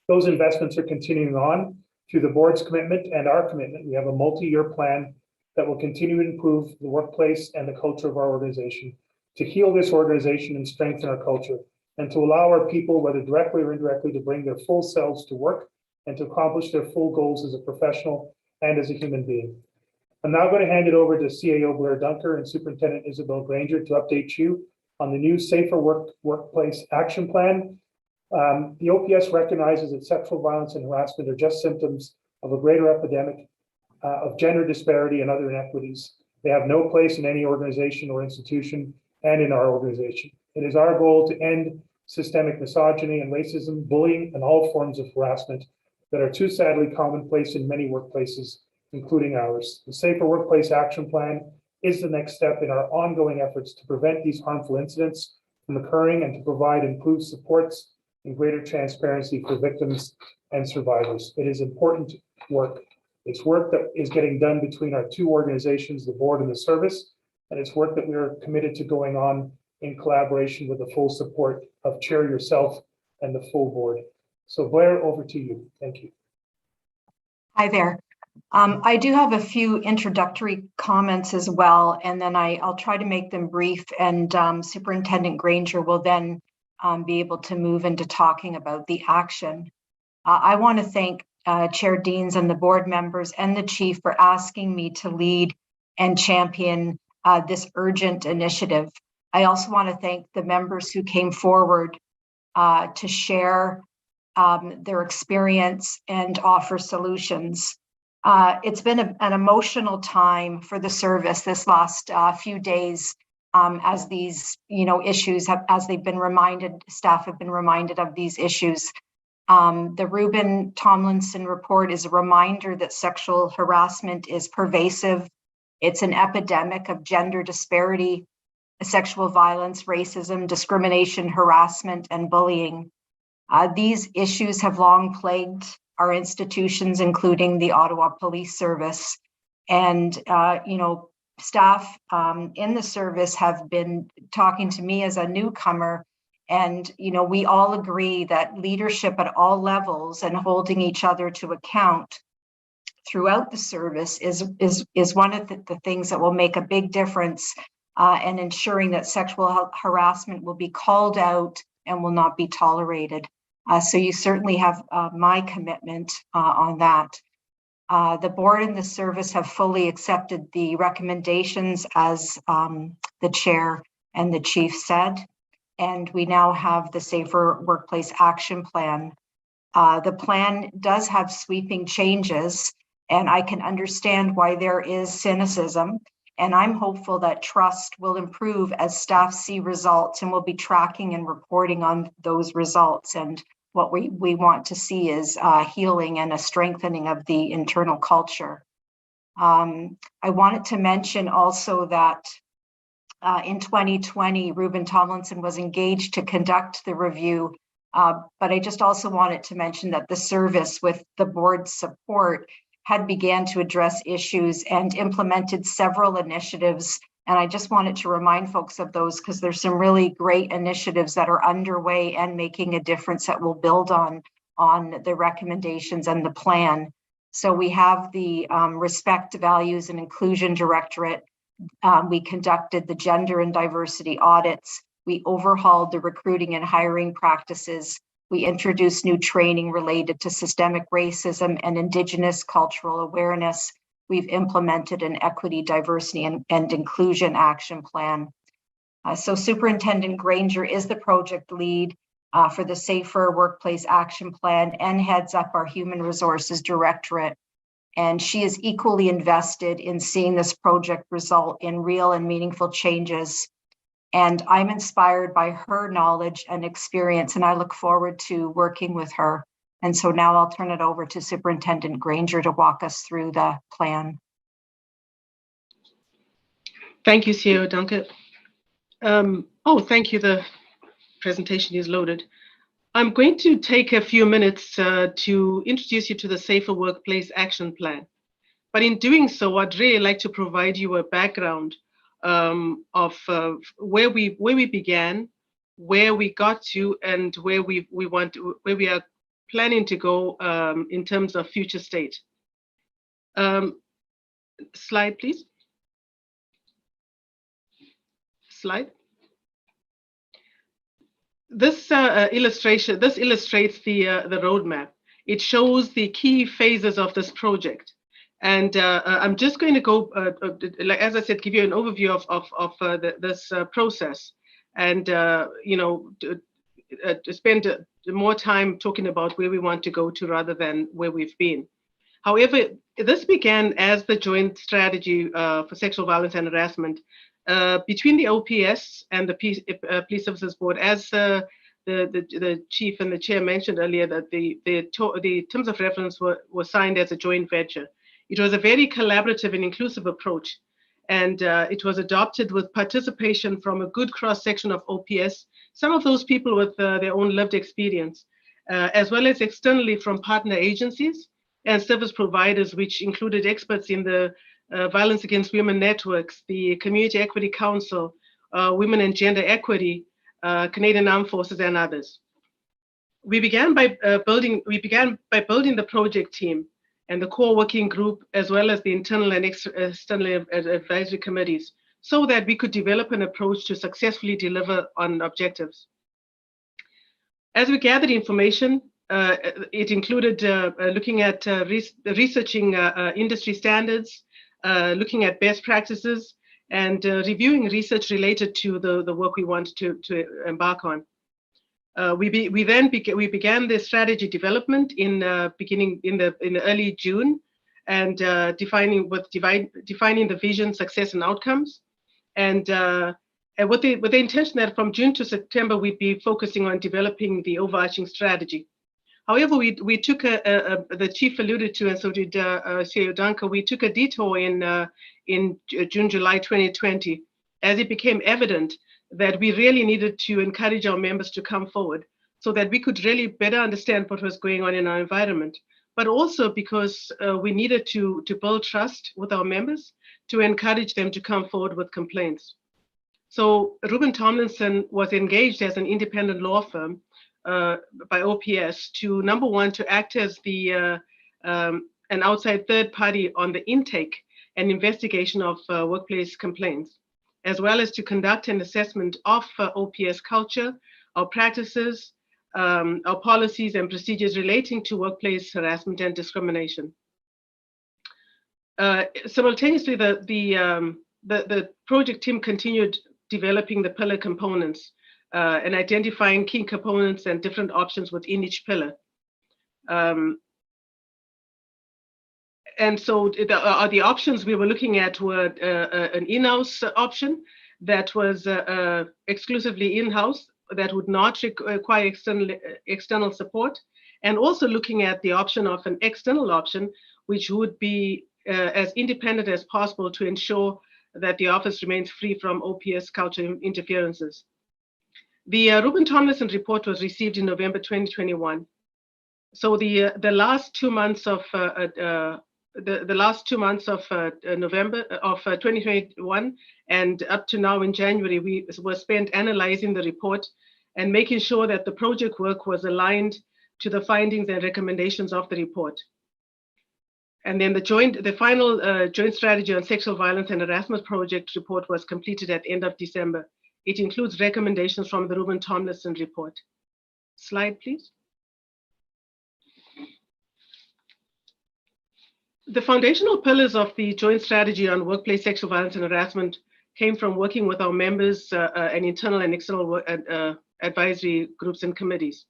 Those investments are continuing on through the board's commitment and our commitment. We have a multi-year plan that will continue to improve the workplace and the culture of our organization, to heal this organization and strengthen our culture, and to allow our people, whether directly or indirectly, to bring their full selves to work and to accomplish their full goals as a professional and as a human being. I'm now going to hand it over to CAO Blair Dunker and Superintendent Isabel Granger to update you on the new Safer Workplace Action Plan. The OPS recognizes that sexual violence and harassment are just symptoms of a greater epidemic of gender disparity and other inequities. They have no place in any organization or institution, and in our organization. It is our goal to end systemic misogyny and racism, bullying, and all forms of harassment that are too sadly commonplace in many workplaces, including ours. The Safer Workplace Action Plan is the next step in our ongoing efforts to prevent these harmful incidents from occurring and to provide improved supports and greater transparency for victims and survivors. It is important work. It's work that is getting done between our two organizations, the board and the service, and it's work that we are committed to going on in collaboration with the full support of Chair yourself and the full board. So Blair, over to you. Thank you. Hi there. I do have a few introductory comments as well, and then I'll try to make them brief, and Superintendent Granger will then be able to move into talking about the action. I want to thank Chair Deans and the board members and the chief for asking me to lead and champion this urgent initiative. I also want to thank the members who came forward to share their experience and offer solutions. It's been an emotional time for the service this last few days as these issues have, as they've been reminded, staff have been reminded of these issues. The Ruben Tomlinson report is a reminder that sexual harassment is pervasive. It's an epidemic of gender disparity, sexual violence, racism, discrimination, harassment, and bullying. These issues have long plagued our institutions, including the Ottawa Police Service. And, staff in the service have been talking to me as a newcomer. And, we all agree that leadership at all levels and holding each other to account throughout the service is one of the things that will make a big difference and ensuring that sexual harassment will be called out and will not be tolerated. So you certainly have my commitment on that. The board and the service have fully accepted the recommendations as the chair and the chief said, and we now have the Safer Workplace Action Plan. The plan does have sweeping changes, and I can understand why there is cynicism, and I'm hopeful that trust will improve as staff see results, and we'll be tracking and reporting on those results. And what we want to see is healing and a strengthening of the internal culture. I wanted to mention also that in 2020, Ruben Tomlinson was engaged to conduct the review, but I just also wanted to mention that the service, with the board's support, had began to address issues and implemented several initiatives. And I just wanted to remind folks of those because there's some really great initiatives that are underway and making a difference that will build on the recommendations and the plan. So we have the Respect, Values, and Inclusion Directorate. We conducted the gender and diversity audits. We overhauled the recruiting and hiring practices. We introduced new training related to systemic racism and Indigenous cultural awareness. We've implemented an equity, diversity, and inclusion action plan. So Superintendent Granger is the project lead for the Safer Workplace Action Plan and heads up our Human Resources Directorate. And she is equally invested in seeing this project result in real and meaningful changes. And I'm inspired by her knowledge and experience, and I look forward to working with her. And so now I'll turn it over to Superintendent Granger to walk us through the plan. Thank you, CEO Duncan. Thank you. The presentation is loaded. I'm going to take a few minutes to introduce you to the Safer Workplace Action Plan. But in doing so, I'd really like to provide you a background of where we began, where we got to, and where we are planning to go in terms of future state. Slide, please. Slide. This illustrates the roadmap. It shows the key phases of this project. And I'm just going to go, as I said, give you an overview of this process, and to spend more time talking about where we want to go to rather than where we've been. However, this began as the joint strategy for sexual violence and harassment between the OPS and the Police Services Board, as the chief and the chair mentioned earlier, that the terms of reference were signed as a joint venture. It was a very collaborative and inclusive approach, and it was adopted with participation from a good cross-section of OPS, some of those people with their own lived experience, as well as externally from partner agencies and service providers, which included experts in the Violence Against Women networks, the Community Equity Council, Women and Gender Equity, Canadian Armed Forces, and others. We began by building the project team and the core working group, as well as the internal and external advisory committees, so that we could develop an approach to successfully deliver on objectives. As we gathered information, it included looking at researching industry standards, looking at best practices, and reviewing research related to the work we wanted to embark on. We began the strategy development in the early June, and defining the vision, success, and outcomes, and with the intention that from June to September we'd be focusing on developing the overarching strategy. However, we took the chief alluded to, and so did CEO Duncan. We took a detour in June, July 2020, as it became evident that we really needed to encourage our members to come forward so that we could really better understand what was going on in our environment, but also because we needed to build trust with our members to encourage them to come forward with complaints. So Rubin Tomlinson was engaged as an independent law firm by OPS to, number one, to act as the an outside third party on the intake and investigation of workplace complaints, as well as to conduct an assessment of OPS culture, our practices, our policies and procedures relating to workplace harassment and discrimination. Simultaneously, the project team continued developing the pillar components and identifying key components and different options within each pillar. And so the options we were looking at were an in-house option that was exclusively in-house, that would not require external support, and also looking at the option of an external option, which would be as independent as possible to ensure that the office remains free from OPS culture interferences. The Rubin Tomlinson report was received in November 2021. So the last 2 months of November of 2021 and up to now in January, we were spent analyzing the report and making sure that the project work was aligned to the findings and recommendations of the report. And then the final joint strategy on sexual violence and harassment project report was completed at the end of December. It includes recommendations from the Rubin Tomlinson report. Slide, please. The foundational pillars of the joint strategy on workplace sexual violence and harassment came from working with our members and internal and external advisory groups and committees.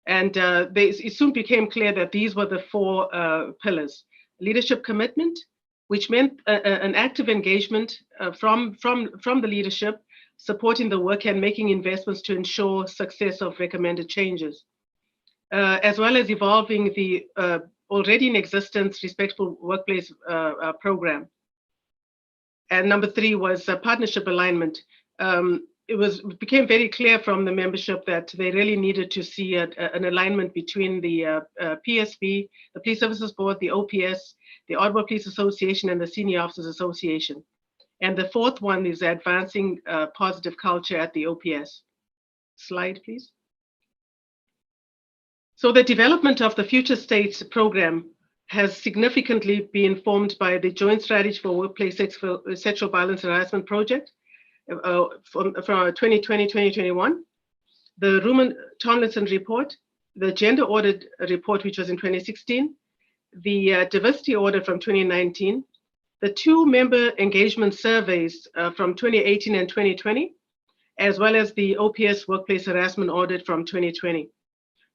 And it soon became clear that these were the four pillars: leadership commitment, which meant an active engagement from the leadership, supporting the work and making investments to ensure success of recommended changes, as well as evolving the already in existence Respectful Workplace program. And number 3 was partnership alignment. It became very clear from the membership that they really needed to see an alignment between the PSB, the Police Services Board, the OPS, the Ottawa Police Association, and the Senior Officers Association. And the 4th one is advancing positive culture at the OPS. Slide, please. So the development of the Future States program has significantly been informed by the Joint Strategy for Workplace Sexual Violence and Harassment Project from 2020-2021, the Rubin-Tomlinson report, the Gender Audit report, which was in 2016, the Diversity Audit from 2019, the 2 member engagement surveys from 2018 and 2020, as well as the OPS Workplace Harassment Audit from 2020.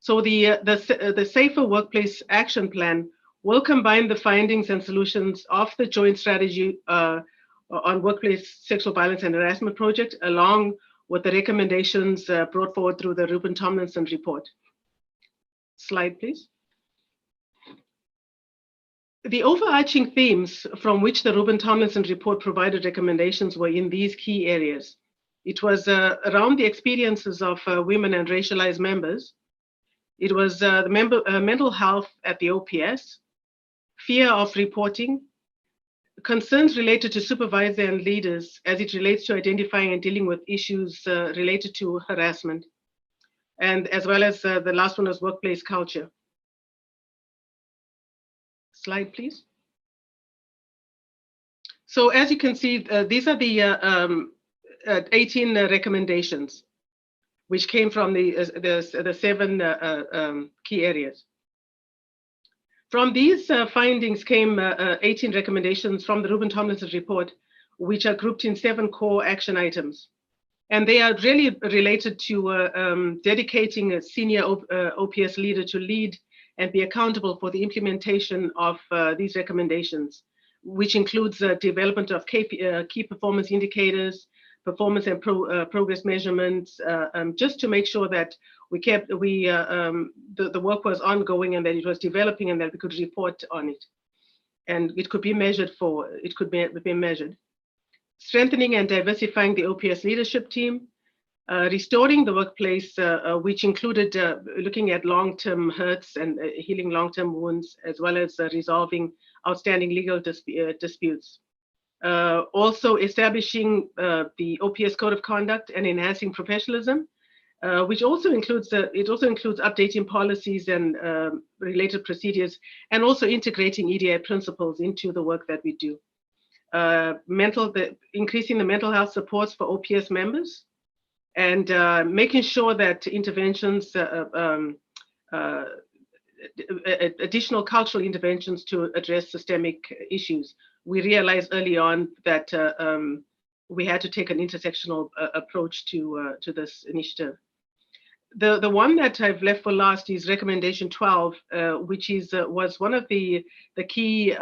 So the Safer Workplace Action Plan will combine the findings and solutions of the Joint Strategy on Workplace Sexual Violence and Harassment Project, along with the recommendations brought forward through the Rubin-Tomlinson report. Slide, please. The overarching themes from which the Rubin-Tomlinson report provided recommendations were in these key areas. It was around the experiences of women and racialized members. It was the mental health at the OPS, fear of reporting, concerns related to supervisors and leaders as it relates to identifying and dealing with issues related to harassment, and as well as the last one was workplace culture. Slide, please. So as you can see, these are the 18 recommendations, which came from the 7 key areas. From these findings came 18 recommendations from the Rubin-Tomlinson report, which are grouped in 7 core action items. And they are really related to dedicating a senior OPS leader to lead and be accountable for the implementation of these recommendations, which includes development of key performance indicators, performance and progress measurements, just to make sure that the work was ongoing and that it was developing and that we could report on it. And it could be measured be measured. Strengthening and diversifying the OPS leadership team, restoring the workplace, which included looking at long-term hurts and healing long-term wounds, as well as resolving outstanding legal disputes. Also establishing the OPS code of conduct and enhancing professionalism, which also includes updating policies and related procedures, and also integrating EDI principles into the work that we do. Increasing the mental health supports for OPS members, and making sure that interventions, additional cultural interventions to address systemic issues. We realized early on that we had to take an intersectional approach to this initiative. The one that I've left for last is recommendation 12, which was one of the key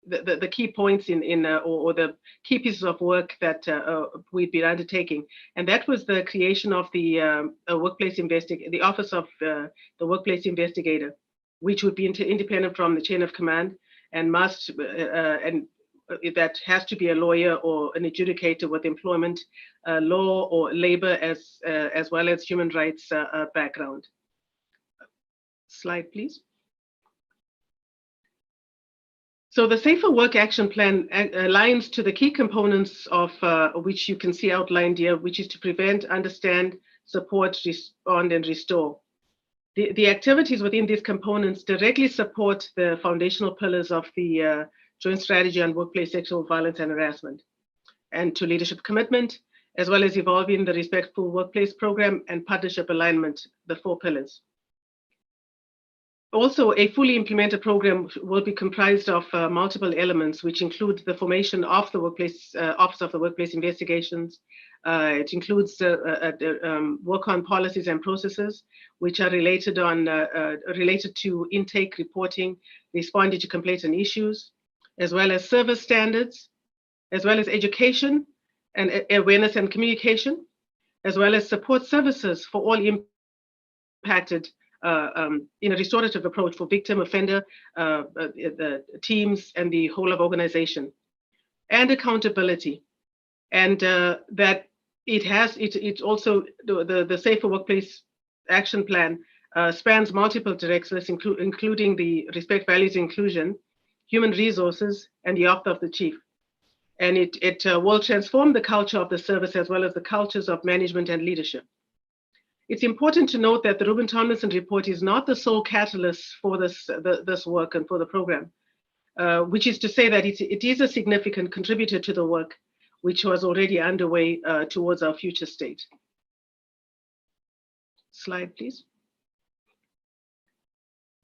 the key points or the key pieces of work that we've been undertaking, and that was the creation of the Office of the Workplace Investigator, which would be independent from the chain of command and that has to be a lawyer or an adjudicator with employment law or labor as well as human rights background. Slide, please. So the Safer Work Action Plan aligns to the key components of which you can see outlined here, which is to prevent, understand, support, respond, and restore. The activities within these components directly support the foundational pillars of the Joint Strategy on Workplace Sexual Violence and Harassment, and to leadership commitment, as well as evolving the Respectful Workplace Program and partnership alignment, the 4 pillars. Also, a fully implemented program will be comprised of multiple elements, which include the formation of the Office of the Workplace Investigations, It includes work on policies and processes which are related to intake reporting, responding to complaints and issues, as well as service standards, as well as education and awareness and communication, as well as support services for all impacted in a restorative approach for victim, offender, the teams, and the whole of organization, and accountability. And that it also, the Safer Workplace Action Plan spans multiple directions, including the respect, values, inclusion, human resources, and the office of the chief. And it will transform the culture of the service as well as the cultures of management and leadership. It's important to note that the Reuben Tomlinson report is not the sole catalyst for this work and for the program, which is to say that it is a significant contributor to the work which was already underway towards our future state. Slide, please.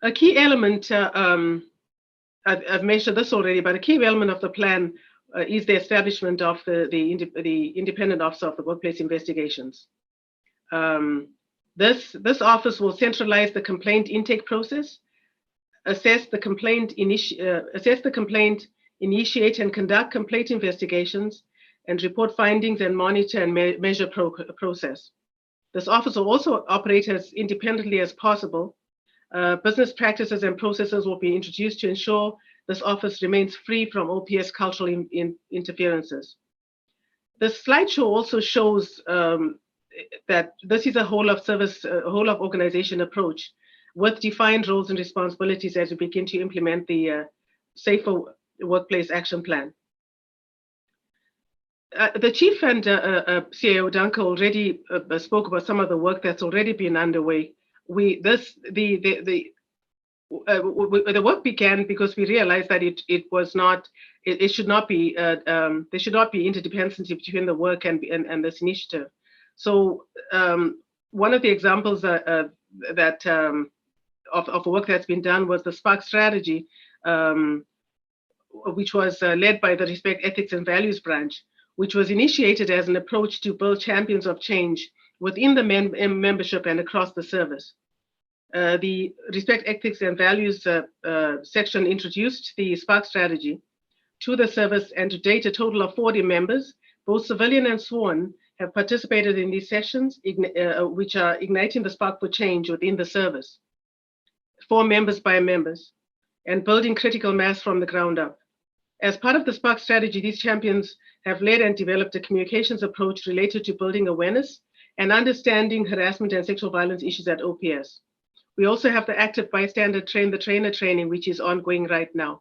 A key element, I've mentioned this already, but a key element of the plan is the establishment of the Independent Office of the Workplace Investigations. This office will centralize the complaint intake process, assess the complaint, initiate and conduct complaint investigations, and report findings and monitor and measure process. This office will also operate as independently as possible. Business practices and processes will be introduced to ensure this office remains free from OPS cultural interferences. The slideshow also shows that this is a whole of service, whole of organization approach with defined roles and responsibilities as we begin to implement the Safer Workplace Action Plan. The Chief and CAO Duncan already spoke about some of the work that's already been underway. The work began because we realized that it should not be there should not be interdependency between the work and this initiative. So one of the examples of work that's been done was the Spark strategy, which was led by the Respect, Ethics and Values branch, which was initiated as an approach to build champions of change within the membership and across the service. The Respect, Ethics and Values section introduced the Spark strategy to the service, and to date a total of 40 members, both civilian and sworn, have participated in these sessions, which are igniting the spark for change within the service, for members by members, and building critical mass from the ground up. As part of the Spark strategy, these champions have led and developed a communications approach related to building awareness and understanding harassment and sexual violence issues at OPS. We also have the active bystander train the trainer training, which is ongoing right now.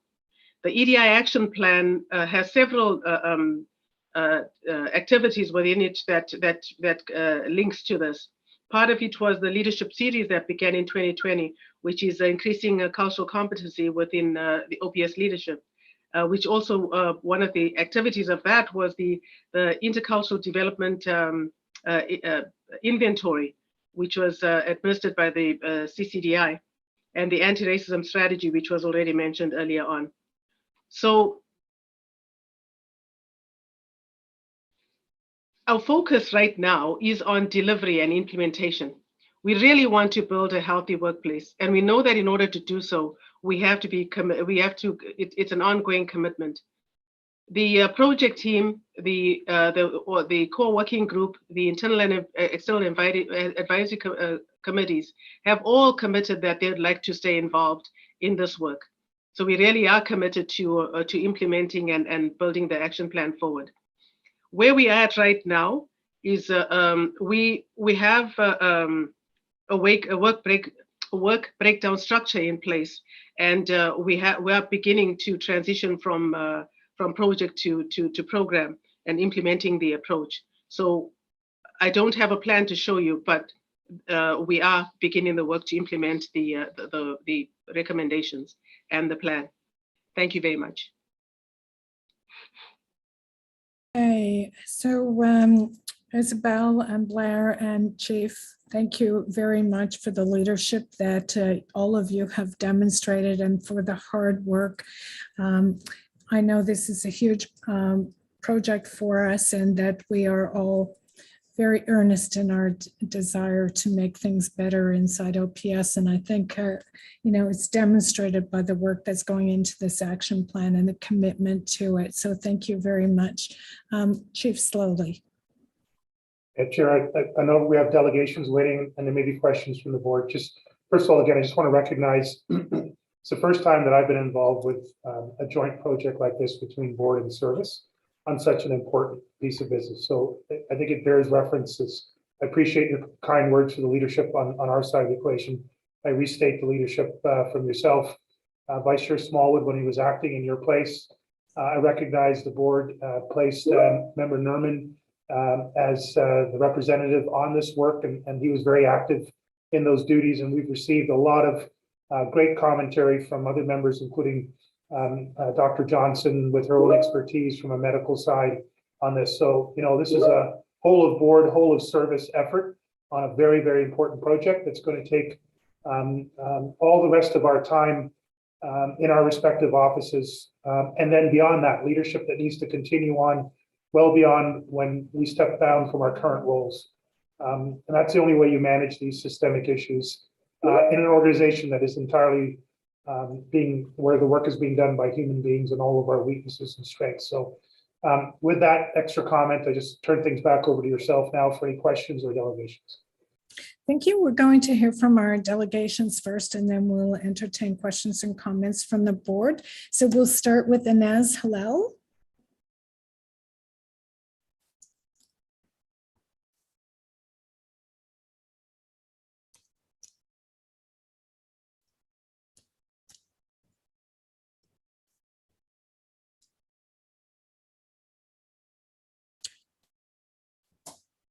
The EDI action plan has several activities within it that links to this. Part of it was the leadership series that began in 2020, which is increasing cultural competency within the OPS leadership. Which also, one of the activities of that was the intercultural development inventory, which was administered by the CCDI, and the anti-racism strategy, which was already mentioned earlier on. So our focus right now is on delivery and implementation. We really want to build a healthy workplace, and we know that in order to do so, we have to be it's an ongoing commitment. The project team, the core working group, the internal and external advisory committees have all committed that they'd like to stay involved in this work. So we really are committed to implementing and building the action plan forward. Where we are at right now is we have a work breakdown structure in place, and we are beginning to transition from project to program and implementing the approach. So I don't have a plan to show you, but we are beginning the work to implement the recommendations and the plan. Thank you very much. Okay, so Isabel and Blair and Chief, thank you very much for the leadership that all of you have demonstrated and for the hard work. I know this is a huge project for us and that we are all very earnest in our desire to make things better inside OPS. And I think, it's demonstrated by the work that's going into this action plan and the commitment to it. So thank you very much. Chief Slowly. Chair, I know we have delegations waiting and there may be questions from the board. Just first of all, again, I just want to recognize it's the first time that I've been involved with a joint project like this between board and service on such an important piece of business. So I think it bears references. I appreciate your kind words for the leadership on our side of the equation. I restate the leadership from yourself, Vice Chair Smallwood, when he was acting in your place. I recognize the board placed Member Nerman as the representative on this work, and he was very active in those duties. And we've received a lot of great commentary from other members, including Dr. Johnson with her own expertise from a medical side on this. So, this is a whole of board, whole of service effort on a very, very important project that's going to take all the rest of our time in our respective offices. And then beyond that, leadership that needs to continue on well beyond when we step down from our current roles. And that's the only way you manage these systemic issues in an organization that is entirely where the work is being done by human beings and all of our weaknesses and strengths. So with that extra comment, I just turn things back over to yourself now for any questions or delegations. Thank you. We're going to hear from our delegations first, and then we'll entertain questions and comments from the board. So we'll start with Inez Halal.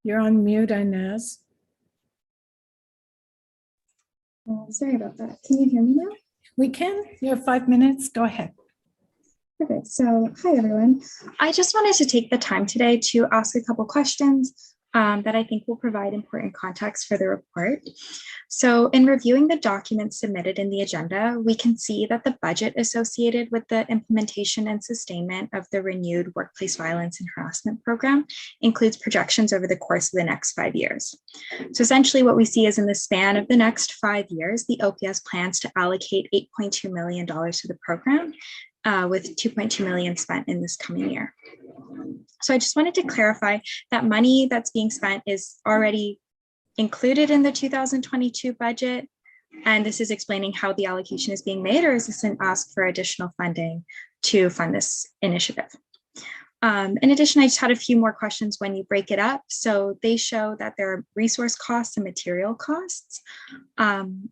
You're on mute, Inez. Sorry about that. Can you hear me now? We can. You have 5 minutes. Go ahead. Perfect. So, hi, everyone. I just wanted to take the time today to ask a couple questions that I think will provide important context for the report. So in reviewing the documents submitted in the agenda, we can see that the budget associated with the implementation and sustainment of the renewed workplace violence and harassment program includes projections over the course of the next 5 years. So essentially what we see is in the span of the next 5 years, the OPS plans to allocate $8.2 million to the program, with $2.2 million spent in this coming year. So I just wanted to clarify that money that's being spent is already included in the 2022 budget. And this is explaining how the allocation is being made, or is this an ask for additional funding to fund this initiative? In addition, I just had a few more questions when you break it up. So they show that there are resource costs and material costs.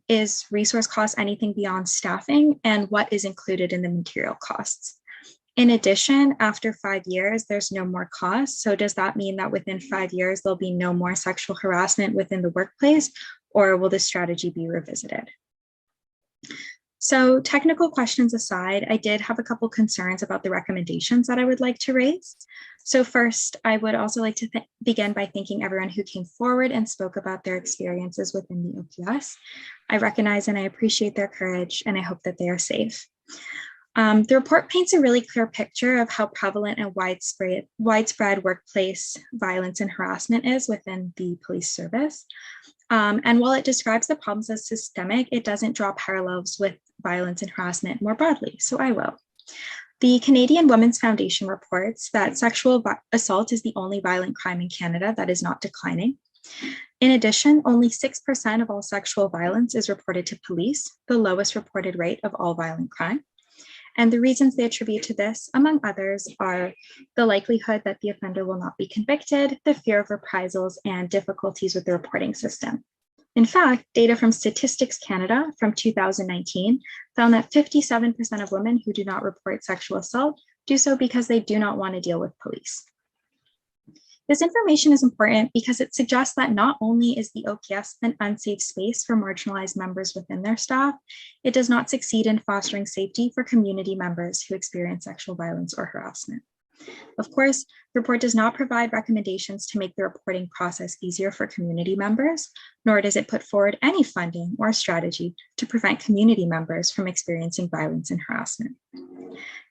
Is resource costs anything beyond staffing, and what is included in the material costs? In addition, after 5 years, there's no more costs. So does that mean that within 5 years, there'll be no more sexual harassment within the workplace, or will this strategy be revisited? So technical questions aside, I did have a couple concerns about the recommendations that I would like to raise. So first, I would also like to begin by thanking everyone who came forward and spoke about their experiences within the OPS. I recognize and I appreciate their courage, and I hope that they are safe. The report paints a really clear picture of how prevalent and widespread workplace violence and harassment is within the police service. And while it describes the problems as systemic, it doesn't draw parallels with violence and harassment more broadly, so I will. The Canadian Women's Foundation reports that sexual assault is the only violent crime in Canada that is not declining. In addition, only 6% of all sexual violence is reported to police, the lowest reported rate of all violent crime. And the reasons they attribute to this, among others, are the likelihood that the offender will not be convicted, the fear of reprisals, and difficulties with the reporting system. In fact, data from Statistics Canada from 2019 found that 57% of women who do not report sexual assault do so because they do not want to deal with police. This information is important because it suggests that not only is the OPS an unsafe space for marginalized members within their staff, it does not succeed in fostering safety for community members who experience sexual violence or harassment. Of course, the report does not provide recommendations to make the reporting process easier for community members, nor does it put forward any funding or strategy to prevent community members from experiencing violence and harassment.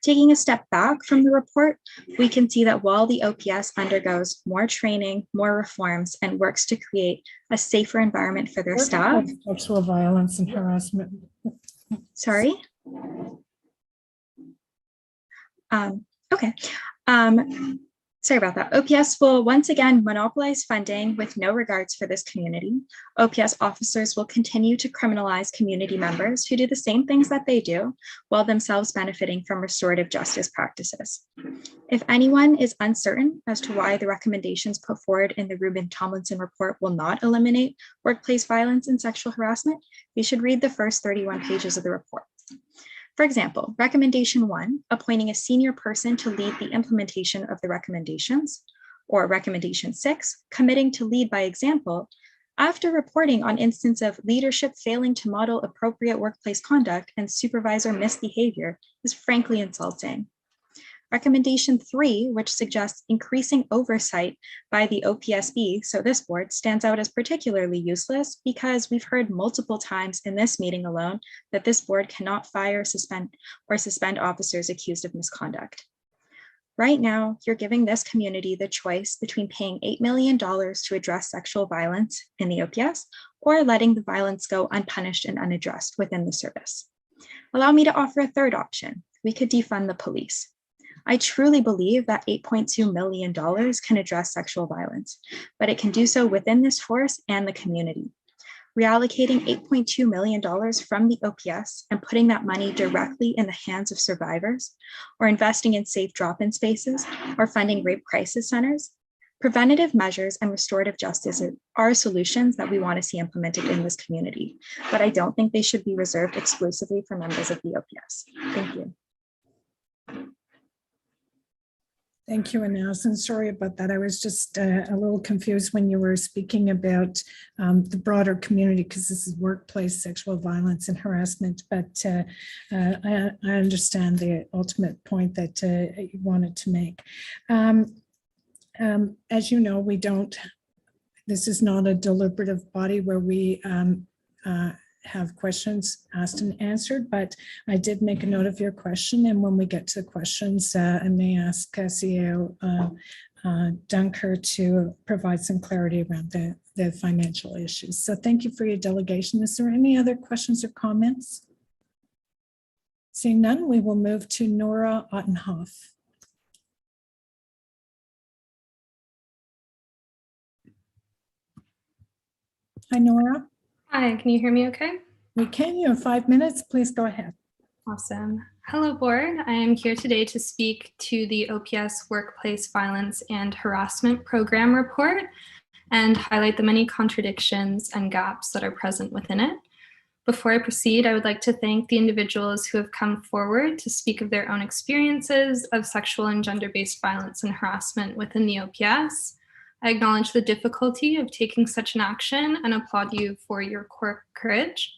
Taking a step back from the report, we can see that while the OPS undergoes more training, more reforms, and works to create a safer environment for their staff. Sexual violence and harassment. Sorry? Okay. Sorry about that. OPS will once again monopolize funding with no regards for this community. OPS officers will continue to criminalize community members who do the same things that they do while themselves benefiting from restorative justice practices. If anyone is uncertain as to why the recommendations put forward in the Rubin Tomlinson report will not eliminate workplace violence and sexual harassment, you should read the first 31 pages of the report. For example, recommendation 1, appointing a senior person to lead the implementation of the recommendations, or recommendation 6, committing to lead by example, after reporting on instance of leadership failing to model appropriate workplace conduct and supervisor misbehavior, is frankly insulting. Recommendation 3, which suggests increasing oversight by the OPSB, so this board, stands out as particularly useless because we've heard multiple times in this meeting alone that this board cannot fire, suspend officers accused of misconduct. Right now, you're giving this community the choice between paying $8 million to address sexual violence in the OPS or letting the violence go unpunished and unaddressed within the service. Allow me to offer a third option. We could defund the police. I truly believe that $8.2 million can address sexual violence, but it can do so within this force and the community. Reallocating $8.2 million from the OPS and putting that money directly in the hands of survivors, or investing in safe drop-in spaces, or funding rape crisis centers, preventative measures and restorative justice are solutions that we want to see implemented in this community, but I don't think they should be reserved exclusively for members of the OPS. Thank you. Thank you, Alison. Sorry about that. I was just a little confused when you were speaking about the broader community, because this is workplace sexual violence and harassment, but I understand the ultimate point that you wanted to make. As you know, this is not a deliberative body where we have questions asked and answered, but I did make a note of your question. And when we get to the questions, I may ask CEO Dunker to provide some clarity around the financial issues. So thank you for your delegation. Is there any other questions or comments? Seeing none, we will move to Nora Ottenhoff. Hi, Nora. Hi, can you hear me okay? We can. You have 5 minutes. Please go ahead. Awesome. Hello, board. I am here today to speak to the OPS Workplace Violence and Harassment Program report and highlight the many contradictions and gaps that are present within it. Before I proceed, I would like to thank the individuals who have come forward to speak of their own experiences of sexual and gender-based violence and harassment within the OPS. I acknowledge the difficulty of taking such an action and applaud you for your courage.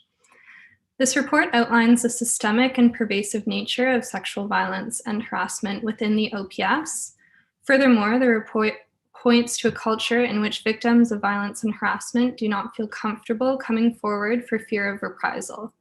This report outlines the systemic and pervasive nature of sexual violence and harassment within the OPS. Furthermore, the report points to a culture in which victims of violence and harassment do not feel comfortable coming forward for fear of reprisal.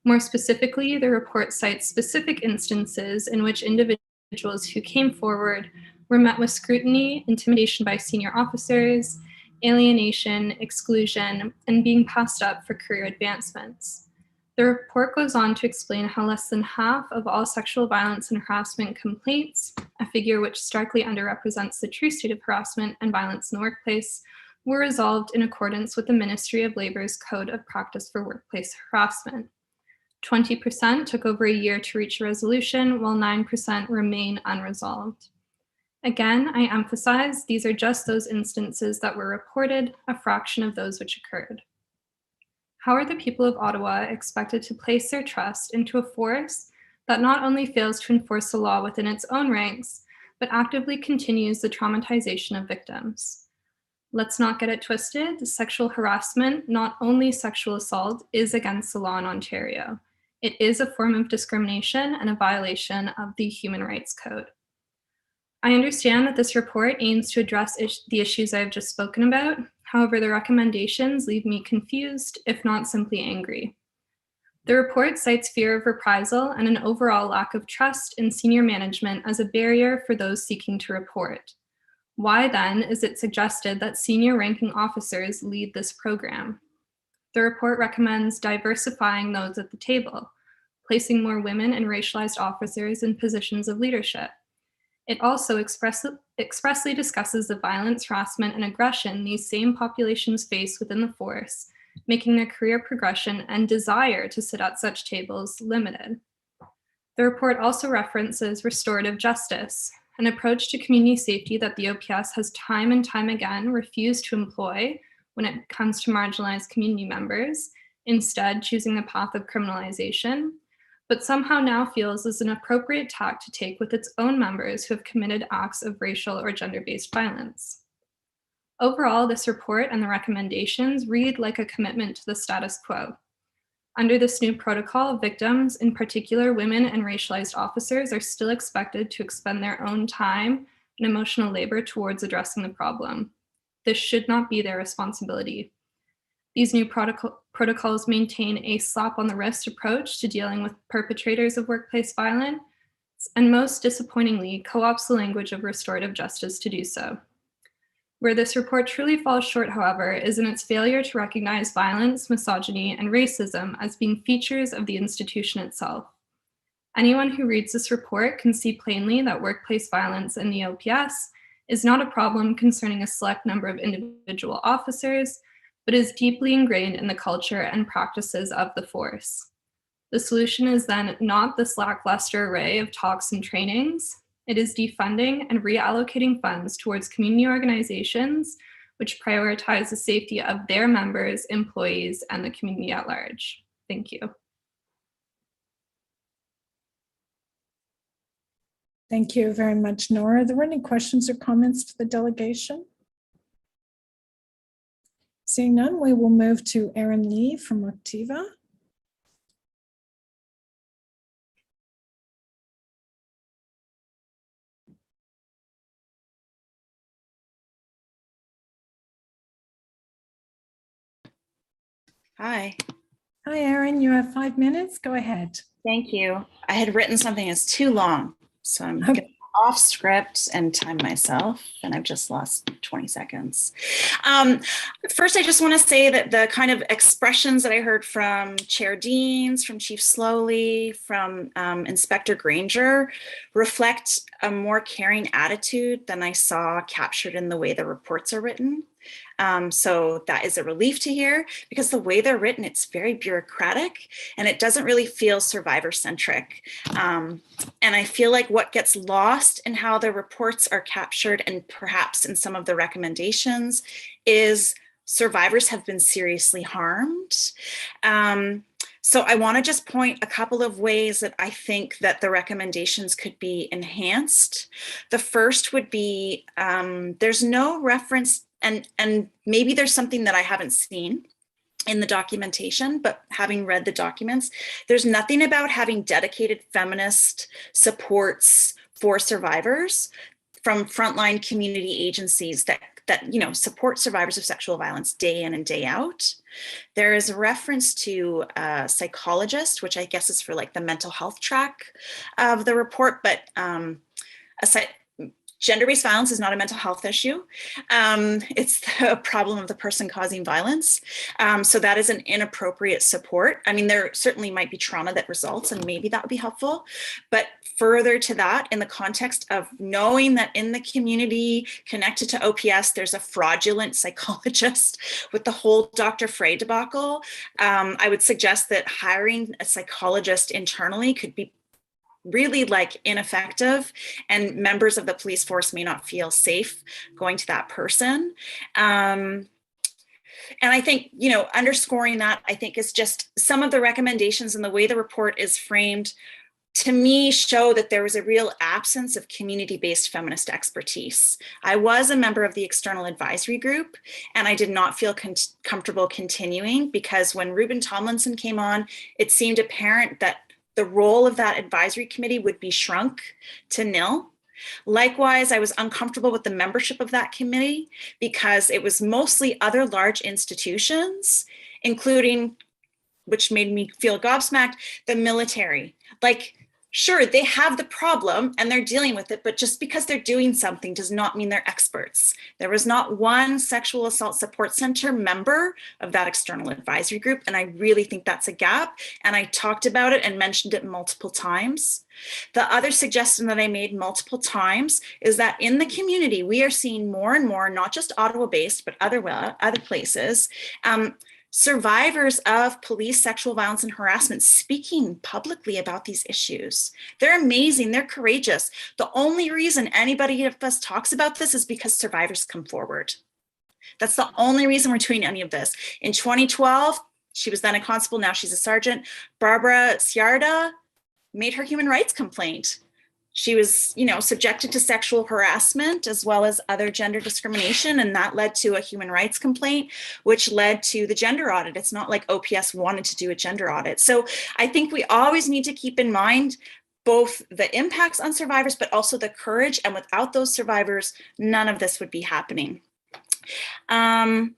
More specifically, the report cites specific instances in which individuals who came forward were met with scrutiny, intimidation by senior officers, alienation, exclusion, and being passed up for career advancements. The report goes on to explain how less than half of all sexual violence and harassment complaints, a figure which starkly underrepresents the true state of harassment and violence in the workplace, were resolved in accordance with the Ministry of Labor's Code of Practice for Workplace Harassment. 20% took over a year to reach a resolution, while 9% remain unresolved. Again, I emphasize these are just those instances that were reported, a fraction of those which occurred. How are the people of Ottawa expected to place their trust into a force that not only fails to enforce the law within its own ranks, but actively continues the traumatization of victims? Let's not get it twisted. Sexual harassment, not only sexual assault, is against the law in Ontario. It is a form of discrimination and a violation of the Human Rights Code. I understand that this report aims to address the issues I have just spoken about. However, the recommendations leave me confused, if not simply angry. The report cites fear of reprisal and an overall lack of trust in senior management as a barrier for those seeking to report. Why then is it suggested that senior ranking officers lead this program? The report recommends diversifying those at the table, placing more women and racialized officers in positions of leadership. It also expressly discusses the violence, harassment, and aggression these same populations face within the force, making their career progression and desire to sit at such tables limited. The report also references restorative justice, an approach to community safety that the OPS has time and time again refused to employ when it comes to marginalized community members, instead choosing the path of criminalization, but somehow now feels is an appropriate tack to take with its own members who have committed acts of racial or gender-based violence. Overall, this report and the recommendations read like a commitment to the status quo. Under this new protocol, victims, in particular women and racialized officers, are still expected to expend their own time and emotional labor towards addressing the problem. This should not be their responsibility. These new protocols maintain a slap on the wrist approach to dealing with perpetrators of workplace violence, and most disappointingly, co-ops the language of restorative justice to do so. Where this report truly falls short, however, is in its failure to recognize violence, misogyny, and racism as being features of the institution itself. Anyone who reads this report can see plainly that workplace violence in the OPS is not a problem concerning a select number of individual officers, but is deeply ingrained in the culture and practices of the force. The solution is then not this lackluster array of talks and trainings. It is defunding and reallocating funds towards community organizations which prioritize the safety of their members, employees, and the community at large. Thank you. Thank you very much, Nora. Are there any questions or comments for the delegation? Seeing none, we will move to Erin Lee from Activa. Hi. Hi, Erin. You have 5 minutes. Go ahead. Thank you. I had written something that's too long, so I'm going off script and time myself, and I've just lost 20 seconds. First, I just want to say that the kind of expressions that I heard from Chair Deans, from Chief Slowly, from Inspector Granger reflect a more caring attitude than I saw captured in the way the reports are written. So that is a relief to hear, because the way they're written, it's very bureaucratic and it doesn't really feel survivor centric. And I feel like what gets lost in how the reports are captured, and perhaps in some of the recommendations, is survivors have been seriously harmed. So I want to just point a couple of ways that I think that the recommendations could be enhanced. The first would be, there's no reference, and maybe there's something that I haven't seen in the documentation, but having read the documents, there's nothing about having dedicated feminist supports for survivors from frontline community agencies that support survivors of sexual violence day in and day out. There is a reference to a psychologist, which I guess is for like the mental health track of the report, but gender-based violence is not a mental health issue. It's the problem of the person causing violence. So that is an inappropriate support. I mean, there certainly might be trauma that results, and maybe that would be helpful. But further to that, in the context of knowing that in the community connected to OPS, there's a fraudulent psychologist with the whole Dr. Frey debacle, I would suggest that hiring a psychologist internally could be really ineffective, and members of the police force may not feel safe going to that person. And I think, underscoring that, I think is just some of the recommendations and the way the report is framed, to me, show that there was a real absence of community-based feminist expertise. I was a member of the external advisory group, and I did not feel comfortable continuing, because when Ruben Tomlinson came on, it seemed apparent that the role of that advisory committee would be shrunk to nil. Likewise, I was uncomfortable with the membership of that committee because it was mostly other large institutions, including, which made me feel gobsmacked, the military. Like, sure, they have the problem and they're dealing with it, but just because they're doing something does not mean they're experts. There was not one sexual assault support center member of that external advisory group, and I really think that's a gap, and I talked about it and mentioned it multiple times. The other suggestion that I made multiple times is that in the community, we are seeing more and more, not just Ottawa-based, but other places, survivors of police sexual violence and harassment speaking publicly about these issues. They're amazing, they're courageous. The only reason anybody of us talks about this is because survivors come forward. That's the only reason we're doing any of this. In 2012, she was then a constable, now she's a sergeant. Barbara Ciarda made her human rights complaint. She was, subjected to sexual harassment as well as other gender discrimination, and that led to a human rights complaint, which led to the gender audit. It's not like OPS wanted to do a gender audit. So I think we always need to keep in mind both the impacts on survivors, but also the courage. And without those survivors, none of this would be happening. And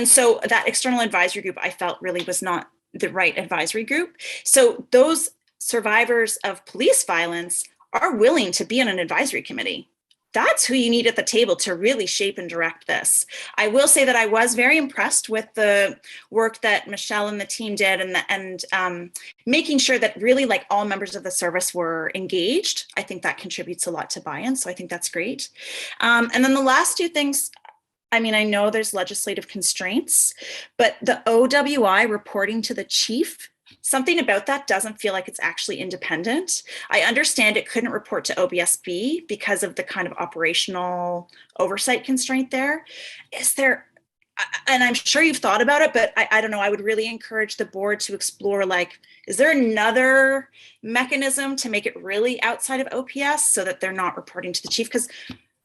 so that external advisory group, I felt really was not the right advisory group. So those survivors of police violence are willing to be on an advisory committee. That's who you need at the table to really shape and direct this. I will say that I was very impressed with the work that Michelle and the team did, and making sure that really like all members of the service were engaged. I think that contributes a lot to buy-in, so I think that's great. And then the last two things, I mean, I know there's legislative constraints, but the OWI reporting to the chief, something about that doesn't feel like it's actually independent. I understand it couldn't report to OBSB because of the kind of operational oversight constraint there. Is there, and I'm sure you've thought about it, but I don't know, I would really encourage the board to explore, like, is there another mechanism to make it really outside of OPS so that they're not reporting to the chief? Because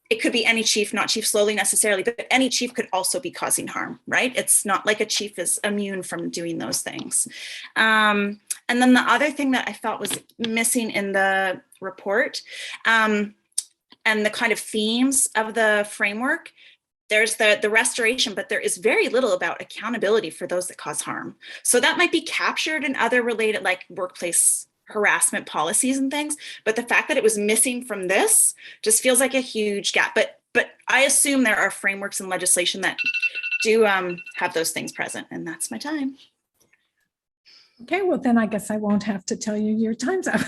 it could be any chief, not Chief Slowly necessarily, but any chief could also be causing harm, right? It's not like a chief is immune from doing those things. And then the other thing that I felt was missing in the report, and the kind of themes of the framework, there's the restoration, but there is very little about accountability for those that cause harm. So that might be captured in other related, like workplace harassment policies and things, but the fact that it was missing from this just feels like a huge gap. But I assume there are frameworks and legislation that do have those things present, and that's my time. Okay, well then I guess I won't have to tell you your time's up.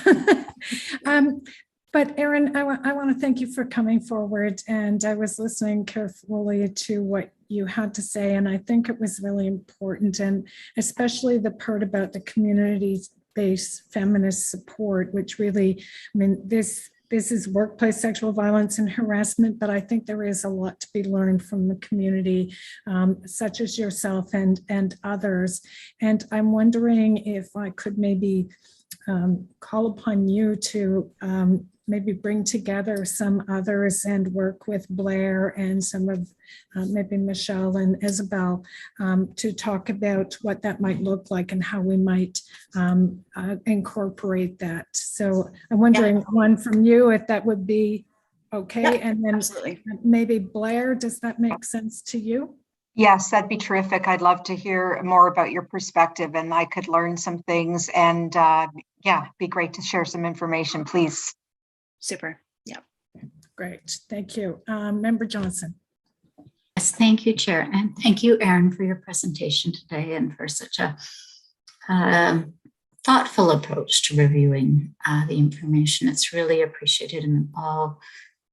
But Erin, I want to thank you for coming forward, and I was listening carefully to what you had to say, and I think it was really important, and especially the part about the communities based feminist support, which really, I mean, this is workplace sexual violence and harassment, but I think there is a lot to be learned from the community, such as yourself and others. And I'm wondering if I could maybe call upon you to maybe bring together some others and work with Blair and some of maybe Michelle and Isabel to talk about what that might look like and how we might incorporate that. So I'm wondering, one from you, if that would be okay. And then absolutely. Maybe Blair, does that make sense to you? Yes, that'd be terrific. I'd love to hear more about your perspective, and I could learn some things, and yeah, be great to share some information, please. Super. Yeah. Great. Thank you. Member Johnson. Yes, thank you, Chair. And thank you, Erin, for your presentation today and for such a thoughtful approach to reviewing the information. It's really appreciated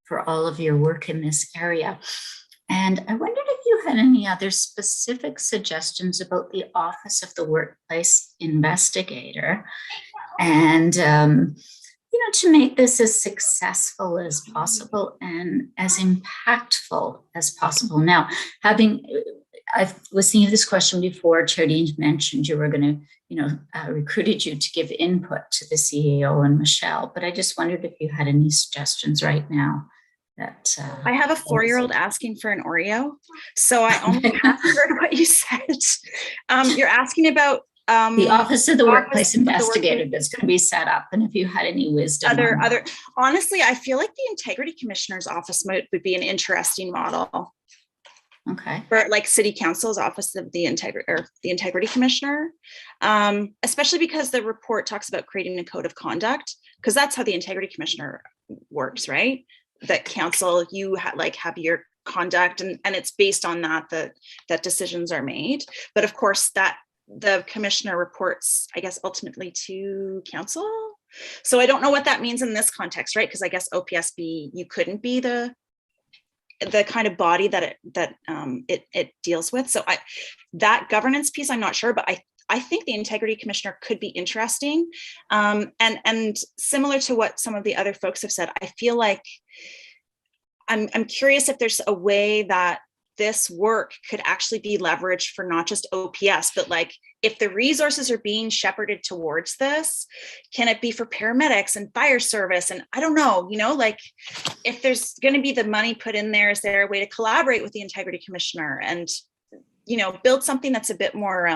for all of your work in this area. And I wondered if you had any other specific suggestions about the Office of the Workplace Investigator and to make this as successful as possible and as impactful as possible. Now, I was thinking of this question before. Chair Dean mentioned you were going to, recruited you to give input to the CAO and Michelle, but I just wondered if you had any suggestions right now. That I have a 4-year-old asking for an Oreo, so I only half heard what you said. You're asking about The Office of the Workplace Office of the Investigator Workplace- that's going to be set up, and if you had any wisdom. on honestly, I feel like the Integrity Commissioner's office would be an interesting model. Okay. For like City Council's Office of the Integrity Commissioner, especially because the report talks about creating a code of conduct, because that's how the Integrity Commissioner works, right? That council, you have your conduct, and it's based on that decisions are made. But of course, that the commissioner reports, I guess, ultimately to council. So I don't know what that means in this context, right? Because I guess OPSB, you couldn't be the kind of body that it deals with. So that governance piece, I'm not sure, but I think the Integrity Commissioner could be interesting. And similar to what some of the other folks have said, I feel like I'm curious if there's a way that this work could actually be leveraged for not just OPS, but like if the resources are being shepherded towards this, can it be for paramedics and fire service? And I don't know, like if there's going to be the money put in there, is there a way to collaborate with the Integrity Commissioner and, build something that's a bit more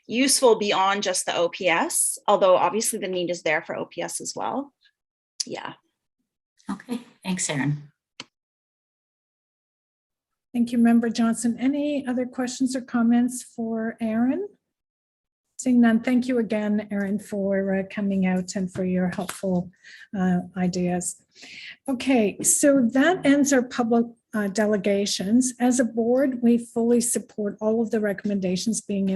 useful beyond just the OPS, although obviously the need is there for OPS as well. Yeah. Okay, thanks, Erin. Thank you, Member Johnson. Any other questions or comments for Erin? Seeing none, thank you again, Erin, for coming out and for your helpful ideas. Okay, so that ends our public delegations. As a board, we fully support all of the recommendations being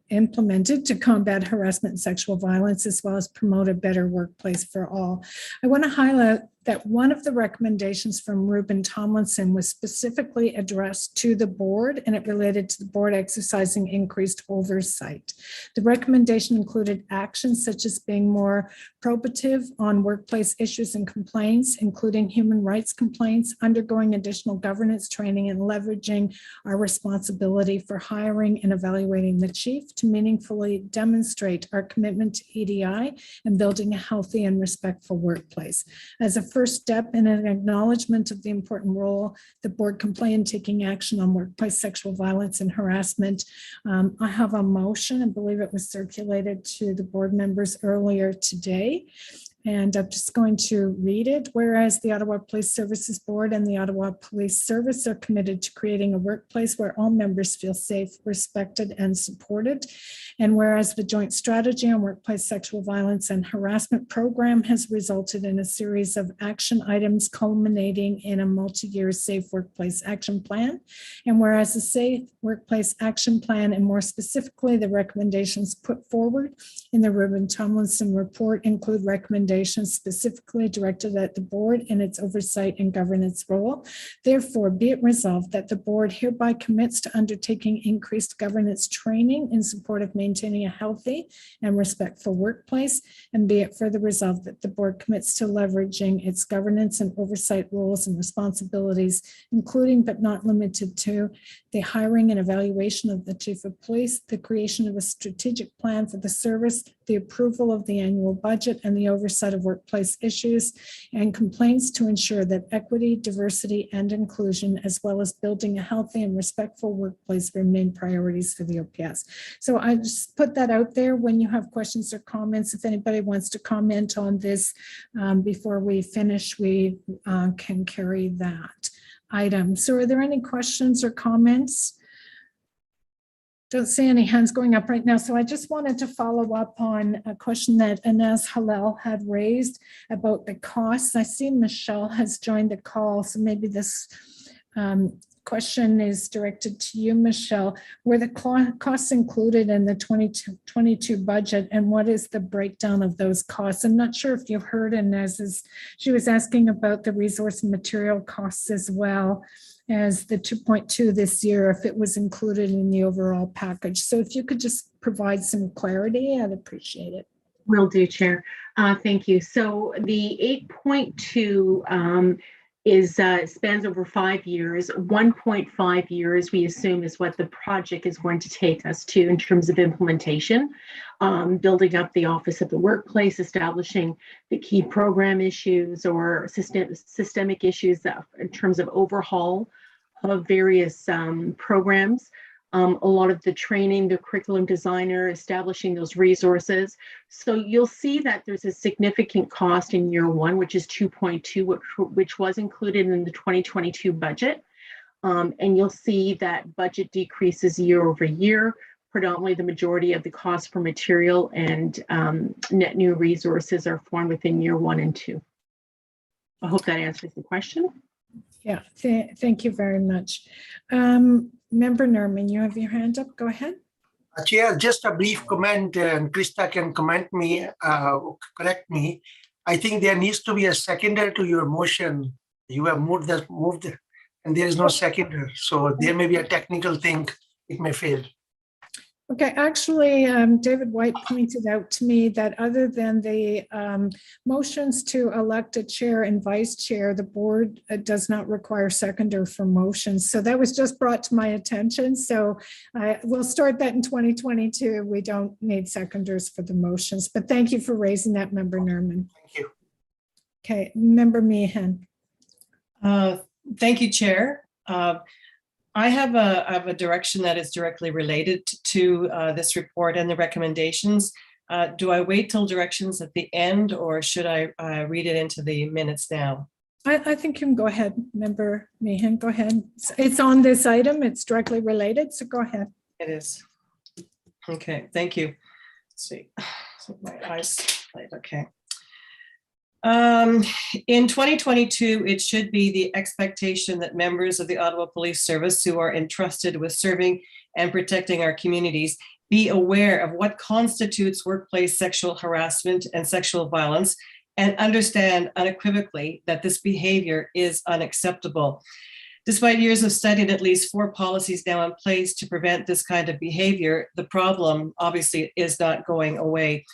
implemented to combat harassment and sexual violence, as well as promote a better workplace for all. I want to highlight that one of the recommendations from Ruben Tomlinson was specifically addressed to the board, and it related to the board exercising increased oversight. The recommendation included actions such as being more probative on workplace issues and complaints, including human rights complaints, undergoing additional governance training, and leveraging our responsibility for hiring and evaluating the chief to meaningfully demonstrate our commitment to EDI and building a healthy and respectful workplace. As a first step in an acknowledgement of the important role the board can play in taking action on workplace sexual violence and harassment, I have a motion. I believe it was circulated to the board members earlier today. And I'm just going to read it. Whereas the Ottawa Police Services Board and the Ottawa Police Service are committed to creating a workplace where all members feel safe, respected, and supported. And whereas the Joint Strategy on Workplace Sexual Violence and Harassment program has resulted in a series of action items culminating in a multi-year Safe Workplace Action Plan. And whereas the Safe Workplace Action Plan, and more specifically the recommendations put forward in the Ruben Tomlinson report, include recommendations specifically directed at the board in its oversight and governance role. Therefore, be it resolved that the board hereby commits to undertaking increased governance training in support of maintaining a healthy and respectful workplace, and be it further resolved that the board commits to leveraging its governance and oversight roles and responsibilities, including but not limited to the hiring and evaluation of the chief of police, the creation of a strategic plan for the service, the approval of the annual budget, and the oversight of workplace issues and complaints to ensure that equity, diversity, and inclusion, as well as building a healthy and respectful workplace, remain priorities for the OPS. So I just put that out there. When you have questions or comments, if anybody wants to comment on this before we finish, we can carry that item. So are there any questions or comments? Don't see any hands going up right now. So I just wanted to follow up on a question that Inez Halel had raised about the costs. I see Michelle has joined the call, so maybe this question is directed to you, Michelle. Were the costs included in the 2022 budget, and what is the breakdown of those costs? I'm not sure if you heard Inez, she was asking about the resource and material costs as well as the 2.2 this year, if it was included in the overall package. So if you could just provide some clarity, I'd appreciate it. Will do, Chair. Thank you. So the 8.2 spans over 5 years. 1.5 years, we assume, is what the project is going to take us to in terms of implementation, building up the Office of the Workplace, establishing the key program issues or systemic issues in terms of overhaul of various programs. a lot of the training, the curriculum designer, establishing those resources. So you'll see that there's a significant cost in year one, which is 2.2, which was included in the 2022 budget. And you'll see that budget decreases year over year. Predominantly the majority of the cost for material and net new resources are formed within year 1 and 2. I hope that answers the question. Yeah, thank you very much. Member Nerman, you have your hand up. Go ahead. Chair, just a brief comment, and Krista can correct me. I think there needs to be a seconder to your motion. You have moved, and there is no seconder. So there may be a technical thing, it may fail. Okay, actually, David White pointed out to me that other than the motions to elect a chair and vice chair, the board does not require seconder for motions. So that was just brought to my attention. So we'll start that in 2022. We don't need seconders for the motions, but thank you for raising that, Member Nerman. Thank you. Okay, Member Meehan. Thank you, Chair. I have a direction that is directly related to this report and the recommendations. Do I wait till directions at the end, or should I read it into the minutes now? I think you can go ahead, Member Meehan, go ahead. It's on this item, it's directly related, so go ahead. It is. Okay, thank you. Let's see, my eyes, okay. In 2022, it should be the expectation that members of the Ottawa Police Service who are entrusted with serving and protecting our communities be aware of what constitutes workplace sexual harassment and sexual violence, and understand unequivocally that this behavior is unacceptable. Despite years of study and at least 4 policies now in place to prevent this kind of behavior, the problem obviously is not going away.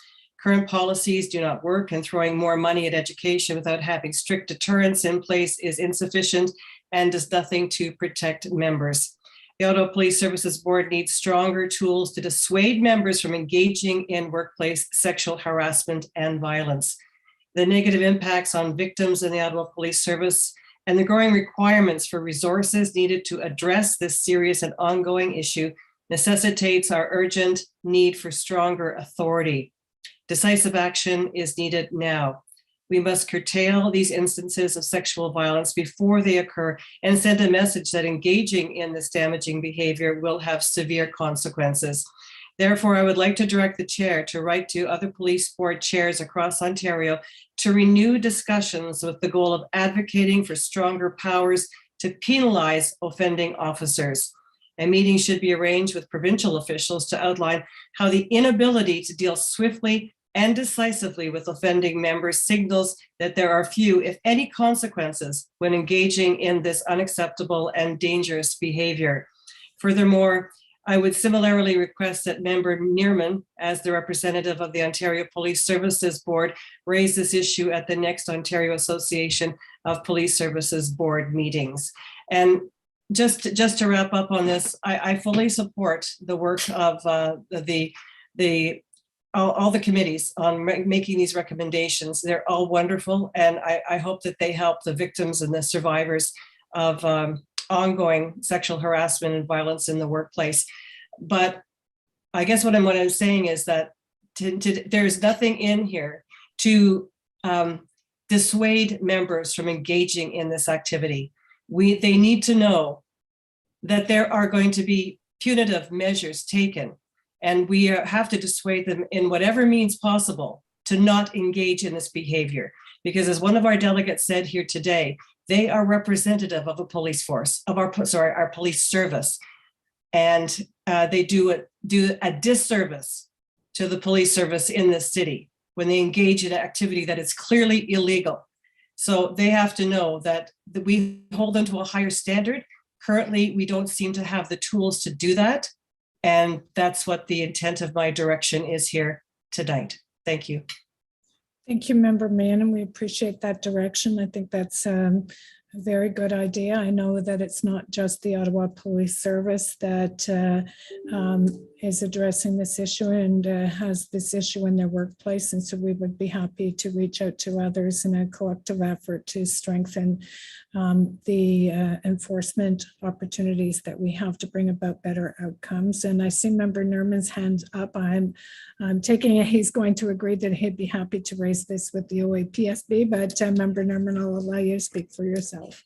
Current policies do not work, and throwing more money at education without having strict deterrence in place is insufficient and does nothing to protect members. The Ottawa Police Services Board needs stronger tools to dissuade members from engaging in workplace sexual harassment and violence. The negative impacts on victims in the Ottawa Police Service and the growing requirements for resources needed to address this serious and ongoing issue necessitates our urgent need for stronger authority. Decisive action is needed now. We must curtail these instances of sexual violence before they occur and send a message that engaging in this damaging behavior will have severe consequences. Therefore, I would like to direct the chair to write to other police board chairs across Ontario to renew discussions with the goal of advocating for stronger powers to penalize offending officers. A meeting should be arranged with provincial officials to outline how the inability to deal swiftly and decisively with offending members signals that there are few, if any, consequences when engaging in this unacceptable and dangerous behavior. Furthermore, I would similarly request that Member Neerman, as the representative of the Ontario Police Services Board, raise this issue at the next Ontario Association of Police Services Board meetings. And just to wrap up on this, I fully support the work of all the committees on making these recommendations. They're all wonderful, and I hope that they help the victims and the survivors of ongoing sexual harassment and violence in the workplace. But I guess what I'm saying is that there's nothing in here to dissuade members from engaging in this activity. They need to know that there are going to be punitive measures taken, and we have to dissuade them in whatever means possible to not engage in this behavior. Because as one of our delegates said here today, they are representative of a police force, of our police service. And they do a disservice to the police service in this city when they engage in an activity that is clearly illegal. So they have to know that we hold them to a higher standard. Currently, we don't seem to have the tools to do that. And that's what the intent of my direction is here tonight. Thank you. Thank you, Member Mann, and we appreciate that direction. I think that's a very good idea. I know that it's not just the Ottawa Police Service that is addressing this issue and has this issue in their workplace. And so we would be happy to reach out to others in a collective effort to strengthen the enforcement opportunities that we have to bring about better outcomes. And I see Member Nerman's hand up. I'm taking it he's going to agree that he'd be happy to raise this with the OAPSB, but Member Nerman, I'll allow you to speak for yourself.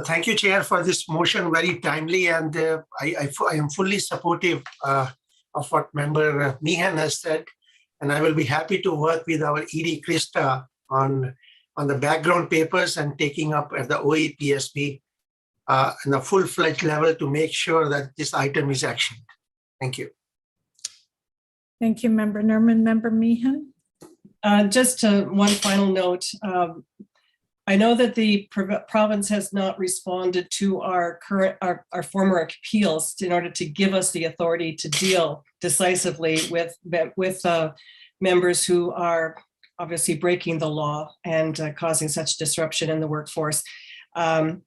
Thank you, Chair, for this motion, very timely, and I am fully supportive of what Member Meehan has said, and I will be happy to work with our ED Krista on the background papers and taking up at the OEPSB in a full-fledged level to make sure that this item is actioned. Thank you. Thank you, Member Nerman. Member Meehan? Just one final note. I know that the province has not responded to our former appeals in order to give us the authority to deal decisively with members who are obviously breaking the law and causing such disruption in the workforce. That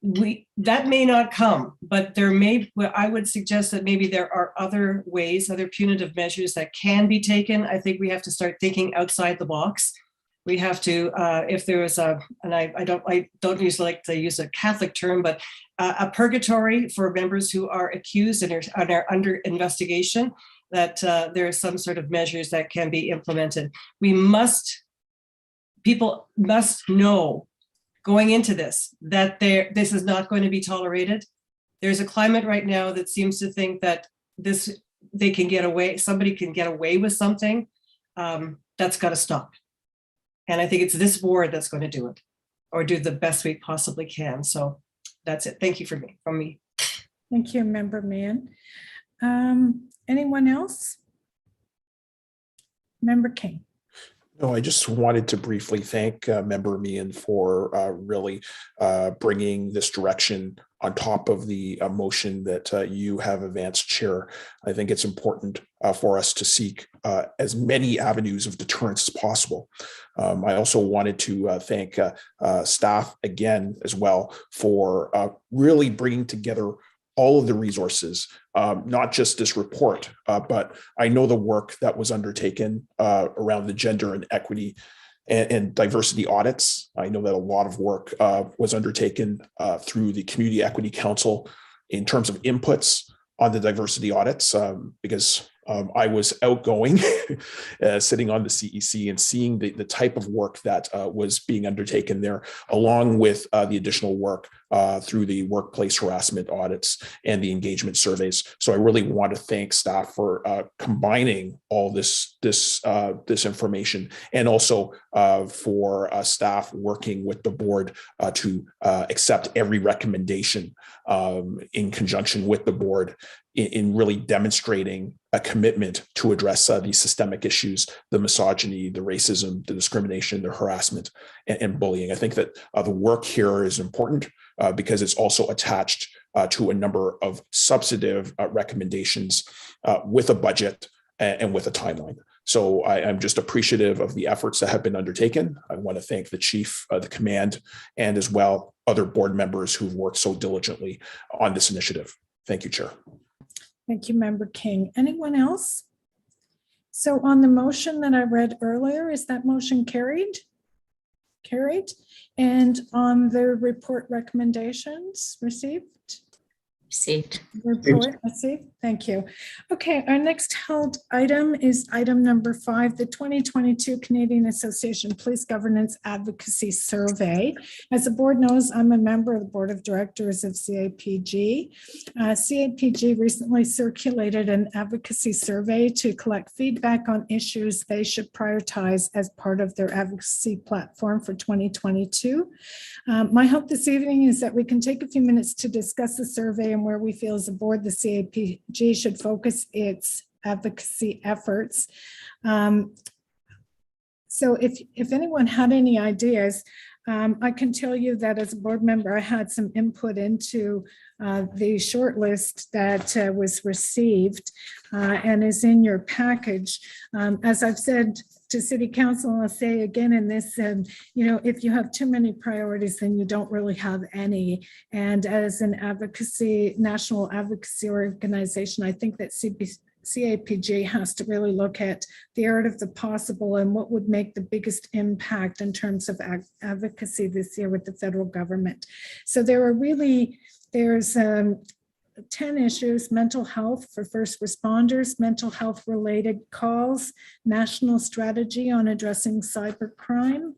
may not come, but I would suggest that maybe there are other ways, other punitive measures that can be taken. I think we have to start thinking outside the box. We have to, if there is and I don't usually like to use a Catholic term, but a purgatory for members who are accused and are under investigation, that there are some sort of measures that can be implemented. People must know going into this that this is not going to be tolerated. There's a climate right now that seems to think that somebody can get away with something. That's got to stop. And I think it's this board that's going to do it, or do the best we possibly can. So that's it. Thank you from me. Thank you, Member Mann. Anyone else? Member King. No, I just wanted to briefly thank Member Meehan for really bringing this direction on top of the motion that you have advanced, Chair. I think it's important for us to seek as many avenues of deterrence as possible. I also wanted to thank staff again as well for really bringing together all of the resources, not just this report, but I know the work that was undertaken around the gender and equity and diversity audits. I know that a lot of work was undertaken through the Community Equity Council in terms of inputs on the diversity audits, because I was outgoing, sitting on the CEC and seeing the type of work that was being undertaken there, along with the additional work through the workplace harassment audits and the engagement surveys. So I really want to thank staff for combining all this information, and also for staff working with the board to accept every recommendation in conjunction with the board in really demonstrating a commitment to address these systemic issues, the misogyny, the racism, the discrimination, the harassment, and bullying. I think that the work here is important because it's also attached to a number of substantive recommendations with a budget and with a timeline. So I'm just appreciative of the efforts that have been undertaken. I want to thank the chief, the command, and as well other board members who've worked so diligently on this initiative. Thank you, Chair. Thank you, Member King. Anyone else? So on the motion that I read earlier, is that motion carried? Carried. And on the report recommendations received? Received. Report received. Thank you. Okay, our next held item is item number 5, the 2022 Canadian Association Police Governance Advocacy Survey. As the board knows, I'm a member of the board of directors of CAPG. CAPG recently circulated an advocacy survey to collect feedback on issues they should prioritize as part of their advocacy platform for 2022. My hope this evening is that we can take a few minutes to discuss the survey and where we feel as a board the CAPG should focus its advocacy efforts. So if anyone had any ideas, I can tell you that as a board member, I had some input into the short list that was received and is in your package. As I've said to City Council, I'll say again in this, if you have too many priorities, then you don't really have any. And as an national advocacy organization, I think that CAPG has to really look at the art of the possible and what would make the biggest impact in terms of advocacy this year with the federal government. So there's 10 issues: mental health for first responders, mental health related calls, national strategy on addressing cybercrime,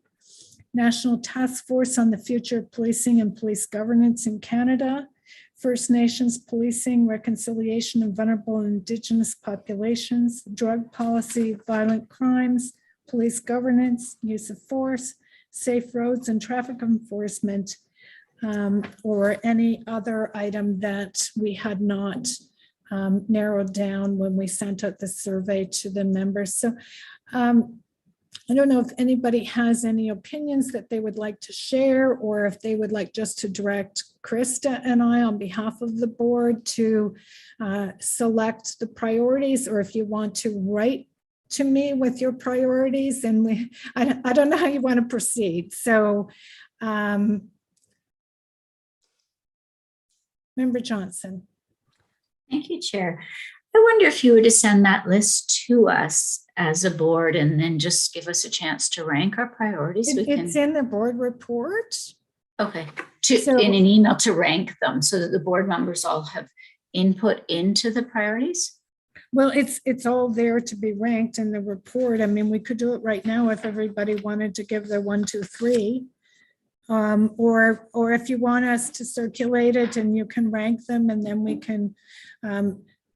national task force on the future of policing and police governance in Canada, First Nations policing, reconciliation of vulnerable Indigenous populations, drug policy, violent crimes, police governance, use of force, safe roads and traffic enforcement, or any other item that we had not narrowed down when we sent out the survey to the members. So I don't know if anybody has any opinions that they would like to share, or if they would like just to direct Krista and I on behalf of the board to select the priorities, or if you want to write to me with your priorities, and I don't know how you want to proceed. So Member Johnson. Thank you, Chair. I wonder if you were to send that list to us as a board and then just give us a chance to rank our priorities. It's in the board report. Okay, in an email to rank them so that the board members all have input into the priorities? Well, it's all there to be ranked in the report. I mean, we could do it right now if everybody wanted to give their 1, 2, 3. Or if you want us to circulate it and you can rank them, and then we can,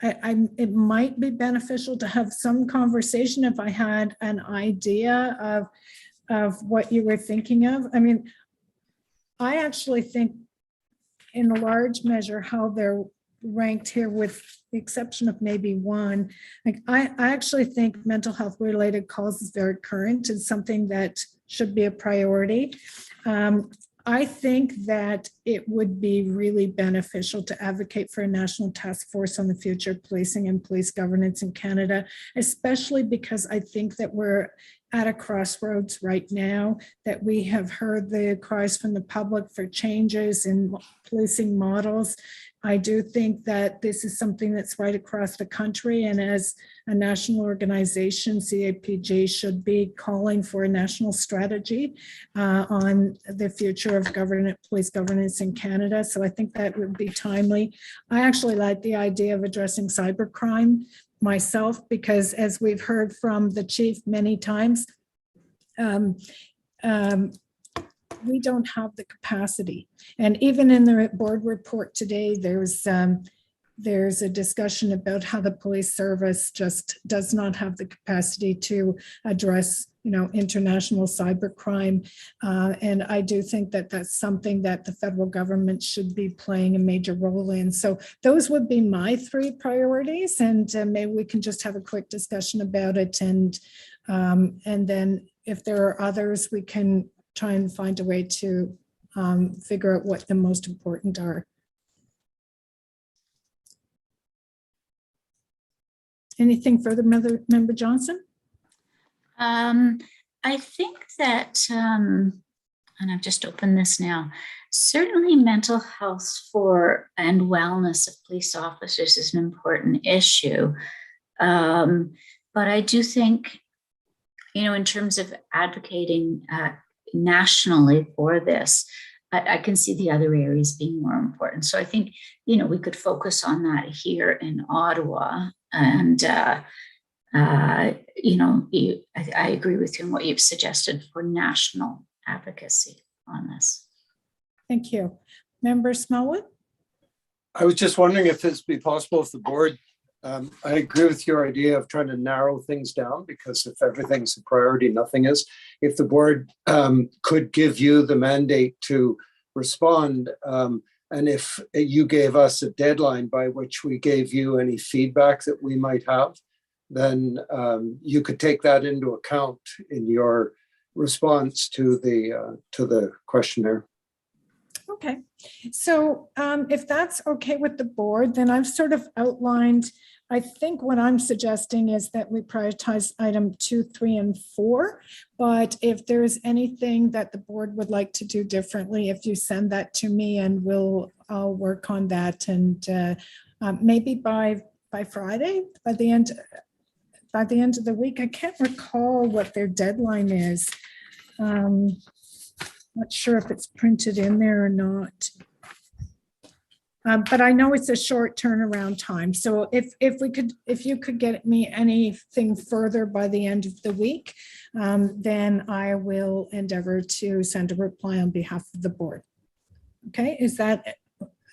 it might be beneficial to have some conversation if I had an idea of what you were thinking of. I mean, I actually think in a large measure how they're ranked here, with the exception of maybe one, like I actually think mental health related calls is very current and something that should be a priority. I think that it would be really beneficial to advocate for a national task force on the future of policing and police governance in Canada, especially because I think that we're at a crossroads right now, that we have heard the cries from the public for changes in policing models. I do think that this is something that's right across the country, and as a national organization, CAPG should be calling for a national strategy on the future of police governance in Canada. So I think that would be timely. I actually like the idea of addressing cybercrime myself, because as we've heard from the chief many times, we don't have the capacity. And even in the board report today, there's a discussion about how the police service just does not have the capacity to address, international cybercrime. And I do think that that's something that the federal government should be playing a major role in. So those would be my 3 priorities, and maybe we can just have a quick discussion about it. And then if there are others, we can try and find a way to figure out what the most important are. Anything further, Member Johnson? I think that, and I've just opened this now, certainly mental health and wellness of police officers is an important issue. But I do think, in terms of advocating nationally for this, I can see the other areas being more important. So I think, we could focus on that here in Ottawa. And, I agree with you on what you've suggested for national advocacy on this. Thank you. Member Smallwood? I was just wondering if it's be possible if the board, I agree with your idea of trying to narrow things down, because if everything's a priority, nothing is. If the board could give you the mandate to respond, and if you gave us a deadline by which we gave you any feedback that we might have, then you could take that into account in your response to the questionnaire. Okay, so if that's okay with the board, then I've sort of outlined I think what I'm suggesting is that we prioritize item 2, 3, and 4. But if there's anything that the board would like to do differently, if you send that to me, and I'll work on that, and maybe by Friday, by the end of the week. I can't recall what their deadline is. Not sure if it's printed in there or not. But I know it's a short turnaround time. So if you could get me anything further by the end of the week, then I will endeavor to send a reply on behalf of the board. Okay, is that,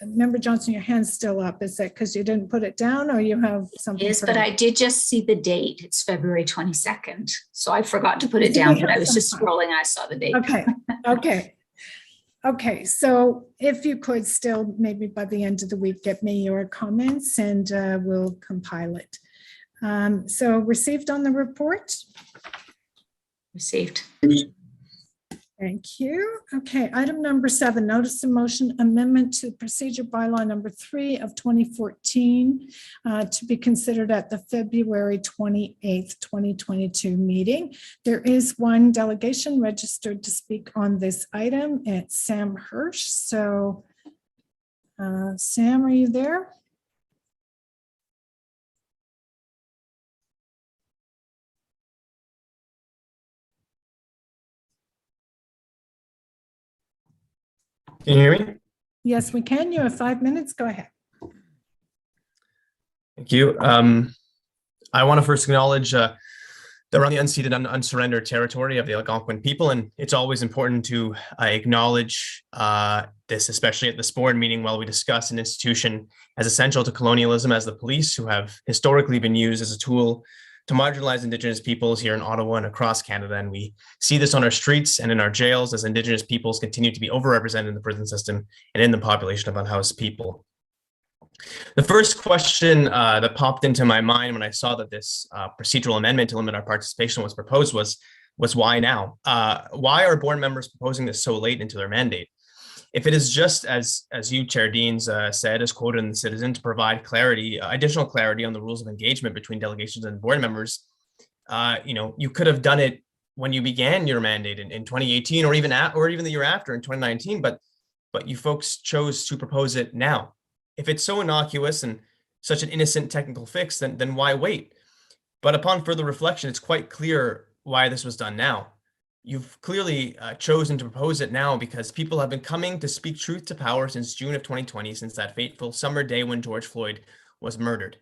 Member Johnson, your hand's still up. Is that because you didn't put it down, or you have something? Yes, but I did just see the date. It's February 22nd. So I forgot to put it down, but I was just scrolling and I saw the date. Okay, so if you could still, maybe by the end of the week, get me your comments, and we'll compile it. So received on the report? Received. Thank you. Okay, item number 7, notice of motion amendment to procedure bylaw number 3 of 2014 to be considered at the February 28th, 2022 meeting. There is one delegation registered to speak on this item. It's Sam Hirsh. So Sam, are you there? Can you hear me? Yes, we can. You have 5 minutes. Go ahead. Thank you. I want to first acknowledge that we're on the unceded and unsurrendered territory of the Algonquin people, and it's always important to acknowledge this, especially at this board meeting, while we discuss an institution as essential to colonialism as the police, who have historically been used as a tool to marginalize Indigenous peoples here in Ottawa and across Canada. And we see this on our streets and in our jails as Indigenous peoples continue to be overrepresented in the prison system and in the population of unhoused people. The first question that popped into my mind when I saw that this procedural amendment to limit our participation was proposed was why now? Why are board members proposing this so late into their mandate? If it is just as you, Chair Deans, said, as quoted in the Citizen, to provide clarity, additional clarity on the rules of engagement between delegations and board members, you could have done it when you began your mandate in 2018, or even the year after in 2019. But you folks chose to propose it now. If it's so innocuous and such an innocent technical fix, then why wait? But upon further reflection, it's quite clear why this was done now. You've clearly chosen to propose it now because people have been coming to speak truth to power since June of 2020, since that fateful summer day when George Floyd was murdered.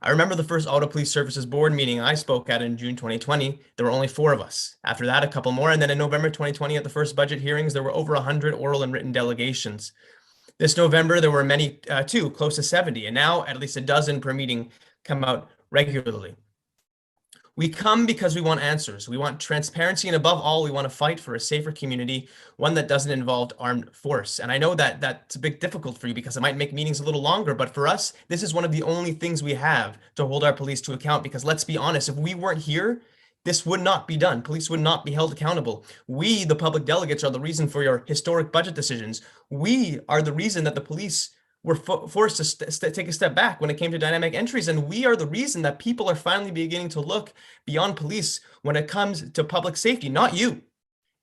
I remember the first Ottawa Police Services Board meeting I spoke at in June 2020. There were only 4 of us. After that, a couple more. And then in November 2020, at the first budget hearings, there were over 100 oral and written delegations. This November, there were many too, close to 70. And now at least a dozen per meeting come out regularly. We come because we want answers. We want transparency, and above all, we want to fight for a safer community, one that doesn't involve armed force. And I know that that's a bit difficult for you because it might make meetings a little longer, but for us, this is one of the only things we have to hold our police to account, because let's be honest, if we weren't here, this would not be done. Police would not be held accountable. We, the public delegates, are the reason for your historic budget decisions. We are the reason that the police were forced to take a step back when it came to dynamic entries. And we are the reason that people are finally beginning to look beyond police when it comes to public safety, not you.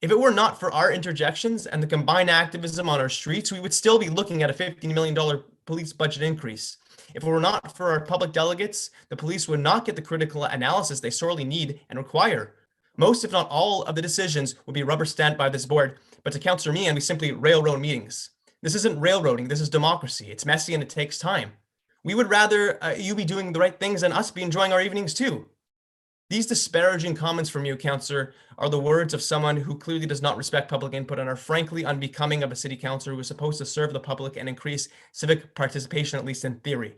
If it were not for our interjections and the combined activism on our streets, we would still be looking at a $15 million police budget increase. If it were not for our public delegates, the police would not get the critical analysis they sorely need and require. Most, if not all, of the decisions would be rubber stamped by this board. But to Councillor Meehan, we simply railroad meetings. This isn't railroading, this is democracy. It's messy and it takes time. We would rather you be doing the right things than us be enjoying our evenings too. These disparaging comments from you, Councillor, are the words of someone who clearly does not respect public input and are frankly unbecoming of a city councillor who is supposed to serve the public and increase civic participation, at least in theory.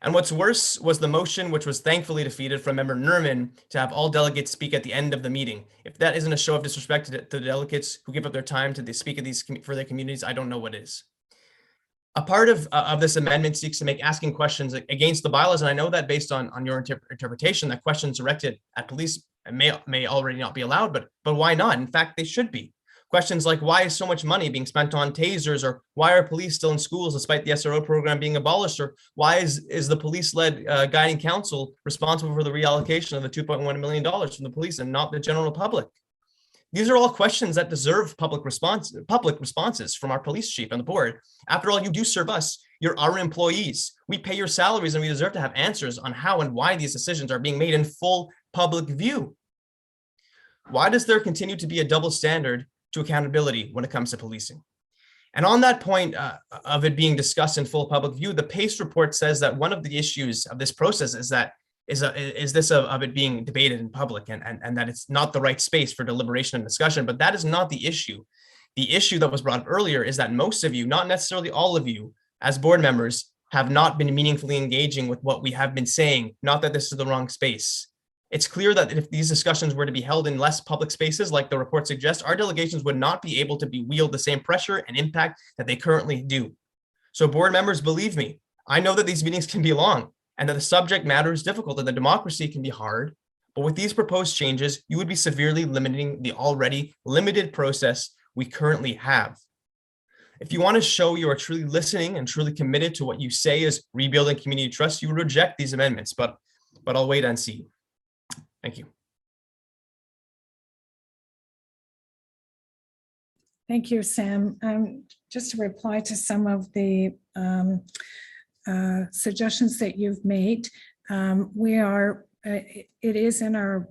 And what's worse was the motion, which was thankfully defeated, from Member Nerman to have all delegates speak at the end of the meeting. If that isn't a show of disrespect to the delegates who give up their time to speak at these for their communities, I don't know what is. A part of this amendment seeks to make asking questions against the bylaws, and I know that based on your interpretation, that questions directed at police may already not be allowed, but why not? In fact, they should be. Questions like, why is so much money being spent on tasers, or why are police still in schools despite the SRO program being abolished, or why is the police-led guiding council responsible for the reallocation of the $2.1 million from the police and not the general public? These are all questions that deserve public responses from our police chief and the board. After all, you do serve us. You're our employees. We pay your salaries, and we deserve to have answers on how and why these decisions are being made in full public view. Why does there continue to be a double standard to accountability when it comes to policing? And on that point of it being discussed in full public view, the PACE report says that one of the issues of this process is that of it being debated in public, and that it's not the right space for deliberation and discussion. But that is not the issue. The issue that was brought up earlier is that most of you, not necessarily all of you, as board members, have not been meaningfully engaging with what we have been saying, not that this is the wrong space. It's clear that if these discussions were to be held in less public spaces, like the report suggests, our delegations would not be able to wield the same pressure and impact that they currently do. So board members, believe me, I know that these meetings can be long and that the subject matter is difficult and the democracy can be hard. But with these proposed changes, you would be severely limiting the already limited process we currently have. If you want to show you are truly listening and truly committed to what you say is rebuilding community trust, you would reject these amendments, but I'll wait and see. Thank you. Thank you, Sam. Just to reply to some of the suggestions that you've made, it is in our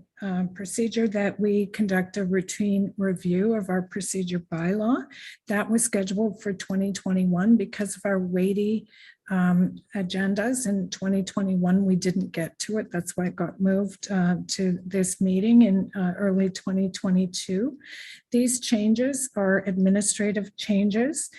procedure that we conduct a routine review of our procedure bylaw. That was scheduled for 2021 because of our weighty agendas. In 2021, we didn't get to it. That's why it got moved to this meeting in early 2022. These changes are administrative changes.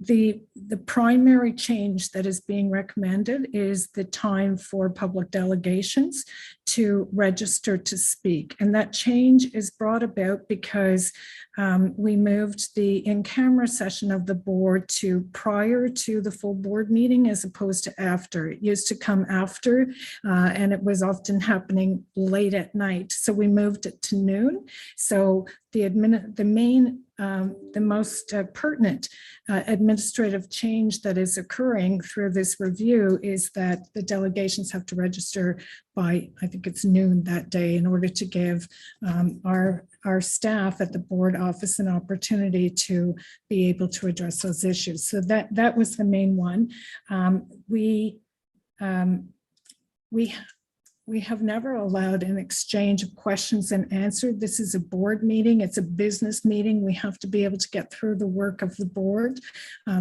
The primary change that is being recommended is the time for public delegations to register to speak. And that change is brought about because we moved the in-camera session of the board to prior to the full board meeting as opposed to after. It used to come after, and it was often happening late at night. So we moved it to noon. So the most pertinent administrative change that is occurring through this review is that the delegations have to register by, I think it's noon that day, in order to give our staff at the board office an opportunity to be able to address those issues. So that was the main one. We have never allowed an exchange of questions and answers. This is a board meeting. It's a business meeting. We have to be able to get through the work of the board.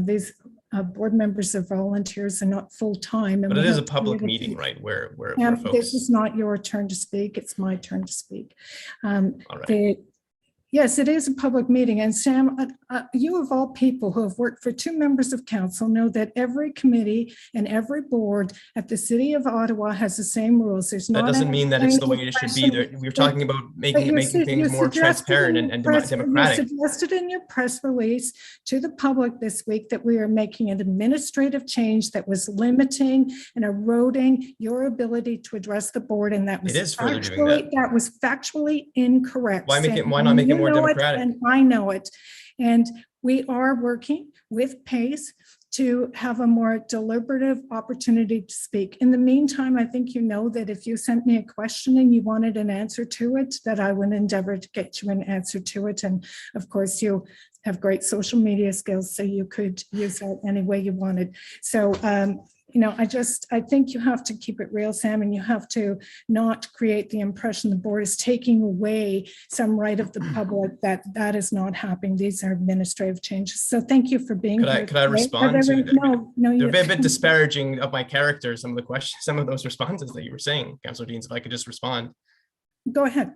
These board members are volunteers and not full-time. But it is a public meeting, right? Where folks... This is not your turn to speak. It's my turn to speak. All right. Yes, it is a public meeting. And Sam, you of all people who have worked for 2 members of council know that every committee and every board at the City of Ottawa has the same rules. There's that not doesn't mean that it's the way it should be. We're talking about making things more transparent and democratic. You suggested in your press release to the public this week that we are making an administrative change that was limiting and eroding your ability to address the board, and that was factually incorrect. Why not make it more democratic? And I know it. And we are working with PACE to have a more deliberative opportunity to speak. In the meantime, I think you know that if you sent me a question and you wanted an answer to it, that I would endeavor to get you an answer to it. And of course, you have great social media skills, so you could use that any way you wanted. So, I think you have to keep it real, Sam, and you have to not create the impression the board is taking away some right of the public. That is not happening. These are administrative changes. So thank you for being here. Could I respond to that? They're a bit disparaging of my character, some of the questions, some of those responses that you were saying, Councillor Deans, if I could just respond. Go ahead.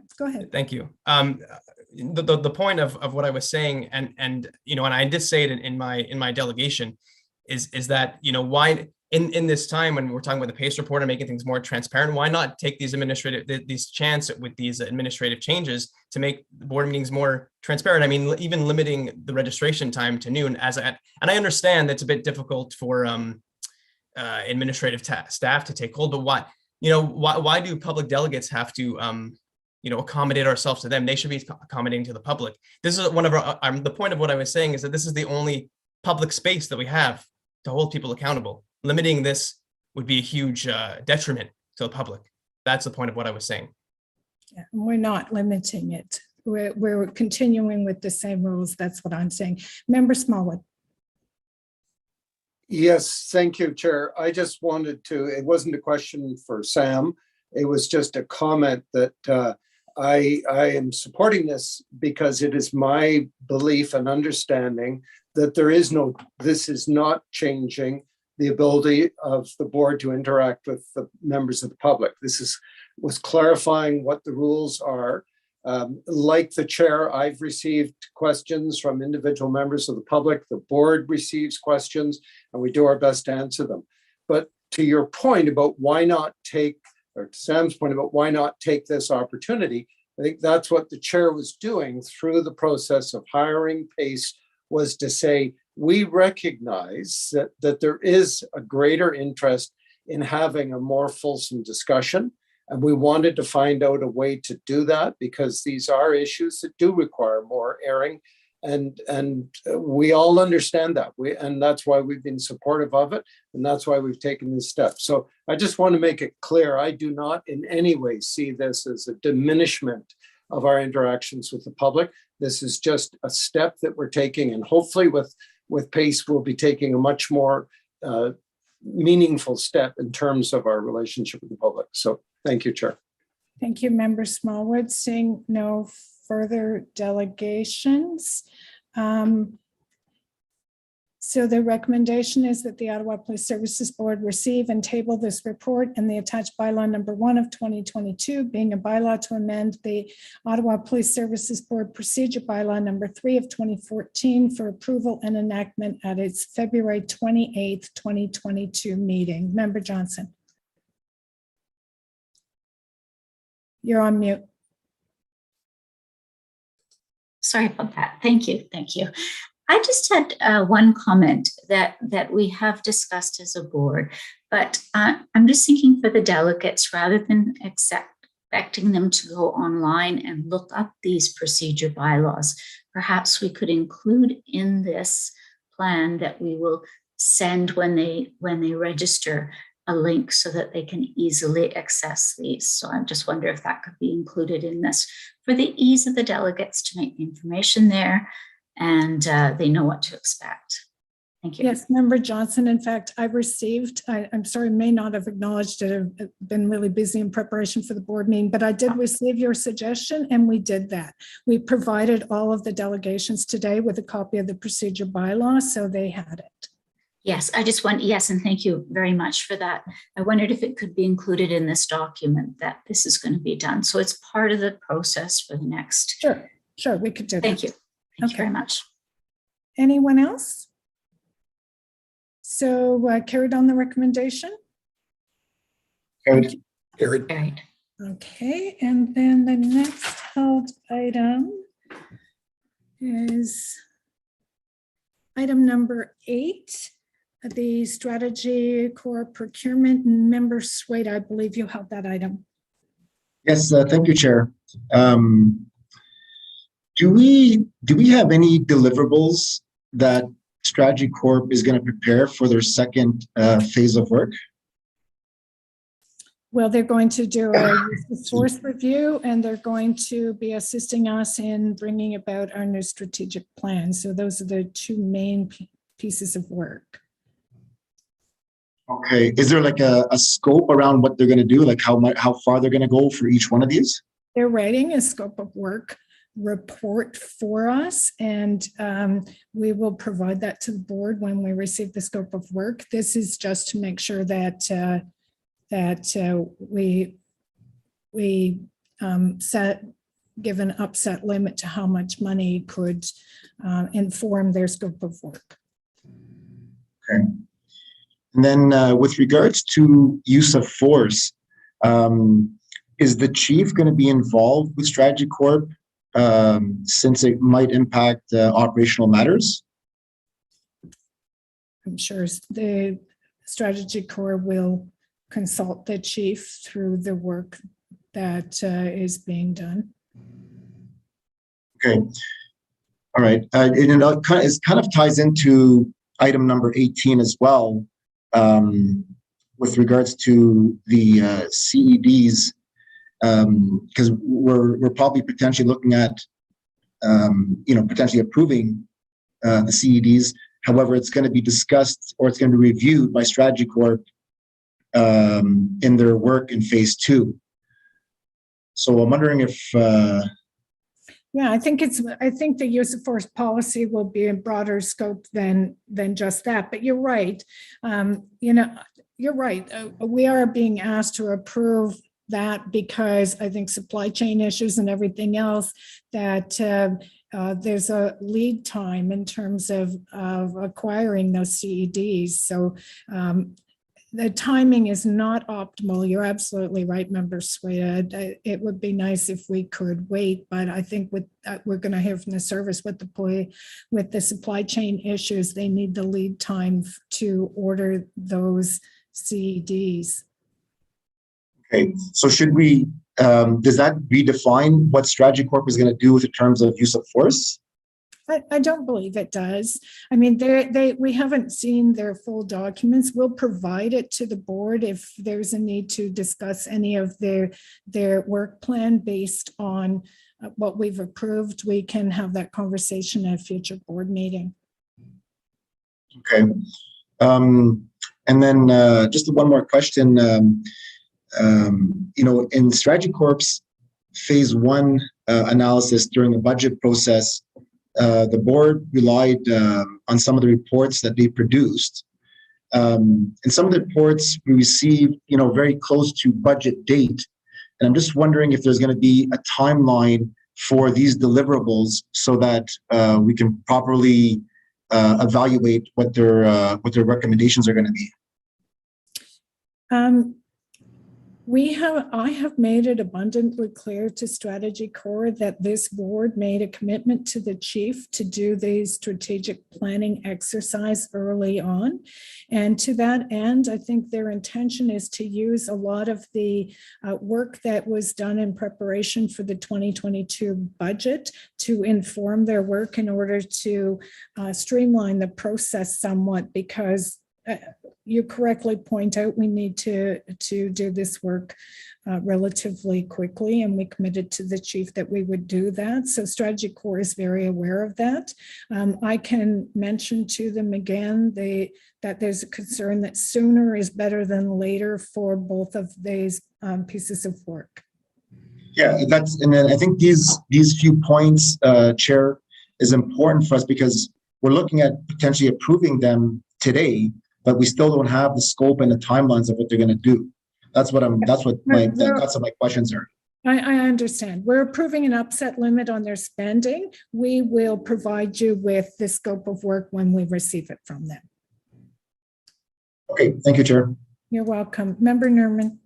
Thank you. The point of what I was saying, and I did say it in my delegation, is that, why in this time when we're talking about the PACE report and making things more transparent, why not take these chance with these administrative changes to make board meetings more transparent? I mean, even limiting the registration time to noon, and I understand that's a bit difficult for administrative staff to take hold, but why do public delegates have to accommodate ourselves to them. They should be accommodating to the public. This is one of our, the point of what I was saying is that this is the only public space that we have to hold people accountable. Limiting this would be a huge detriment to the public. That's the point of what I was saying. Yeah, we're not limiting it. We're continuing with the same rules. That's what I'm saying. Member Smallwood. Yes, thank you, Chair. I just wanted to, it wasn't a question for Sam. It was just a comment that I am supporting this because it is my belief and understanding that this is not changing the ability of the board to interact with the members of the public. This was clarifying what the rules are. Like the chair, I've received questions from individual members of the public. The board receives questions, and we do our best to answer them. But to your point about why not take, or to Sam's point about why not take this opportunity, I think that's what the chair was doing through the process of hiring PACE, was to say, we recognize that there is a greater interest in having a more fulsome discussion. And we wanted to find out a way to do that because these are issues that do require more airing. And we all understand that. And that's why we've been supportive of it. And that's why we've taken these steps. So I just want to make it clear, I do not in any way see this as a diminishment of our interactions with the public. This is just a step that we're taking. And hopefully with PACE, we'll be taking a much more meaningful step in terms of our relationship with the public. So thank you, Chair. Thank you, Member Smallwood. Seeing no further delegations. So the recommendation is that the Ottawa Police Services Board receive and table this report and the attached bylaw number 1 of 2022, being a bylaw to amend the Ottawa Police Services Board procedure bylaw number 3 of 2014 for approval and enactment at its February 28th, 2022 meeting. Member Johnson. You're on mute. Sorry about that. Thank you. I just had one comment that we have discussed as a board, but I'm just thinking for the delegates, rather than expecting them to go online and look up these procedure bylaws, perhaps we could include in this plan that we will send when they register a link so that they can easily access these. So I just wonder if that could be included in this for the ease of the delegates to make the information there and they know what to expect. Thank you. Yes, Member Johnson. In fact, I received, I'm sorry, may not have acknowledged it. I've been really busy in preparation for the board meeting, but I did receive your suggestion and we did that. We provided all of the delegations today with a copy of the procedure bylaw, so they had it. Yes, yes, and thank you very much for that. I wondered if it could be included in this document that this is going to be done. So it's part of the process for the next. Sure, we could do that. Thank you. Thank you very much. Anyone else? So carried on the recommendation? Carried. Okay, and then the next held item is item number 8, the strategy core procurement. Member Swade, I believe you held that item. Yes, thank you, Chair. Do we have any deliverables that Strategy Corp is going to prepare for their second phase of work? Well, they're going to do a source review and they're going to be assisting us in bringing about our new strategic plan. So those are the 2 main pieces of work. Okay, is there like a scope around what they're going to do? Like how far they're going to go for each one of these? They're writing a scope of work report for us, and we will provide that to the board when we receive the scope of work. This is just to make sure that we give an upset limit to how much money could inform their scope of work. Okay. And then with regards to use of force, is the chief going to be involved with Strategy Corp since it might impact operational matters? I'm sure the Strategy Corps will consult the chief through the work that is being done. Okay. All right. It kind of ties into item number 18 as well, with regards to the CEDs, because we're probably potentially looking at, potentially approving the CEDs. However, it's going to be discussed, or it's going to be reviewed by Strategy Corp in their work in phase 2. So I'm wondering if yeah, I think the use of force policy will be a broader scope than just that. But you're right. You're right. We are being asked to approve that because I think supply chain issues and everything else, that there's a lead time in terms of acquiring those CEDs. So the timing is not optimal. You're absolutely right, Member Sweda. It would be nice if we could wait, but I think with we're going to hear from the service with the supply chain issues, they need the lead time to order those CEDs. okay, so should we, does that redefine what Strategy Corp is going to do with the terms of use of force? I don't believe it does. I mean, we haven't seen their full documents. We'll provide it to the board if there's a need to discuss any of their work plan based on what we've approved. We can have that conversation at a future board meeting. Okay. And then just one more question. In Strategy Corp's phase 1 analysis during the budget process, the board relied on some of the reports that they produced. And some of the reports we received, very close to budget date. And I'm just wondering if there's going to be a timeline for these deliverables so that we can properly evaluate what their recommendations are going to be. I have made it abundantly clear to Strategy Corps that this board made a commitment to the chief to do the strategic planning exercise early on. And to that end, I think their intention is to use a lot of the work that was done in preparation for the 2022 budget to inform their work in order to streamline the process somewhat, because you correctly point out we need to do this work relatively quickly, and we committed to the chief that we would do that. So Strategy Corps is very aware of that. I can mention to them again that there's a concern that sooner is better than later for both of these pieces of work. Yeah, and then I think these few points, Chair, is important for us because we're looking at potentially approving them today, but we still don't have the scope and the timelines of what they're going to do. That's what my questions are. I understand. We're approving an upset limit on their spending. We will provide you with the scope of work when we receive it from them. Okay, thank you, Chair. You're welcome. Member Nerman.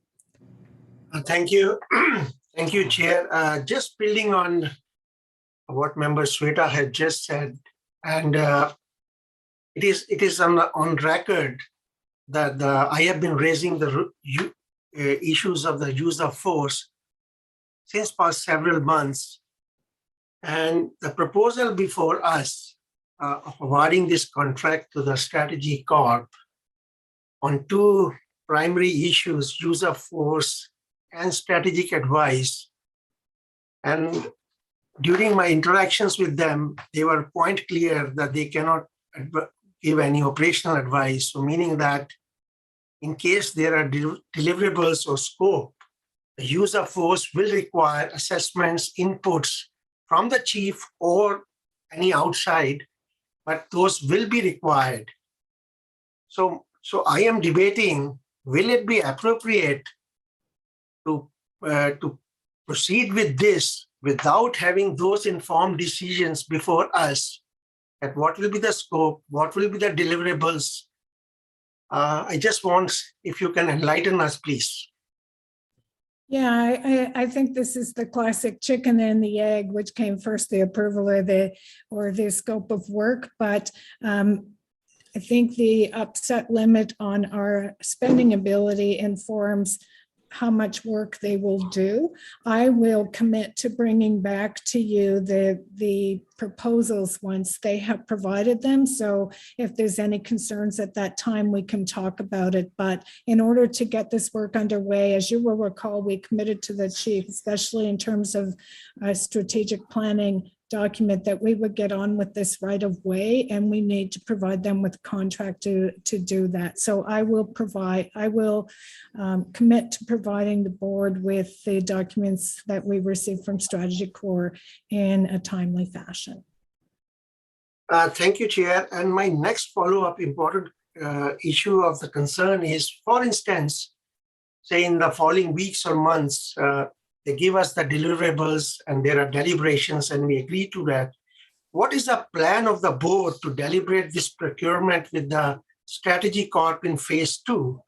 Thank you. Thank you, Chair. Just building on what Member Sweta had just said, and it is on record that I have been raising the issues of the use of force since past several months, and the proposal before us of awarding this contract to the Strategy Corp on 2 primary issues, use of force and strategic advice. And during my interactions with them, they were quite clear that they cannot give any operational advice. So meaning that in case there are deliverables or scope, the use of force will require assessments, inputs from the chief or any outside, but those will be required. So I am debating, will it be appropriate to proceed with this without having those informed decisions before us at what will be the scope, what will be the deliverables? I just want, if you can enlighten us, please. Yeah, I think this is the classic chicken and the egg, which came first, the approval or the scope of work. But I think the upset limit on our spending ability informs how much work they will do. I will commit to bringing back to you the proposals once they have provided them. So if there's any concerns at that time, we can talk about it. But in order to get this work underway, as you will recall, we committed to the chief, especially in terms of strategic planning document, that we would get on with this right away, and we need to provide them with a contract to do that. So I will commit to providing the board with the documents that we received from Strategy Core in a timely fashion. Thank you, Chair. And my next follow-up important issue of the concern is, for instance, say in the following weeks or months, they give us the deliverables and there are deliberations and we agree to that. What is the plan of the board to deliberate this procurement with the Strategy Corp in phase 2?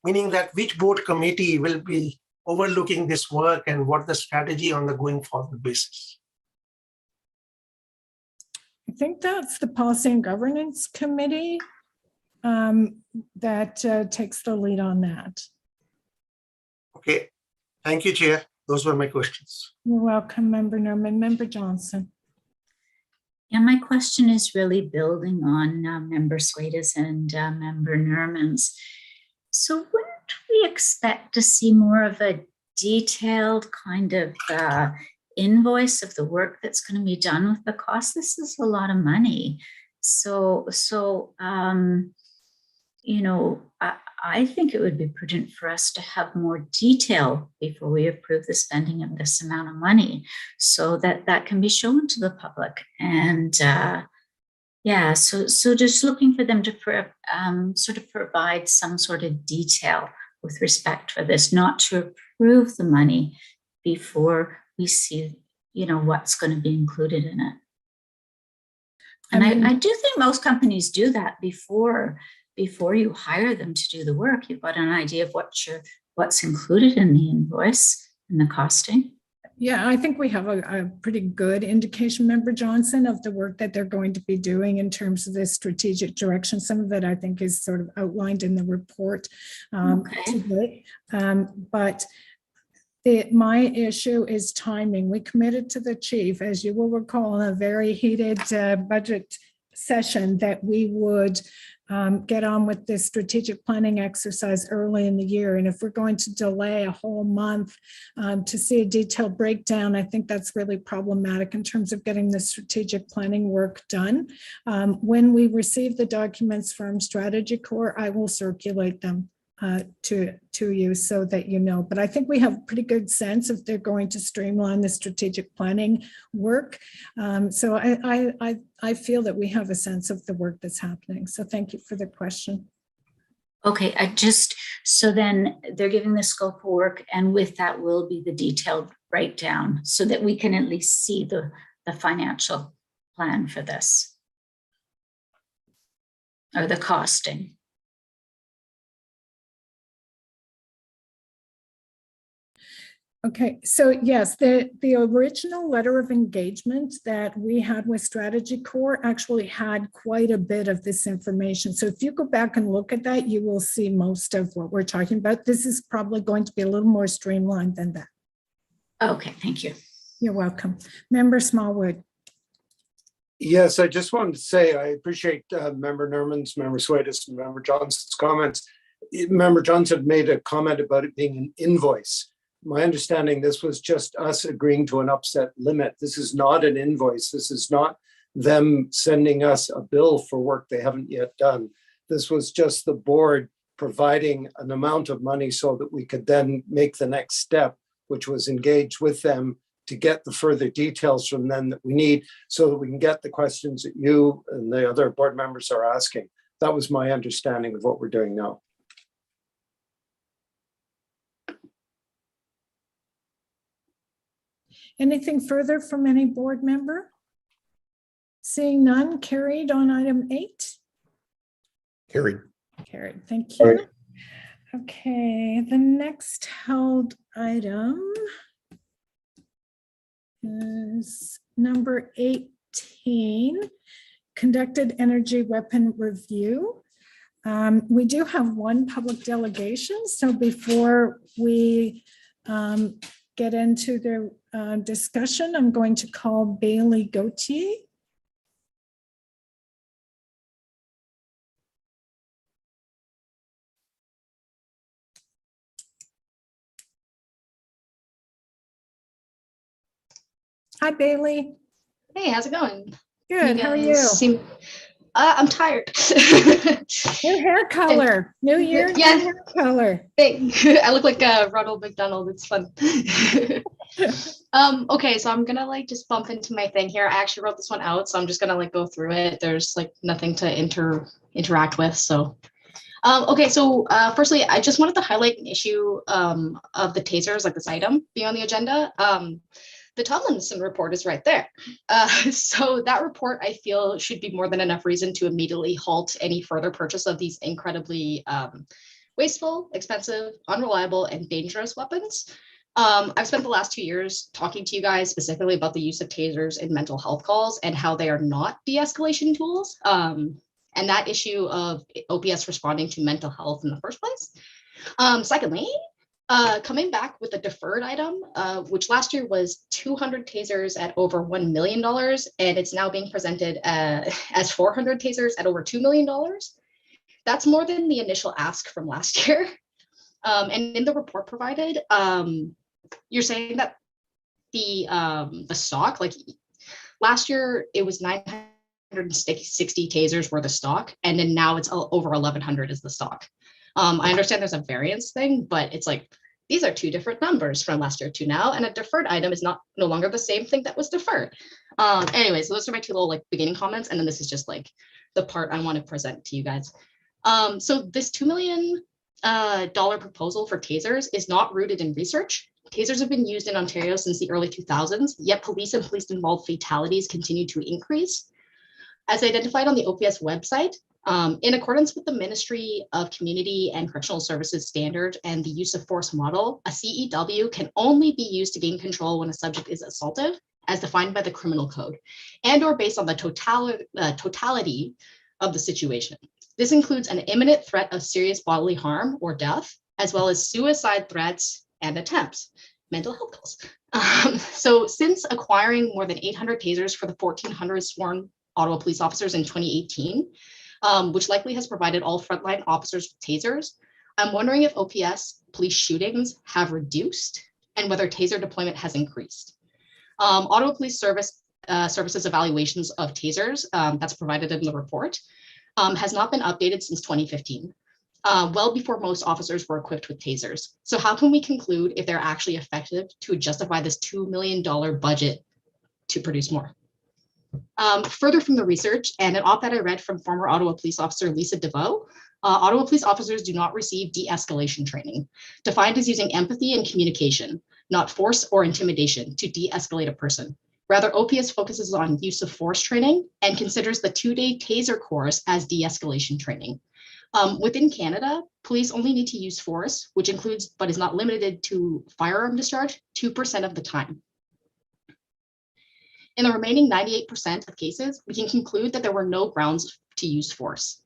Meaning that which board committee will be overlooking this work and what the strategy on the going forward basis? I think that's the Policy and Governance Committee that takes the lead on that. Okay, thank you, Chair. Those were my questions. You're welcome, Member Norman. Member Johnson. Yeah, my question is really building on Member Swaita's and Member Norman's. So wouldn't we expect to see more of a detailed kind of invoice of the work that's going to be done with the cost? This is a lot of money. So you know, I think it would be prudent for us to have more detail before we approve the spending of this amount of money, so that that can be shown to the public. And yeah, so just looking for them to sort of provide some sort of detail with respect for this, not to approve the money before we see, you know, what's going to be included in it. And I do think most companies do that before you hire them to do the work. You've got an idea of what's included in the invoice and the costing. Yeah, I think we have a pretty good indication, Member Johnson, of the work that they're going to be doing in terms of this strategic direction. Some of it, I think, is sort of outlined in the report today. But my issue is timing. We committed to the chief, as you will recall, in a very heated budget session, that we would get on with this strategic planning exercise early in the year. And if we're going to delay a whole month to see a detailed breakdown, I think that's really problematic in terms of getting the strategic planning work done. When we receive the documents from Strategy Core, I will circulate them to you so that you know. But I think we have a pretty good sense if they're going to streamline the strategic planning work. So I feel that we have a sense of the work that's happening. So thank you for the question. Okay, so then they're giving the scope of work, and with that will be the detailed breakdown so that we can at least see the financial plan for this, or the costing. Okay, so yes, the original letter of engagement that we had with Strategy Core actually had quite a bit of this information. So if you go back and look at that, you will see most of what we're talking about. This is probably going to be a little more streamlined than that. Okay, thank you. You're welcome. Member Smallwood. Yes, I just wanted to say I appreciate Member Norman's, Member Swaita's, and Member Johnson's comments. Member Johnson made a comment about it being an invoice. My understanding, this was just us agreeing to an upset limit. This is not an invoice. This is not them sending us a bill for work they haven't yet done. This was just the board providing an amount of money so that we could then make the next step, which was engage with them to get the further details from them that we need so that we can get the questions that you and the other board members are asking. That was my understanding of what we're doing now. Anything further from any board member? Seeing none, carried on item 8? Carried. Carried, thank you. Okay, the next held item is number 18, conducted energy weapon review. We do have one public delegation, so before we get into the discussion, I'm going to call Bailey Gauthier. Hi, Bailey. Hey, how's it going? Good. How are you? I'm tired. New hair color. New year, new Yeah. hair color. I look like Ronald McDonald. It's fun. Okay, so I'm gonna like just bump into my thing here. I actually wrote this one out, so I'm just gonna like go through it. There's like nothing to interact with. So okay, so firstly, I just wanted to highlight an issue of the tasers, like this item being on the agenda. The Tomlinson report is right there. So that report, I feel, should be more than enough reason to immediately halt any further purchase of these incredibly wasteful, expensive, unreliable, and dangerous weapons. I've spent the last 2 years talking to you guys specifically about the use of tasers in mental health calls and how they are not de-escalation tools. And that issue of OPS responding to mental health in the first place. Secondly, coming back with a deferred item, which last year was 200 tasers at over $1 million, and it's now being presented as 400 tasers at over $2 million. That's more than the initial ask from last year. And in the report provided, you're saying that the stock, like last year, it was 960 tasers were the stock, and then now it's over 1,100 is the stock. I understand there's a variance thing, but it's like, these are two different numbers from last year to now, and a deferred item is no longer the same thing that was deferred. Anyway, so those are my two little like beginning comments, and then this is just like the part I want to present to you guys. So this $2 million proposal for tasers is not rooted in research. Tasers have been used in Ontario since the early 2000s, yet police and police-involved fatalities continue to increase. As identified on the OPS website, in accordance with the Ministry of Community and Correctional Services standard and the use of force model, a CEW can only be used to gain control when a subject is assaultive, as defined by the criminal code, and or based on the totality of the situation. This includes an imminent threat of serious bodily harm or death, as well as suicide threats and attempts, mental health calls. So since acquiring more than 800 tasers for the 1,400 sworn Ottawa police officers in 2018, which likely has provided all frontline officers with tasers, I'm wondering if OPS police shootings have reduced and whether taser deployment has increased. Ottawa Police Services evaluations of tasers, that's provided in the report, has not been updated since 2015, well before most officers were equipped with tasers. So how can we conclude if they're actually effective to justify this $2 million budget to produce more? Further from the research and an op-ed I read from former Ottawa police officer Lisa DeVoe, Ottawa police officers do not receive de-escalation training, defined as using empathy and communication, not force or intimidation to de-escalate a person. Rather, OPS focuses on use of force training and considers the 2-day taser course as de-escalation training. Within Canada, police only need to use force, which includes but is not limited to firearm discharge, 2% of the time. In the remaining 98% of cases, we can conclude that there were no grounds to use force.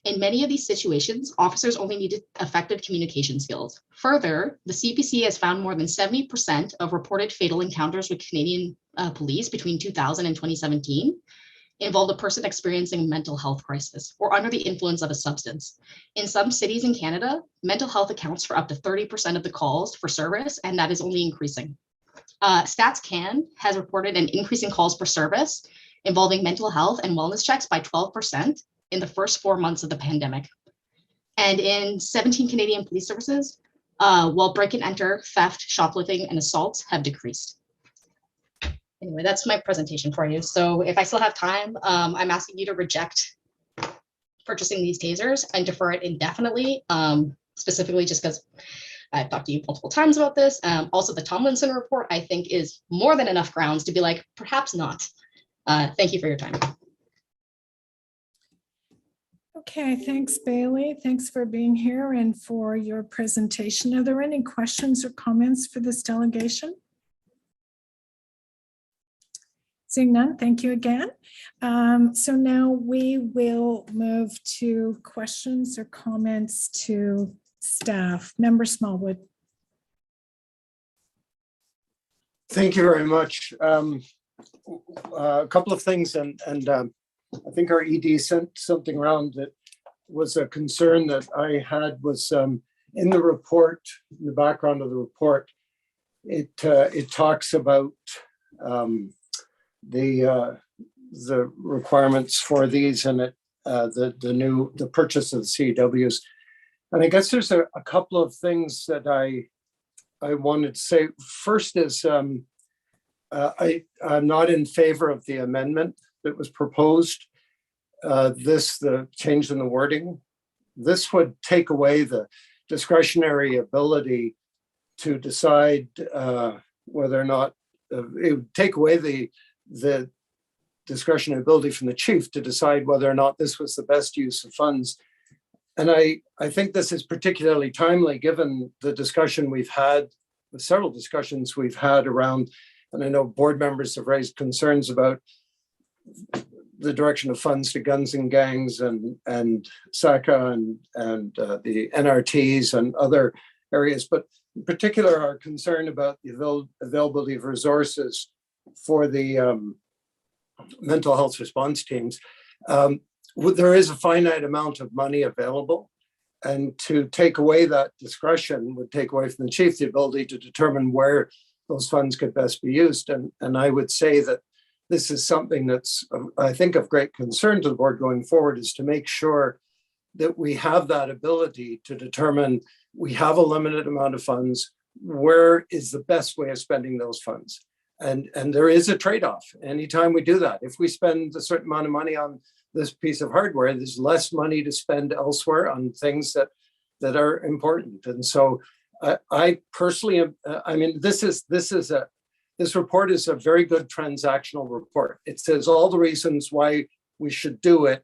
In many of these situations, officers only needed effective communication skills. Further, the CPC has found more than 70% of reported fatal encounters with Canadian police between 2000 and 2017 involved a person experiencing a mental health crisis or under the influence of a substance. In some cities in Canada, mental health accounts for up to 30% of the calls for service, and that is only increasing. StatsCan has reported an increase in calls for service involving mental health and wellness checks by 12% in the first 4 months of the pandemic. And in 17 Canadian police services, while break and enter, theft, shoplifting, and assaults have decreased. Anyway, that's my presentation for you. So if I still have time, I'm asking you to reject purchasing these tasers and defer it indefinitely, specifically just because I've talked to you multiple times about this. Also, the Tomlinson report, I think, is more than enough grounds to be like, perhaps not. Thank you for your time. Okay, thanks, Bailey. Thanks for being here and for your presentation. Are there any questions or comments for this delegation? Seeing none, thank you again. So now we will move to questions or comments to staff. Member Smallwood. Thank you very much. A couple of things, and I think our ED sent something around that was a concern that I had was in the report, in the background of the report, it talks about the requirements for these and the purchase of the CWs. And I guess there's a couple of things that I wanted to say. First is I'm not in favor of the amendment that was proposed. The change in the wording. This would take away the discretionary ability to decide whether or not it would take away the discretionary ability from the chief to decide whether or not this was the best use of funds. And I think this is particularly timely given the discussion we've had, the several discussions we've had around, and I know board members have raised concerns about the direction of funds to guns and gangs and SACA and the NRTs and other areas, but in particular our concern about the availability of resources for the mental health response teams. There is a finite amount of money available, and to take away that discretion would take away from the chief the ability to determine where those funds could best be used. And I would say that this is something that's, I think, of great concern to the board going forward, is to make sure that we have that ability to determine we have a limited amount of funds, where is the best way of spending those funds? And there is a trade-off anytime we do that. If we spend a certain amount of money on this piece of hardware, there's less money to spend elsewhere on things that are important. And so I personally, I mean, this report is a very good transactional report. It says all the reasons why we should do it,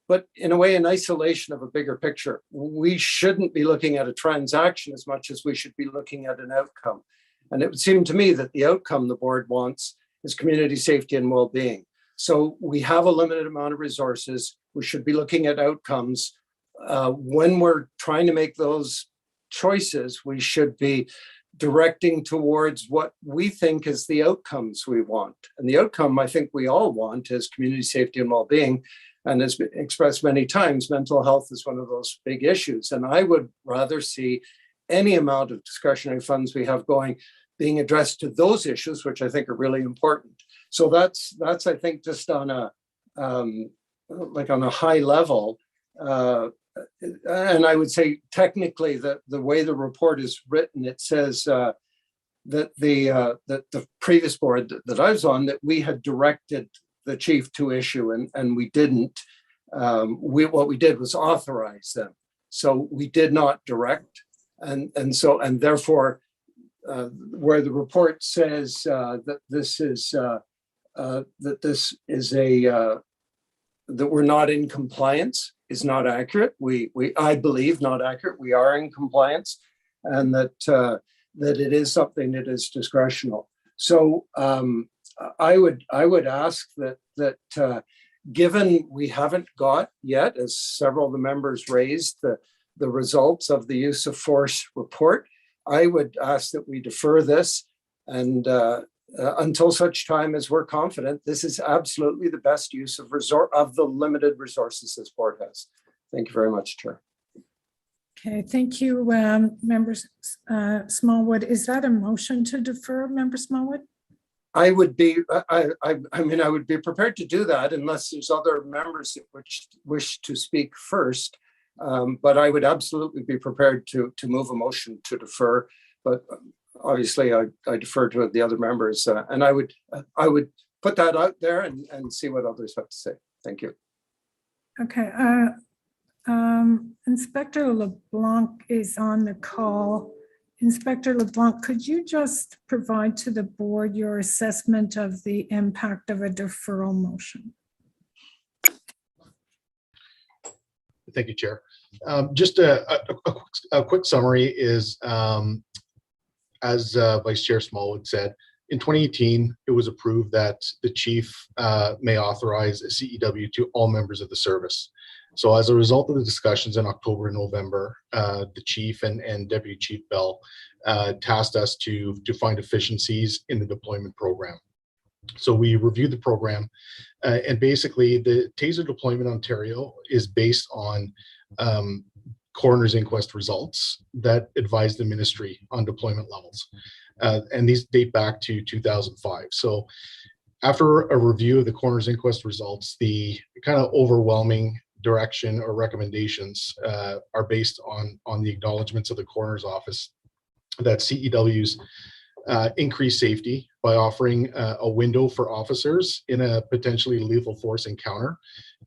but in a way, in isolation of a bigger picture. We shouldn't be looking at a transaction as much as we should be looking at an outcome. And it would seem to me that the outcome the board wants is community safety and well-being. So we have a limited amount of resources. We should be looking at outcomes. When we're trying to make those choices, we should be directing towards what we think is the outcomes we want. And the outcome I think we all want is community safety and well-being. And as been expressed many times, mental health is one of those big issues. And I would rather see any amount of discretionary funds we have going being addressed to those issues, which I think are really important. So that's I think, just on a like on a high level. And I would say technically that the way the report is written, it says that the previous board that I was on, that we had directed the chief to issue, and we didn't. What we did was authorize them. So we did not direct. And therefore, where the report says that this is that we're not in compliance is not accurate. I believe not accurate. We are in compliance, and that it is something that is discretional. So I would ask that given we haven't got yet, as several of the members raised, the results of the use of force report, I would ask that we defer this and until such time as we're confident this is absolutely the best use of the limited resources this board has. Thank you very much, Chair. Okay, thank you, members Smallwood. Is that a motion to defer, Member Smallwood? I would be, I mean, I would be prepared to do that unless there's other members that wish to speak first. But I would absolutely be prepared to move a motion to defer. But obviously, I defer to the other members, and I would put that out there and see what others have to say. Thank you. Okay. Inspector LeBlanc is on the call. Inspector LeBlanc, could you just provide to the board your assessment of the impact of a deferral motion? Thank you, Chair. Just a quick summary is, as Vice Chair Smallwood said, in 2018, it was approved that the chief may authorize a CEW to all members of the service. So as a result of the discussions in October and November, the chief and Deputy Chief Bell tasked us to find efficiencies in the deployment program. So we reviewed the program, and basically the Taser Deployment Ontario is based on coroner's inquest results that advise the ministry on deployment levels. And these date back to 2005. So after a review of the coroner's inquest results, the kind of overwhelming direction or recommendations are based on the acknowledgements of the coroner's office that CEWs increase safety by offering a window for officers in a potentially lethal force encounter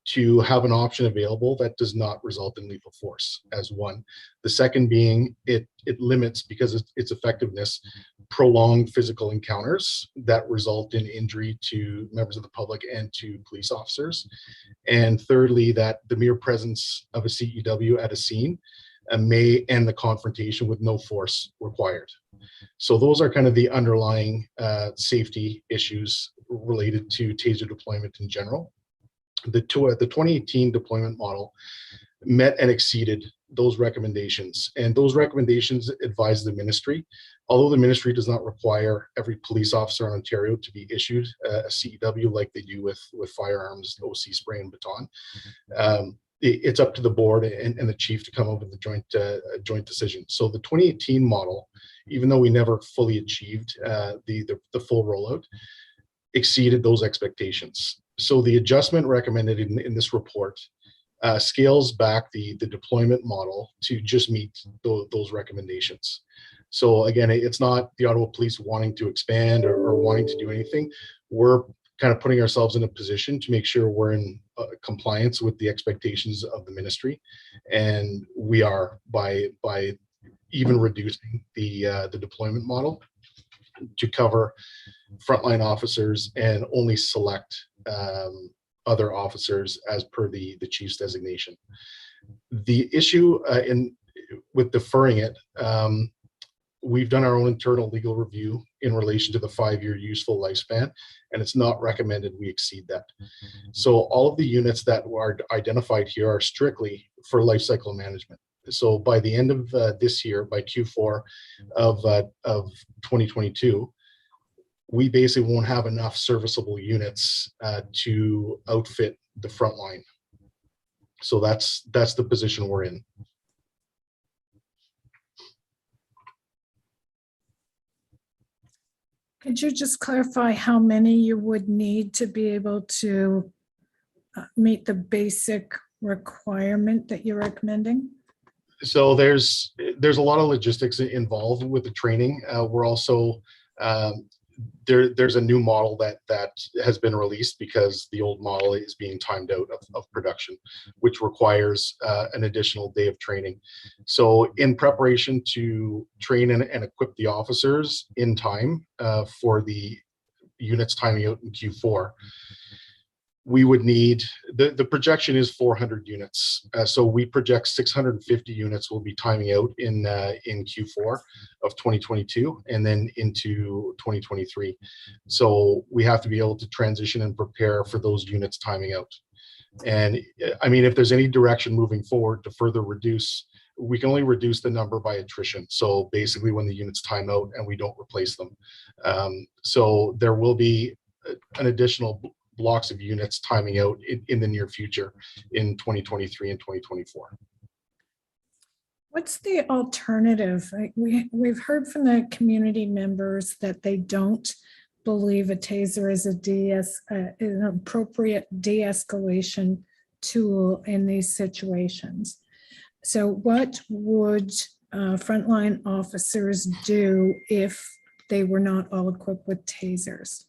to have an option available that does not result in lethal force as one. The second being it limits, because of its effectiveness, prolonged physical encounters that result in injury to members of the public and to police officers. And thirdly, that the mere presence of a CEW at a scene may end the confrontation with no force required. So those are kind of the underlying safety issues related to Taser deployment in general. The 2018 deployment model met and exceeded those recommendations, and those recommendations advise the ministry. Although the ministry does not require every police officer in Ontario to be issued a CEW like they do with firearms, OC spray and baton, it's up to the board and the chief to come up with a joint decision. So the 2018 model, even though we never fully achieved the full rollout, exceeded those expectations. So the adjustment recommended in this report scales back the deployment model to just meet those recommendations. So again, it's not the Ottawa Police wanting to expand or wanting to do anything. We're kind of putting ourselves in a position to make sure we're in compliance with the expectations of the ministry, and we are by even reducing the deployment model to cover frontline officers and only select other officers as per the chief's designation. The issue with deferring it, we've done our own internal legal review in relation to the 5-year useful lifespan, and it's not recommended we exceed that. So all of the units that are identified here are strictly for life cycle management. So by the end of this year, by Q4 of 2022, we basically won't have enough serviceable units to outfit the front line. So that's the position we're in. Could you just clarify how many you would need to be able to meet the basic requirement that you're recommending? So there's a lot of logistics involved with the training. We're also there's a new model that has been released because the old model is being timed out of production, which requires an additional day of training. So in preparation to train and equip the officers in time for the units timing out in Q4, we would need, the projection is 400 units. So we project 650 units will be timing out in Q4 of 2022 and then into 2023. So we have to be able to transition and prepare for those units timing out. And I mean, if there's any direction moving forward to further reduce, we can only reduce the number by attrition. So basically when the units time out and we don't replace them. So there will be an additional blocks of units timing out in the near future in 2023 and 2024. What's the alternative? We've heard from the community members that they don't believe a taser is an appropriate de-escalation tool in these situations. So what would frontline officers do if they were not all equipped with tasers?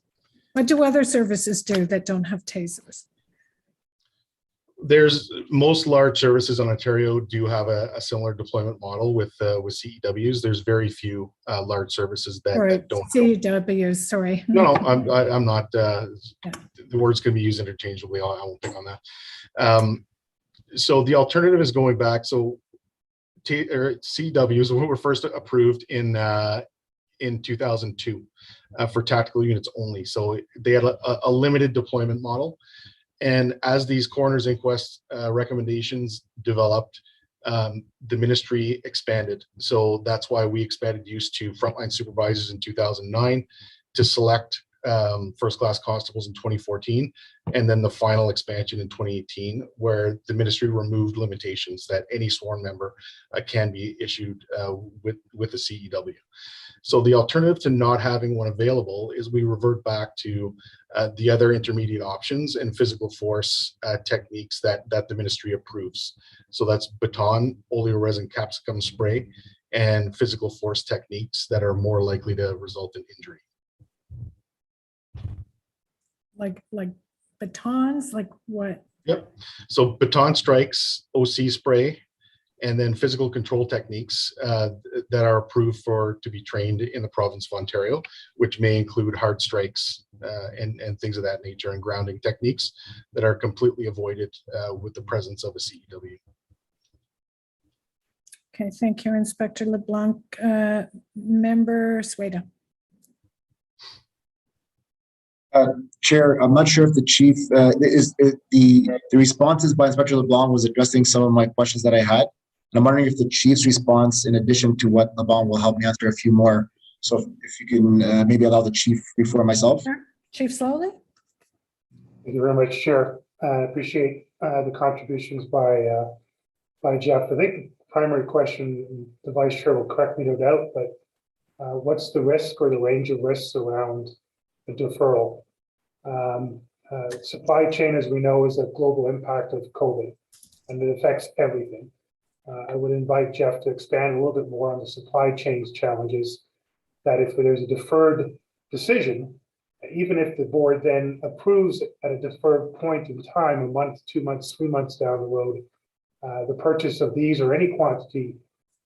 What do other services do that don't have tasers? Most large services in Ontario do have a similar deployment model with CEWs. There's very few large services that don't. CEWs, sorry. No, I'm not. The words can be used interchangeably. I won't pick on that. So the alternative is going back. So CEWs were first approved in 2002. for tactical units only. So they had a limited deployment model. And as these coroner's inquest recommendations developed, the ministry expanded. So that's why we expanded use to frontline supervisors in 2009, to select first-class constables in 2014, and then the final expansion in 2018, where the ministry removed limitations that any sworn member can be issued with the CEW. So the alternative to not having one available is we revert back to the other intermediate options and physical force techniques that the ministry approves. So that's baton, oleoresin capsicum spray, and physical force techniques that are more likely to result in injury. Like batons, like what? Yep. So baton strikes, OC spray, and then physical control techniques that are approved to be trained in the province of Ontario, which may include hard strikes and things of that nature, and grounding techniques that are completely avoided with the presence of a CEW. Okay, thank you, Inspector LeBlanc. Member Sueda. Chair, I'm not sure if the chief the responses by Inspector LeBlanc was addressing some of my questions that I had. And I'm wondering if the chief's response, in addition to what LeBlanc, will help me answer a few more. So if you can maybe allow the chief before myself. Sure. Chief Slowly. Thank you very much, Chair. I appreciate the contributions by Jeff. I think the primary question, the Vice Chair will correct me no doubt, but what's the risk or the range of risks around the deferral? Supply chain, as we know, is a global impact of COVID, and it affects everything. I would invite Jeff to expand a little bit more on the supply chain's challenges, that if there's a deferred decision, even if the board then approves at a deferred point in time, a month, 2 months, 3 months down the road, the purchase of these or any quantity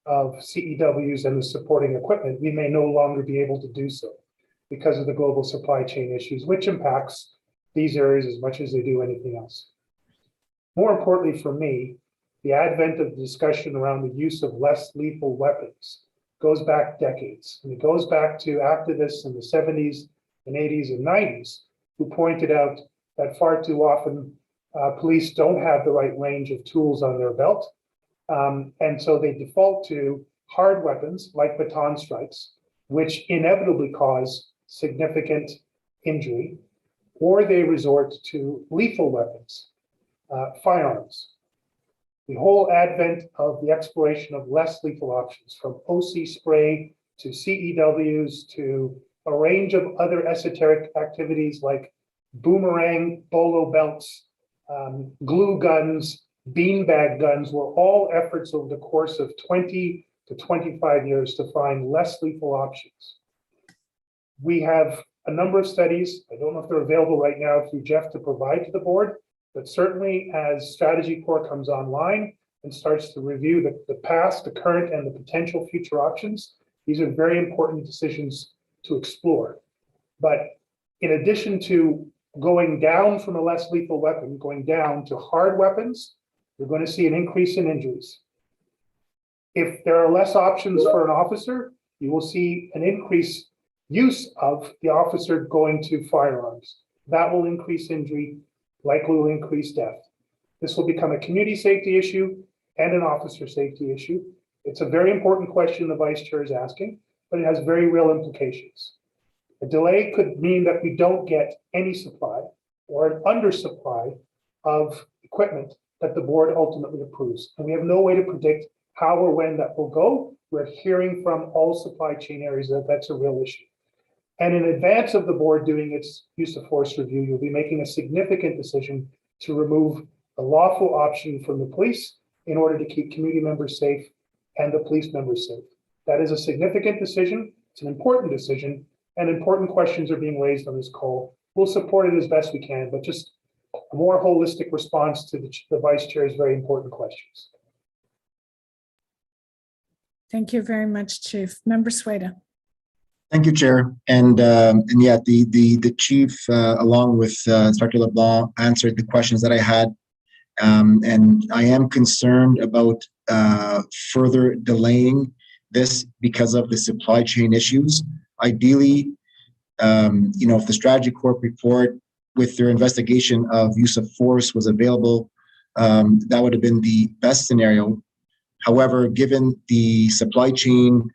of CEWs and the supporting equipment, we may no longer be able to do so because of the global supply chain issues, which impacts these areas as much as they do anything else. More importantly for me, the advent of the discussion around the use of less lethal weapons goes back decades. And it goes back to activists in the 70s and 80s and 90s who pointed out that far too often police don't have the right range of tools on their belt. And so they default to hard weapons like baton strikes, which inevitably cause significant injury, or they resort to lethal weapons, firearms. The whole advent of the exploration of less lethal options, from OC spray to CEWs to a range of other esoteric activities like boomerang, bolo belts, glue guns, beanbag guns, were all efforts over the course of 20 to 25 years to find less lethal options. We have a number of studies. I don't know if they're available right now through Jeff to provide to the board, but certainly as Strategy Corps comes online and starts to review the past, the current, and the potential future options, these are very important decisions to explore. But in addition to going down from a less lethal weapon, going down to hard weapons, you're going to see an increase in injuries. If there are less options for an officer, you will see an increased use of the officer going to firearms. That will increase injury, likely will increase death. This will become a community safety issue and an officer safety issue. It's a very important question the Vice Chair is asking, but it has very real implications. A delay could mean that we don't get any supply or an undersupply of equipment that the board ultimately approves. And we have no way to predict how or when that will go. We're hearing from all supply chain areas that that's a real issue. And in advance of the board doing its use of force review, you'll be making a significant decision to remove the lawful option from the police in order to keep community members safe and the police members safe. That is a significant decision. It's an important decision, and important questions are being raised on this call. We'll support it as best we can, but just a more holistic response to the Vice Chair's very important questions. Thank you very much, Chief. Member Sueda. Thank you, Chair. And yeah, the chief, along with Inspector LeBlanc, answered the questions that I had. And I am concerned about further delaying this because of the supply chain issues. Ideally, if the strategy corp report with their investigation of use of force was available, that would have been the best scenario. However, given the supply chain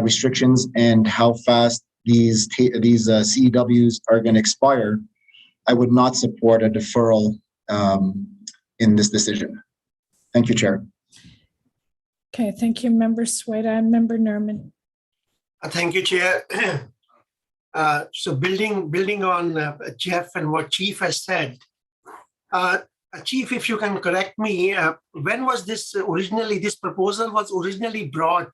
restrictions and how fast these CEWs are going to expire, I would not support a deferral in this decision. Thank you, Chair. Okay, thank you, Member Sweda. Member Nerman. Thank you, Chair. So building on Jeff and what Chief has said, Chief, if you can correct me, when was this proposal was originally brought?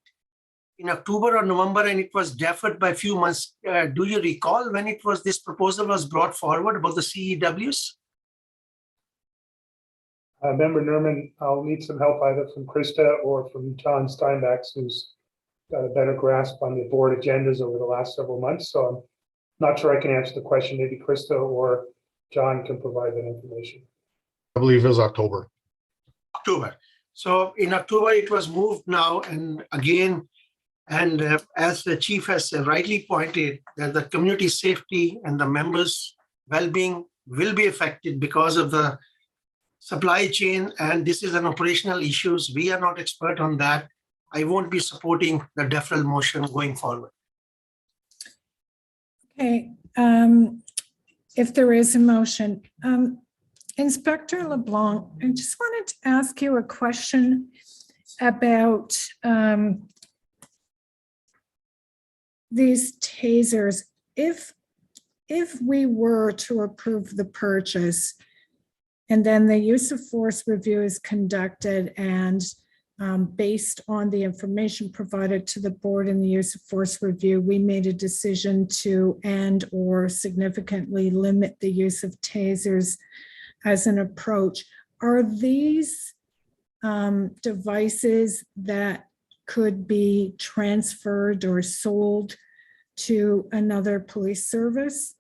In October or November, and it was deferred by a few months. Do you recall when this proposal was brought forward about the CEWs? Member Nerman, I'll need some help either from Krista or from John Steinbach, who's got a better grasp on the board agendas over the last several months. So I'm not sure I can answer the question. Maybe Krista or John can provide that information. I believe it was October. October. So in October, it was moved now and again. And as the Chief has rightly pointed, that the community safety and the members' well-being will be affected because of the supply chain, and this is an operational issue. We are not expert on that. I won't be supporting the deferral motion going forward. Okay, if there is a motion, Inspector LeBlanc, I just wanted to ask you a question about these tasers. If we were to approve the purchase and then the use of force review is conducted and based on the information provided to the board in the use of force review, we made a decision to end or significantly limit the use of tasers as an approach, are these devices that could be transferred or sold to another police service?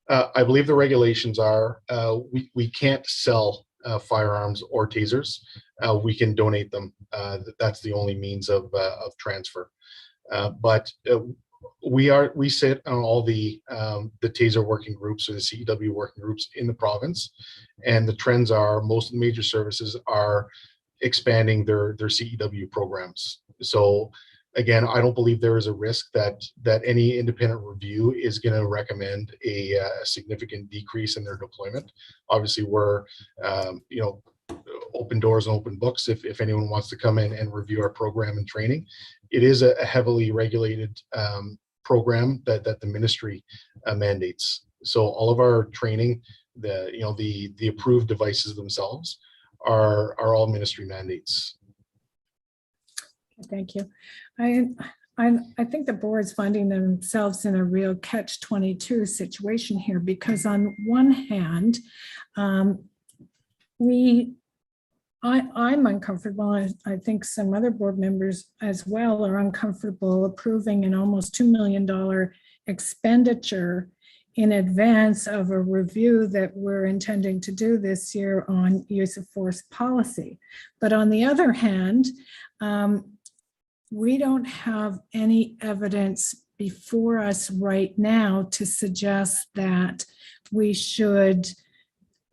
I believe the regulations are we can't sell firearms or tasers. We can donate them. That's the only means of transfer. But we sit on all the taser working groups or the CEW working groups in the province, and the trends are most of the major services are expanding their CEW programs. So again, I don't believe there is a risk that any independent review is going to recommend a significant decrease in their deployment. Obviously, we're open doors and open books if anyone wants to come in and review our program and training. It is a heavily regulated program that the ministry mandates. So all of our training, the approved devices themselves are all ministry mandates. Thank you. I think the board's finding themselves in a real catch-22 situation here, because on one hand, I'm uncomfortable, and I think some other board members as well are uncomfortable approving an almost $2 million expenditure in advance of a review that we're intending to do this year on use of force policy. But on the other hand, we don't have any evidence before us right now to suggest that we should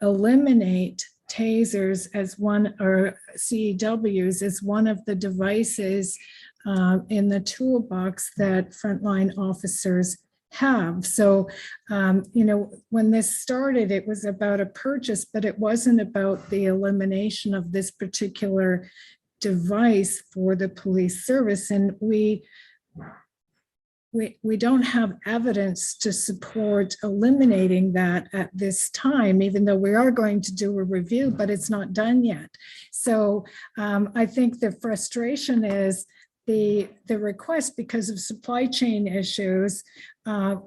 eliminate tasers as one, or CEWs as one of the devices in the toolbox that frontline officers have. So, when this started, it was about a purchase, but it wasn't about the elimination of this particular device for the police service. And we don't have evidence to support eliminating that at this time, even though we are going to do a review, but it's not done yet. So I think the frustration is the request, because of supply chain issues,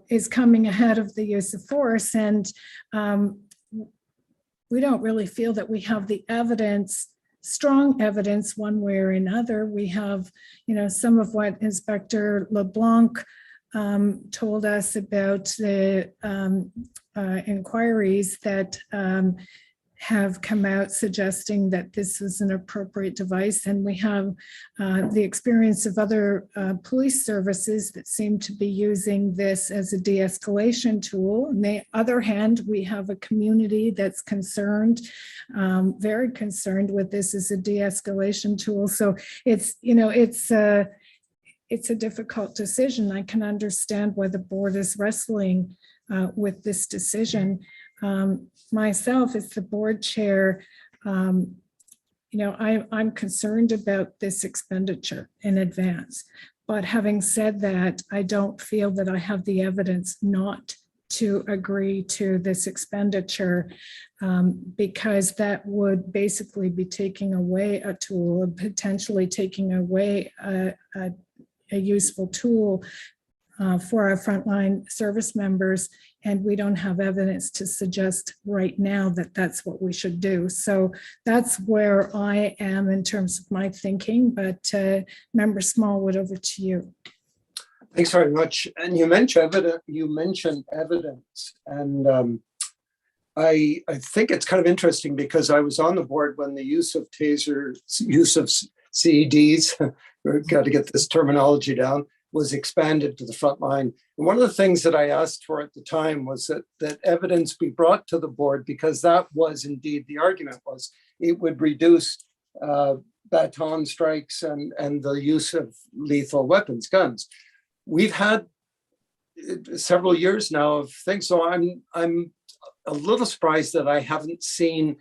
is coming ahead of the use of force. And we don't really feel that we have the evidence, strong evidence one way or another. We have, some of what Inspector LeBlanc told us about the inquiries that have come out suggesting that this is an appropriate device. And we have the experience of other police services that seem to be using this as a de-escalation tool. On the other hand, we have a community that's concerned, very concerned with this as a de-escalation tool. So it's, you know, it's a difficult decision. I can understand why the board is wrestling with this decision. Myself, as the board chair, you know, I'm concerned about this expenditure in advance. But having said that, I don't feel that I have the evidence not to agree to this expenditure, because that would basically be taking away a tool and potentially taking away a useful tool for our frontline service members. And we don't have evidence to suggest right now that that's what we should do. So that's where I am in terms of my thinking, but Member Smallwood, over to you. Thanks very much. And you mentioned evidence. And I think it's kind of interesting because I was on the board when the use of tasers, use of CEDs, we've got to get this terminology down, was expanded to the front line. And one of the things that I asked for at the time was that evidence be brought to the board, because that was indeed the argument, was it would reduce baton strikes and the use of lethal weapons, guns. We've had several years now of things, so I'm a little surprised that I haven't seen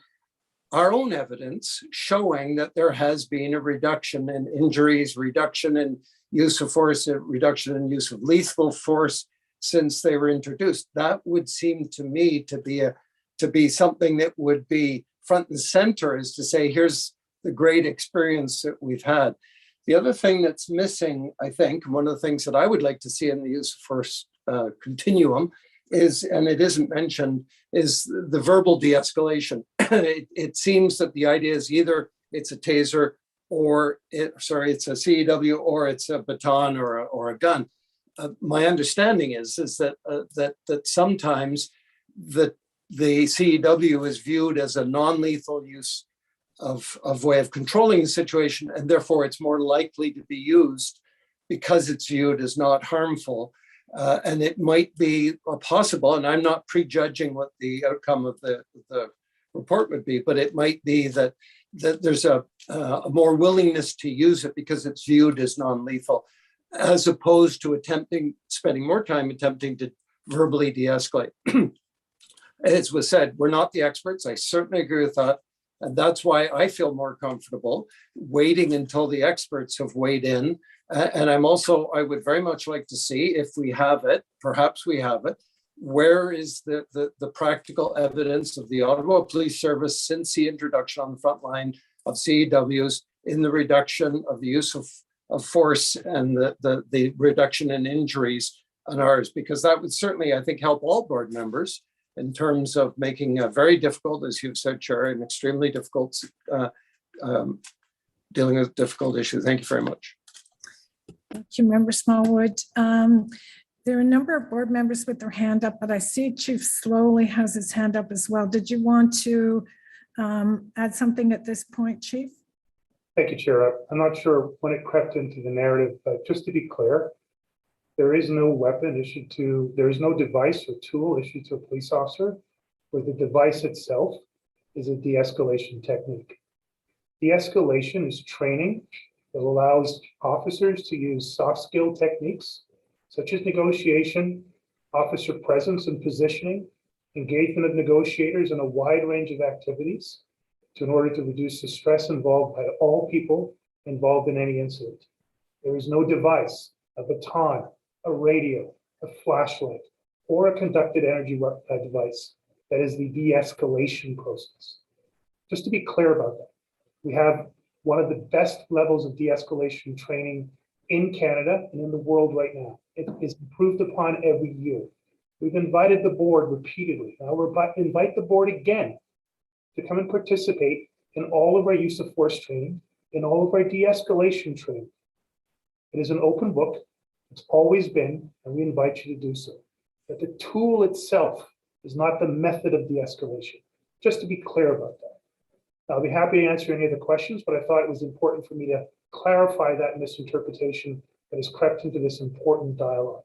our own evidence showing that there has been a reduction in injuries, reduction in use of force, a reduction in use of lethal force since they were introduced. That would seem to me to be something that would be front and center, is to say, here's the great experience that we've had. The other thing that's missing, I think, one of the things that I would like to see in the use of force continuum is, and it isn't mentioned, is the verbal de-escalation. It seems that the idea is either it's a taser or it's a CEW, or it's a baton or a gun. My understanding is that sometimes the CEW is viewed as a non-lethal use of way of controlling the situation, and therefore it's more likely to be used because it's viewed as not harmful. And it might be possible, and I'm not prejudging what the outcome of the report would be, but it might be that there's a more willingness to use it because it's viewed as non-lethal, as opposed to spending more time attempting to verbally de-escalate. As was said, we're not the experts. I certainly agree with that. And that's why I feel more comfortable waiting until the experts have weighed in. And I would very much like to see, if we have it, perhaps we have it, where is the practical evidence of the Ottawa Police Service since the introduction on the front line of CEWs in the reduction of the use of force and the reduction in injuries on ours? Because that would certainly, I think, help all board members in terms of making a very difficult, as you've said, Chair, an extremely difficult, dealing with difficult issue. Thank you very much. Thank you, Member Smallwood. There are a number of board members with their hand up, but I see Chief Slowly has his hand up as well. Did you want to add something at this point, Chief? Thank you, Chair. I'm not sure when it crept into the narrative, but just to be clear, there is no weapon issued to, there is no device or tool issued to a police officer where the device itself is a de-escalation technique. De-escalation is training that allows officers to use soft skill techniques such as negotiation, officer presence and positioning, engagement of negotiators in a wide range of activities in order to reduce the stress involved by all people involved in any incident. There is no device, a baton, a radio, a flashlight, or a conducted energy device that is the de-escalation process. Just to be clear about that, we have one of the best levels of de-escalation training in Canada and in the world right now. It is improved upon every year. We've invited the board repeatedly. Now we're about to invite the board again to come and participate in all of our use of force training, in all of our de-escalation training. It is an open book. It's always been, and we invite you to do so. But the tool itself is not the method of de-escalation. just to be clear about that. I'll be happy to answer any of the questions, but I thought it was important for me to clarify that misinterpretation that has crept into this important dialogue.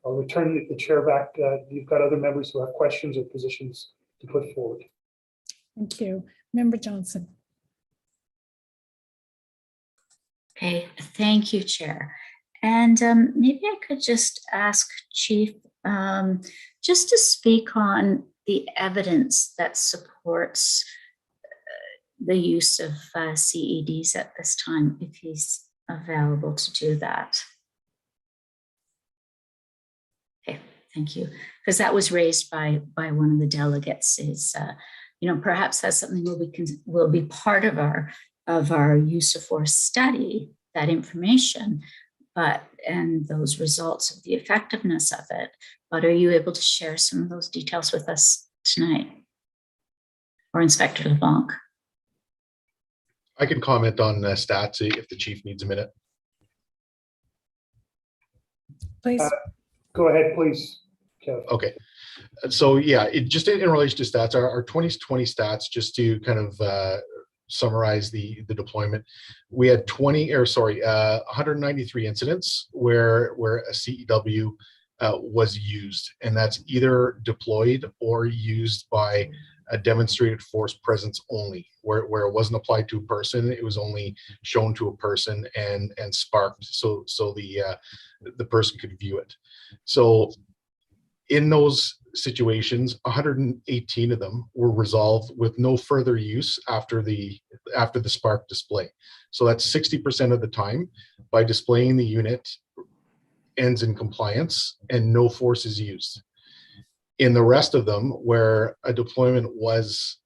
I'll return the chair back. You've got other members who have questions or positions to put forward. Thank you. Member Johnson. Okay, thank you, Chair. And maybe I could just ask Chief just to speak on the evidence that supports the use of CEDs at this time, if he's available to do that. Okay, thank you. Because that was raised by one of the delegates. Is perhaps that's something will be part of our use of force study, that information, and those results of the effectiveness of it. But are you able to share some of those details with us tonight, or Inspector LeBlanc? I can comment on stats if the chief needs a minute. Please. Go ahead, please, Kev. Okay. So yeah, just in relation to stats, our 2020 stats, just to kind of summarize the deployment, we had 193 incidents where a CEW was used, and that's either deployed or used by a demonstrated force presence only, where it wasn't applied to a person, it was only shown to a person and sparked so the person could view it. So in those situations, 118 of them were resolved with no further use after the spark display. So that's 60% of the time by displaying the unit ends in compliance and no force is used. In the rest of them, where a deployment was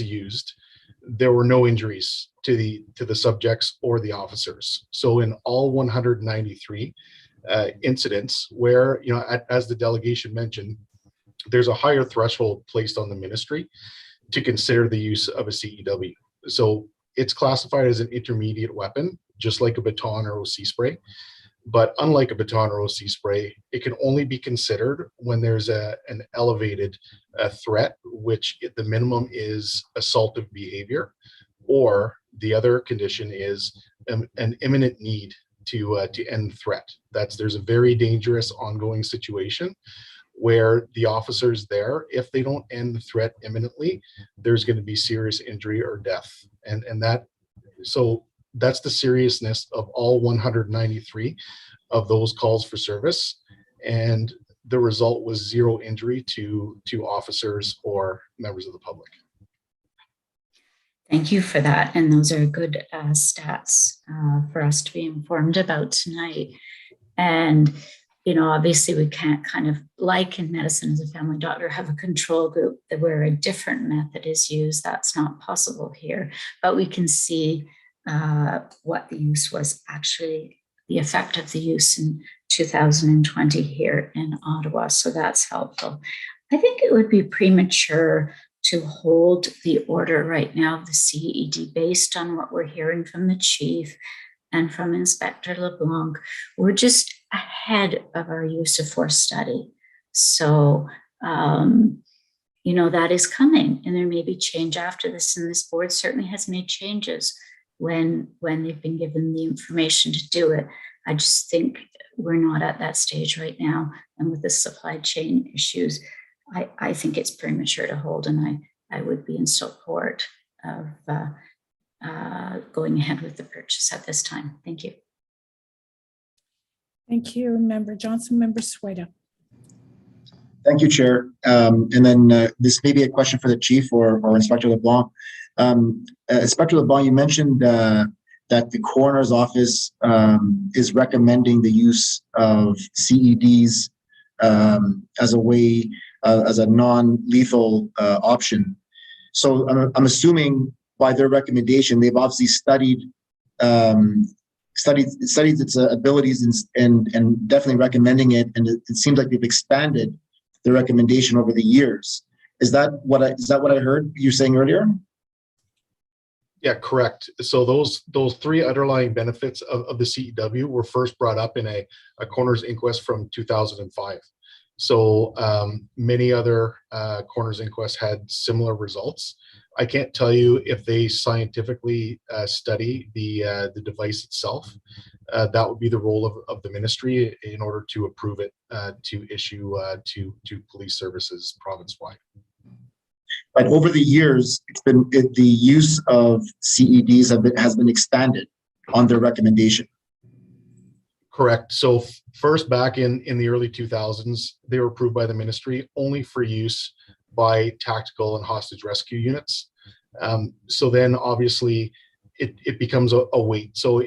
used, there were no injuries to the subjects or the officers. So in all 193 incidents where, as the delegation mentioned, there's a higher threshold placed on the ministry to consider the use of a CEW. So it's classified as an intermediate weapon, just like a baton or OC spray. But unlike a baton or OC spray, it can only be considered when there's an elevated threat, which the minimum is assaultive behavior, or the other condition is an imminent need to end threat. There's a very dangerous ongoing situation where the officers there, if they don't end the threat imminently, there's going to be serious injury or death. So that's the seriousness of all 193 of those calls for service. And the result was 0 injury to officers or members of the public. Thank you for that. And those are good stats for us to be informed about tonight. And, obviously we can't kind of, like in medicine as a family doctor, have a control group where a different method is used. That's not possible here, but we can see what the use was actually, the effect of the use in 2020 here in Ottawa. So that's helpful. I think it would be premature to hold the order right now of the CED based on what we're hearing from the chief and from Inspector LeBlanc. We're just ahead of our use of force study. So, that is coming, and there may be change after this, and this board certainly has made changes when they've been given the information to do it. I just think we're not at that stage right now. And with the supply chain issues, I think it's premature to hold, and I would be in support of going ahead with the purchase at this time. Thank you. Thank you, Member Johnson. Member Sueda. Thank you, Chair. And then this may be a question for the Chief or Inspector LeBlanc. Inspector LeBlanc, you mentioned that the coroner's office is recommending the use of CEDs as a non-lethal option. So I'm assuming by their recommendation, they've obviously studied its abilities and definitely recommending it. And it seems like they've expanded the recommendation over the years. Is that what I heard you saying earlier? Yeah, correct. So those 3 underlying benefits of the CEW were first brought up in a coroner's inquest from 2005. So many other coroner's inquests had similar results. I can't tell you if they scientifically study the device itself. That would be the role of the ministry in order to approve it to issue to police services province-wide. But over the years, the use of CEDs has been expanded on their recommendation. Correct. So first, back in the early 2000s, they were approved by the ministry only for use by tactical and hostage rescue units. So then obviously it becomes a weight. So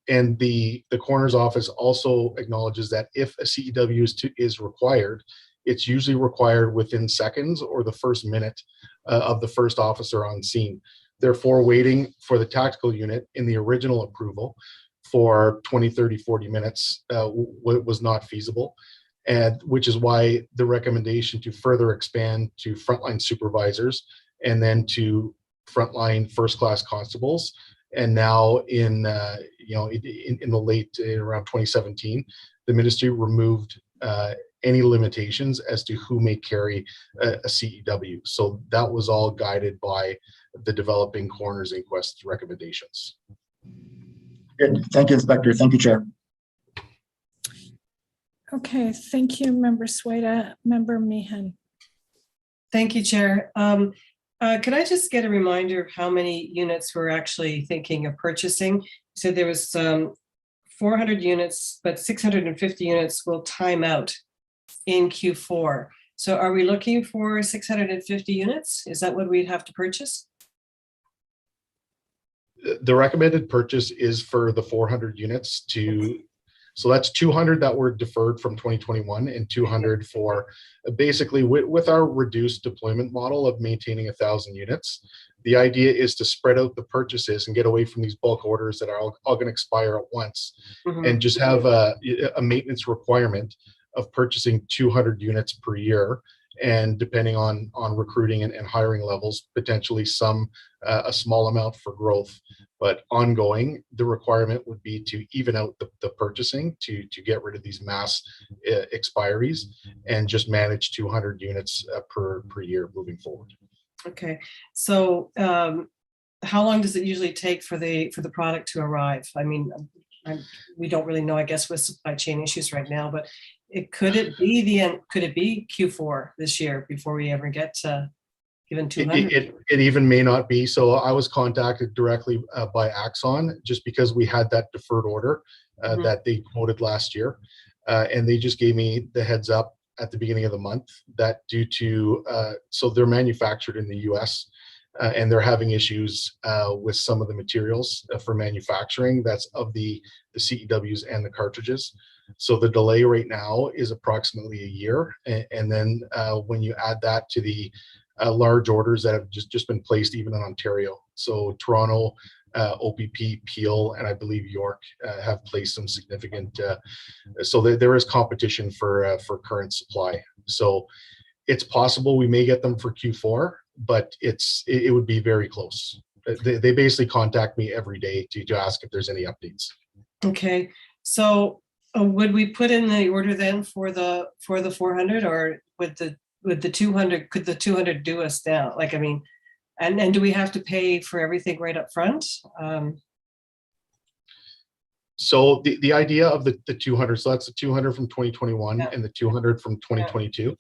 and the coroner's office also acknowledges that if a CEW is required, it's usually required within seconds or the first minute of the first officer on scene. Therefore, waiting for the tactical unit in the original approval for 20, 30, 40 minutes was not feasible, and which is why the recommendation to further expand to frontline supervisors and then to frontline first-class constables, and now in the late around 2017, the ministry removed any limitations as to who may carry a CEW. So that was all guided by the developing coroner's inquest recommendations. Good. Thank you, Inspector. Thank you, Chair. Okay, thank you, Member Sueda. Member Meehan. Thank you, Chair. Could I just get a reminder of how many units we're actually thinking of purchasing? So there was 400 units, but 650 units will time out in Q4. So are we looking for 650 units? Is that what we'd have to purchase? The recommended purchase is for the 400 units so that's 200 that were deferred from 2021 and 200 for basically with our reduced deployment model of maintaining 1,000 units. The idea is to spread out the purchases and get away from these bulk orders that are all going to expire at once, and just have a maintenance requirement of purchasing 200 units per year, and depending on recruiting and hiring levels, potentially a small amount for growth. But ongoing, the requirement would be to even out the purchasing to get rid of these mass expiries and just manage 200 units per year moving forward. Okay, so how long does it usually take for the product to arrive? I mean, we don't really know, I guess, with supply chain issues right now, but could it be Q4 this year before we ever get given 200? It even may not be. So I was contacted directly by Axon just because we had that deferred order that they quoted last year, and they just gave me the heads up at the beginning of the month that due to so they're manufactured in the US, and they're having issues with some of the materials for manufacturing that's of the CEWs and the cartridges. So the delay right now is approximately a year. And then when you add that to the large orders that have just been placed even in Ontario. So Toronto, OPP, Peel, and I believe York have placed some significant, so there is competition for current supply. So it's possible we may get them for Q4, but it would be very close. They basically contact me every day to ask if there's any updates. Okay, so would we put in the order then for the 400, or would the 200, could the 200 do us down? Like, I mean, and do we have to pay for everything right up front? So the idea of the 200, so that's the 200 from 2021 and the 200 from 2022.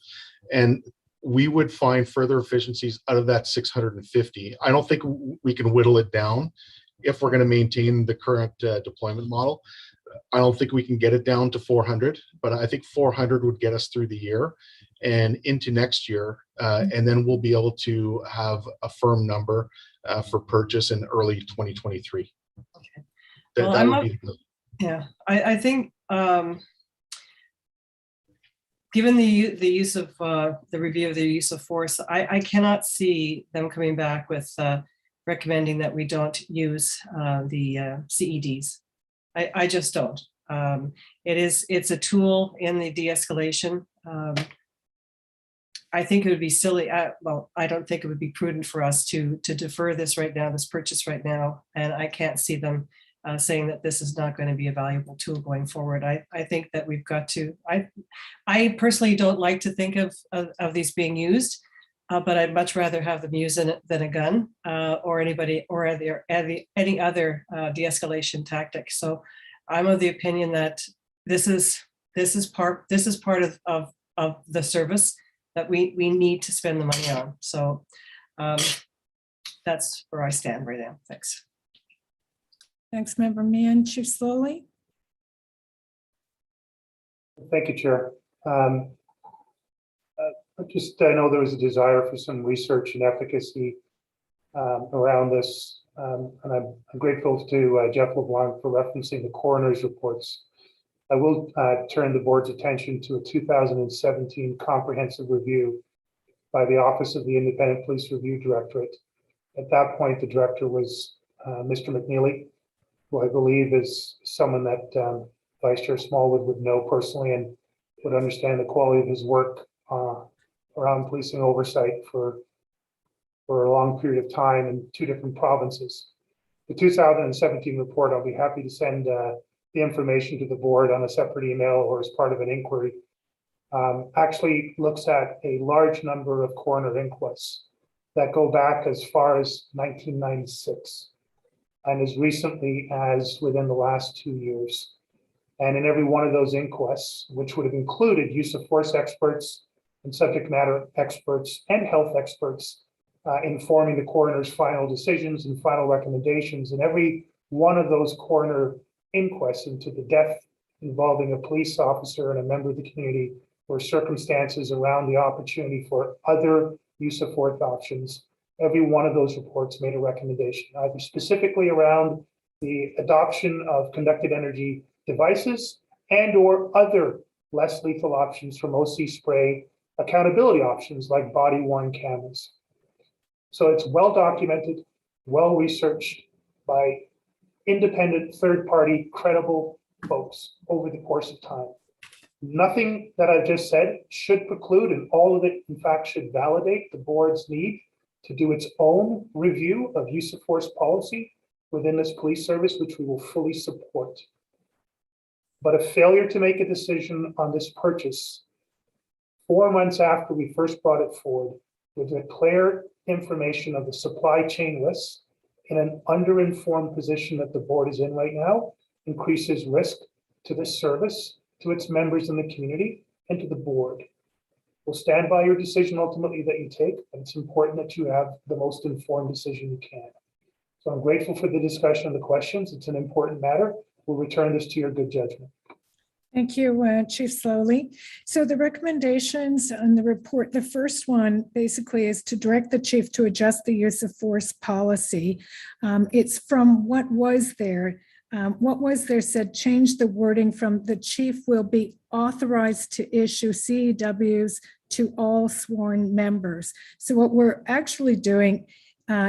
And we would find further efficiencies out of that 650. I don't think we can whittle it down if we're going to maintain the current deployment model. I don't think we can get it down to 400, but I think 400 would get us through the year and into next year. And then we'll be able to have a firm number for purchase in early 2023. Okay. Well, I think given the use of the review of the use of force, I cannot see them coming back with recommending that we don't use the CEDs. I just don't. It's a tool in the de-escalation. I think it would be silly. Well, I don't think it would be prudent for us to defer this right now, this purchase right now, and I can't see them saying that this is not going to be a valuable tool going forward. I think that we've got to, I personally don't like to think of these being used, but I'd much rather have them used than a gun or any other de-escalation tactic. So I'm of the opinion that this is part of the service that we need to spend the money on. So that's where I stand right now. Thanks. Thanks, Member Mann. Chief Slowly. Thank you, Chair. I know there was a desire for some research and efficacy around this, and I'm grateful to Jeff LeBlanc for referencing the coroner's reports. I will turn the board's attention to a 2017 comprehensive review by the Office of the Independent Police Review Directorate. At that point, the director was Mr. McNeely, who I believe is someone that Vice Chair Smallwood would know personally and would understand the quality of his work around policing oversight for a long period of time in 2 different provinces. The 2017 report, I'll be happy to send the information to the board on a separate email or as part of an inquiry, actually looks at a large number of coroner inquests that go back as far as 1996 and as recently as within the last 2 years. And in every one of those inquests, which would have included use of force experts and subject matter experts and health experts informing the coroner's final decisions and final recommendations, and every one of those coroner inquests into the death involving a police officer and a member of the community or circumstances around the opportunity for other use of force options, every one of those reports made a recommendation, either specifically around the adoption of conducted energy devices and or other less lethal options from OC spray, accountability options like body-worn cameras. So it's well documented, well researched by independent, third-party, credible folks over the course of time. Nothing that I've just said should preclude, and all of it, in fact, should validate the board's need to do its own review of use of force policy within this police service, which we will fully support. But a failure to make a decision on this purchase 4 months after we first brought it forward with the clear information of the supply chain risks in an underinformed position that the board is in right now increases risk to this service, to its members in the community, and to the board. We'll stand by your decision ultimately that you take, but it's important that you have the most informed decision you can. So I'm grateful for the discussion and the questions. It's an important matter. We'll return this to your good judgment. Thank you, Chief Slowly. So the recommendations on the report, the first one basically is to direct the chief to adjust the use of force policy. It's from what was there. What was there said, change the wording from the chief will be authorized to issue CEWs to all sworn members. So what we're actually doing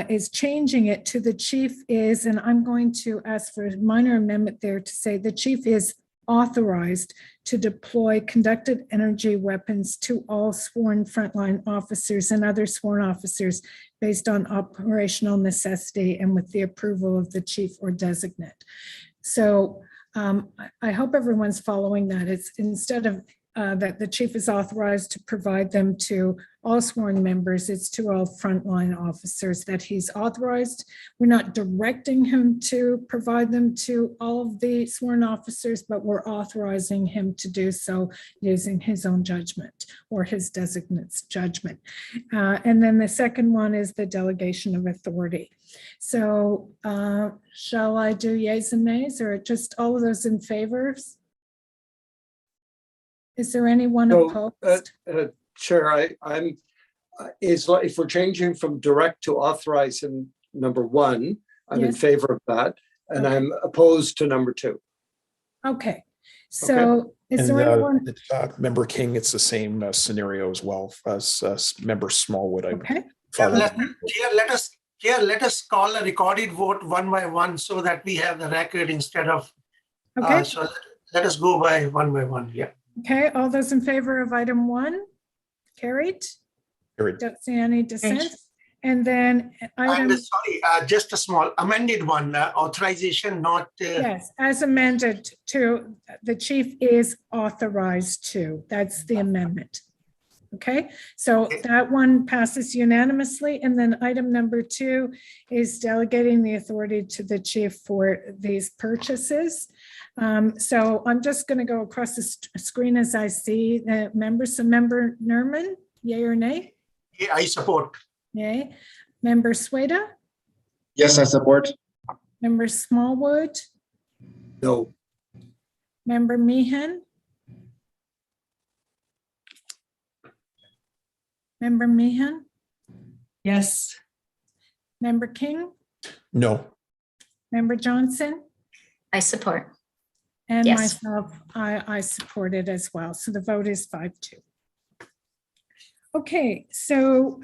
is changing it to the chief is, and I'm going to ask for a minor amendment there to say the chief is authorized to deploy conducted energy weapons to all sworn frontline officers and other sworn officers based on operational necessity and with the approval of the chief or designate. So I hope everyone's following that. It's instead of that the chief is authorized to provide them to all sworn members, it's to all frontline officers that he's authorized. We're not directing him to provide them to all of the sworn officers, but we're authorizing him to do so using his own judgment or his designate's judgment. And then the second one is the delegation of authority. So shall I do yeas and nays or just all of those in favor? Is there anyone opposed? Chair, I'm if we're changing from direct to authorize in number 1, I'm in favor of that, and I'm opposed to number 2. Okay, so is there anyone? Member King, it's the same scenario as well as Member Smallwood. Okay. Let us call a recorded vote one by one so that we have the record instead of. Okay. So let us go by one. Yeah. Okay, all those in favor of item 1? Carried. Carried. Don't see any dissent. And then item, Sorry, just a small amended one, authorization, not. yes, as amended to, the chief is authorized to, that's the amendment. Okay, so that one passes unanimously. And then item number 2 is delegating the authority to the chief for these purchases. So I'm just going to go across the screen as I see the members. So Member Nerman, yay or nay? Yeah, I support. Yay. Member Sweda? Yes, I support. Member Smallwood? No. Member Meehan? Member Meehan? Yes. Member King? No. Member Johnson? I support. And Yes. myself, I support it as well. So the vote is 5-2. Okay, so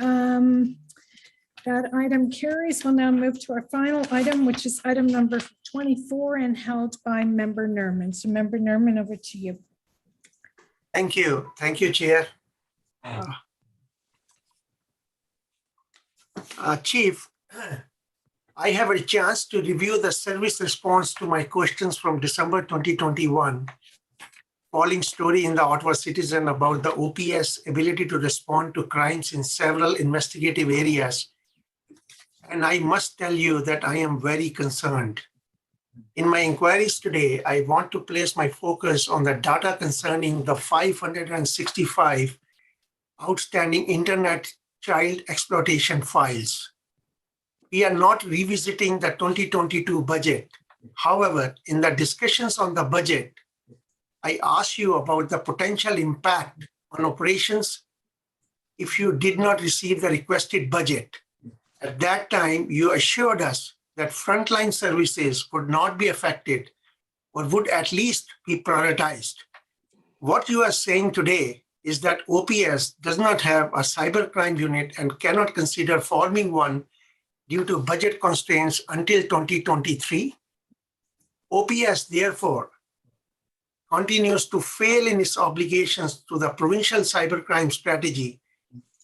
that item carries. We'll now move to our final item, which is item number 24 and held by Member Nerman. So Member Nerman, over to you. Thank you. Thank you, Chair. Chief, I have a chance to review the service response to my questions from December 2021. Falling story in the Ottawa Citizen about the OPS ability to respond to crimes in several investigative areas. And I must tell you that I am very concerned. In my inquiries today, I want to place my focus on the data concerning the 565 outstanding internet child exploitation files. We are not revisiting the 2022 budget. However, in the discussions on the budget, I asked you about the potential impact on operations if you did not receive the requested budget. At that time, you assured us that frontline services would not be affected or would at least be prioritized. What you are saying today is that OPS does not have a cybercrime unit and cannot consider forming one due to budget constraints until 2023. OPS, therefore, continues to fail in its obligations to the provincial cybercrime strategy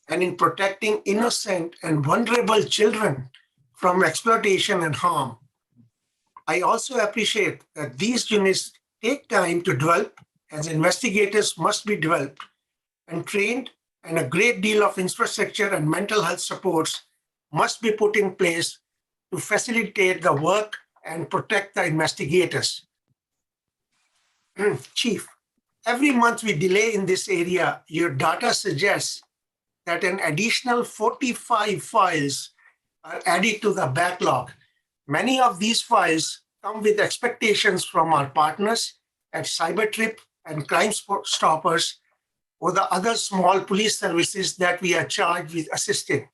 and in protecting innocent and vulnerable children from exploitation and harm. I also appreciate that these units take time to develop, as investigators must be developed and trained, and a great deal of infrastructure and mental health supports must be put in place to facilitate the work and protect the investigators. Chief, every month we delay in this area, your data suggests that an additional 45 files are added to the backlog. Many of these files come with expectations from our partners at Cybertrip and Crime Stoppers or the other small police services that we are charged with assisting.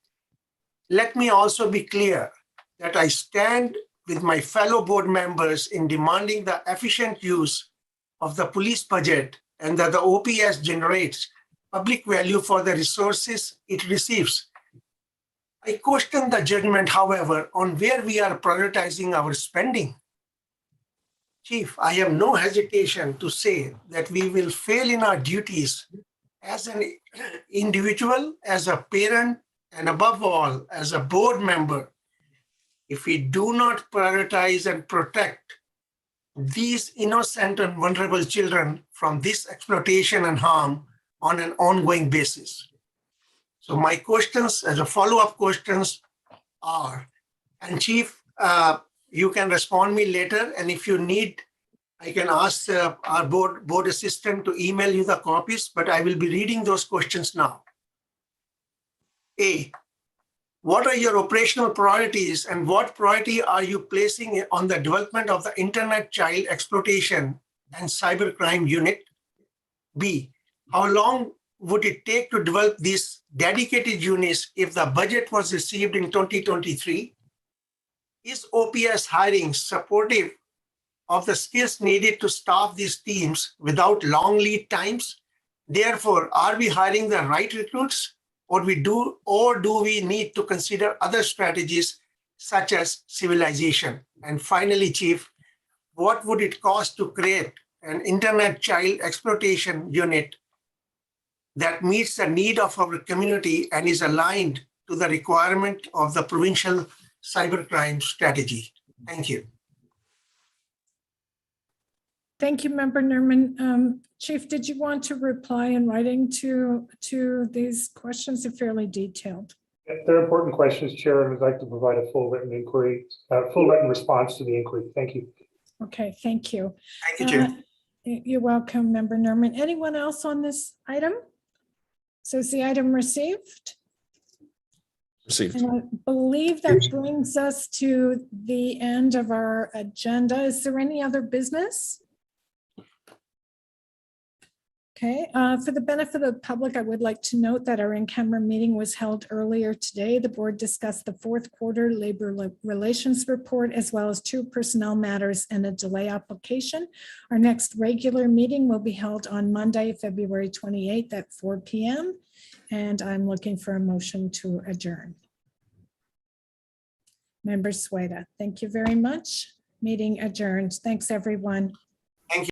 Let me also be clear that I stand with my fellow board members in demanding the efficient use of the police budget and that the OPS generates public value for the resources it receives. I question the judgment, however, on where we are prioritizing our spending. Chief, I have no hesitation to say that we will fail in our duties as an individual, as a parent, and above all, as a board member, if we do not prioritize and protect these innocent and vulnerable children from this exploitation and harm on an ongoing basis. So my questions, as a follow-up questions are, and Chief, you can respond me later, and if you need, I can ask our board assistant to email you the copies, but I will be reading those questions now. A, what are your operational priorities and what priority are you placing on the development of the Internet Child Exploitation and Cybercrime Unit? B, how long would it take to develop these dedicated units if the budget was received in 2023? Is OPS hiring supportive of the skills needed to staff these teams without long lead times? Therefore, are we hiring the right recruits, or do we need to consider other strategies such as civilization? And finally, Chief, what would it cost to create an Internet Child Exploitation Unit that meets the need of our community and is aligned to the requirement of the provincial cybercrime strategy. Thank you. Thank you, Member Nerman. Chief, did you want to reply in writing to these questions? Are fairly detailed. If they're important questions, Chair, I would like to provide a full written inquiry, full written response to the inquiry. Thank you. Okay, thank you. Thank you, Chair. You're welcome, Member Nerman. Anyone else on this item? So is the item received? Received. And I believe that brings us to the end of our agenda. Is there any other business? Okay, for the benefit of the public, I would like to note that our in-camera meeting was held earlier today. The board discussed the fourth quarter labor relations report, as well as 2 personnel matters and a delay application. Our next regular meeting will be held on Monday, February 28th at 4 p.m. And I'm looking for a motion to adjourn. Member Sueda, thank you very much. Meeting adjourned. Thanks, everyone.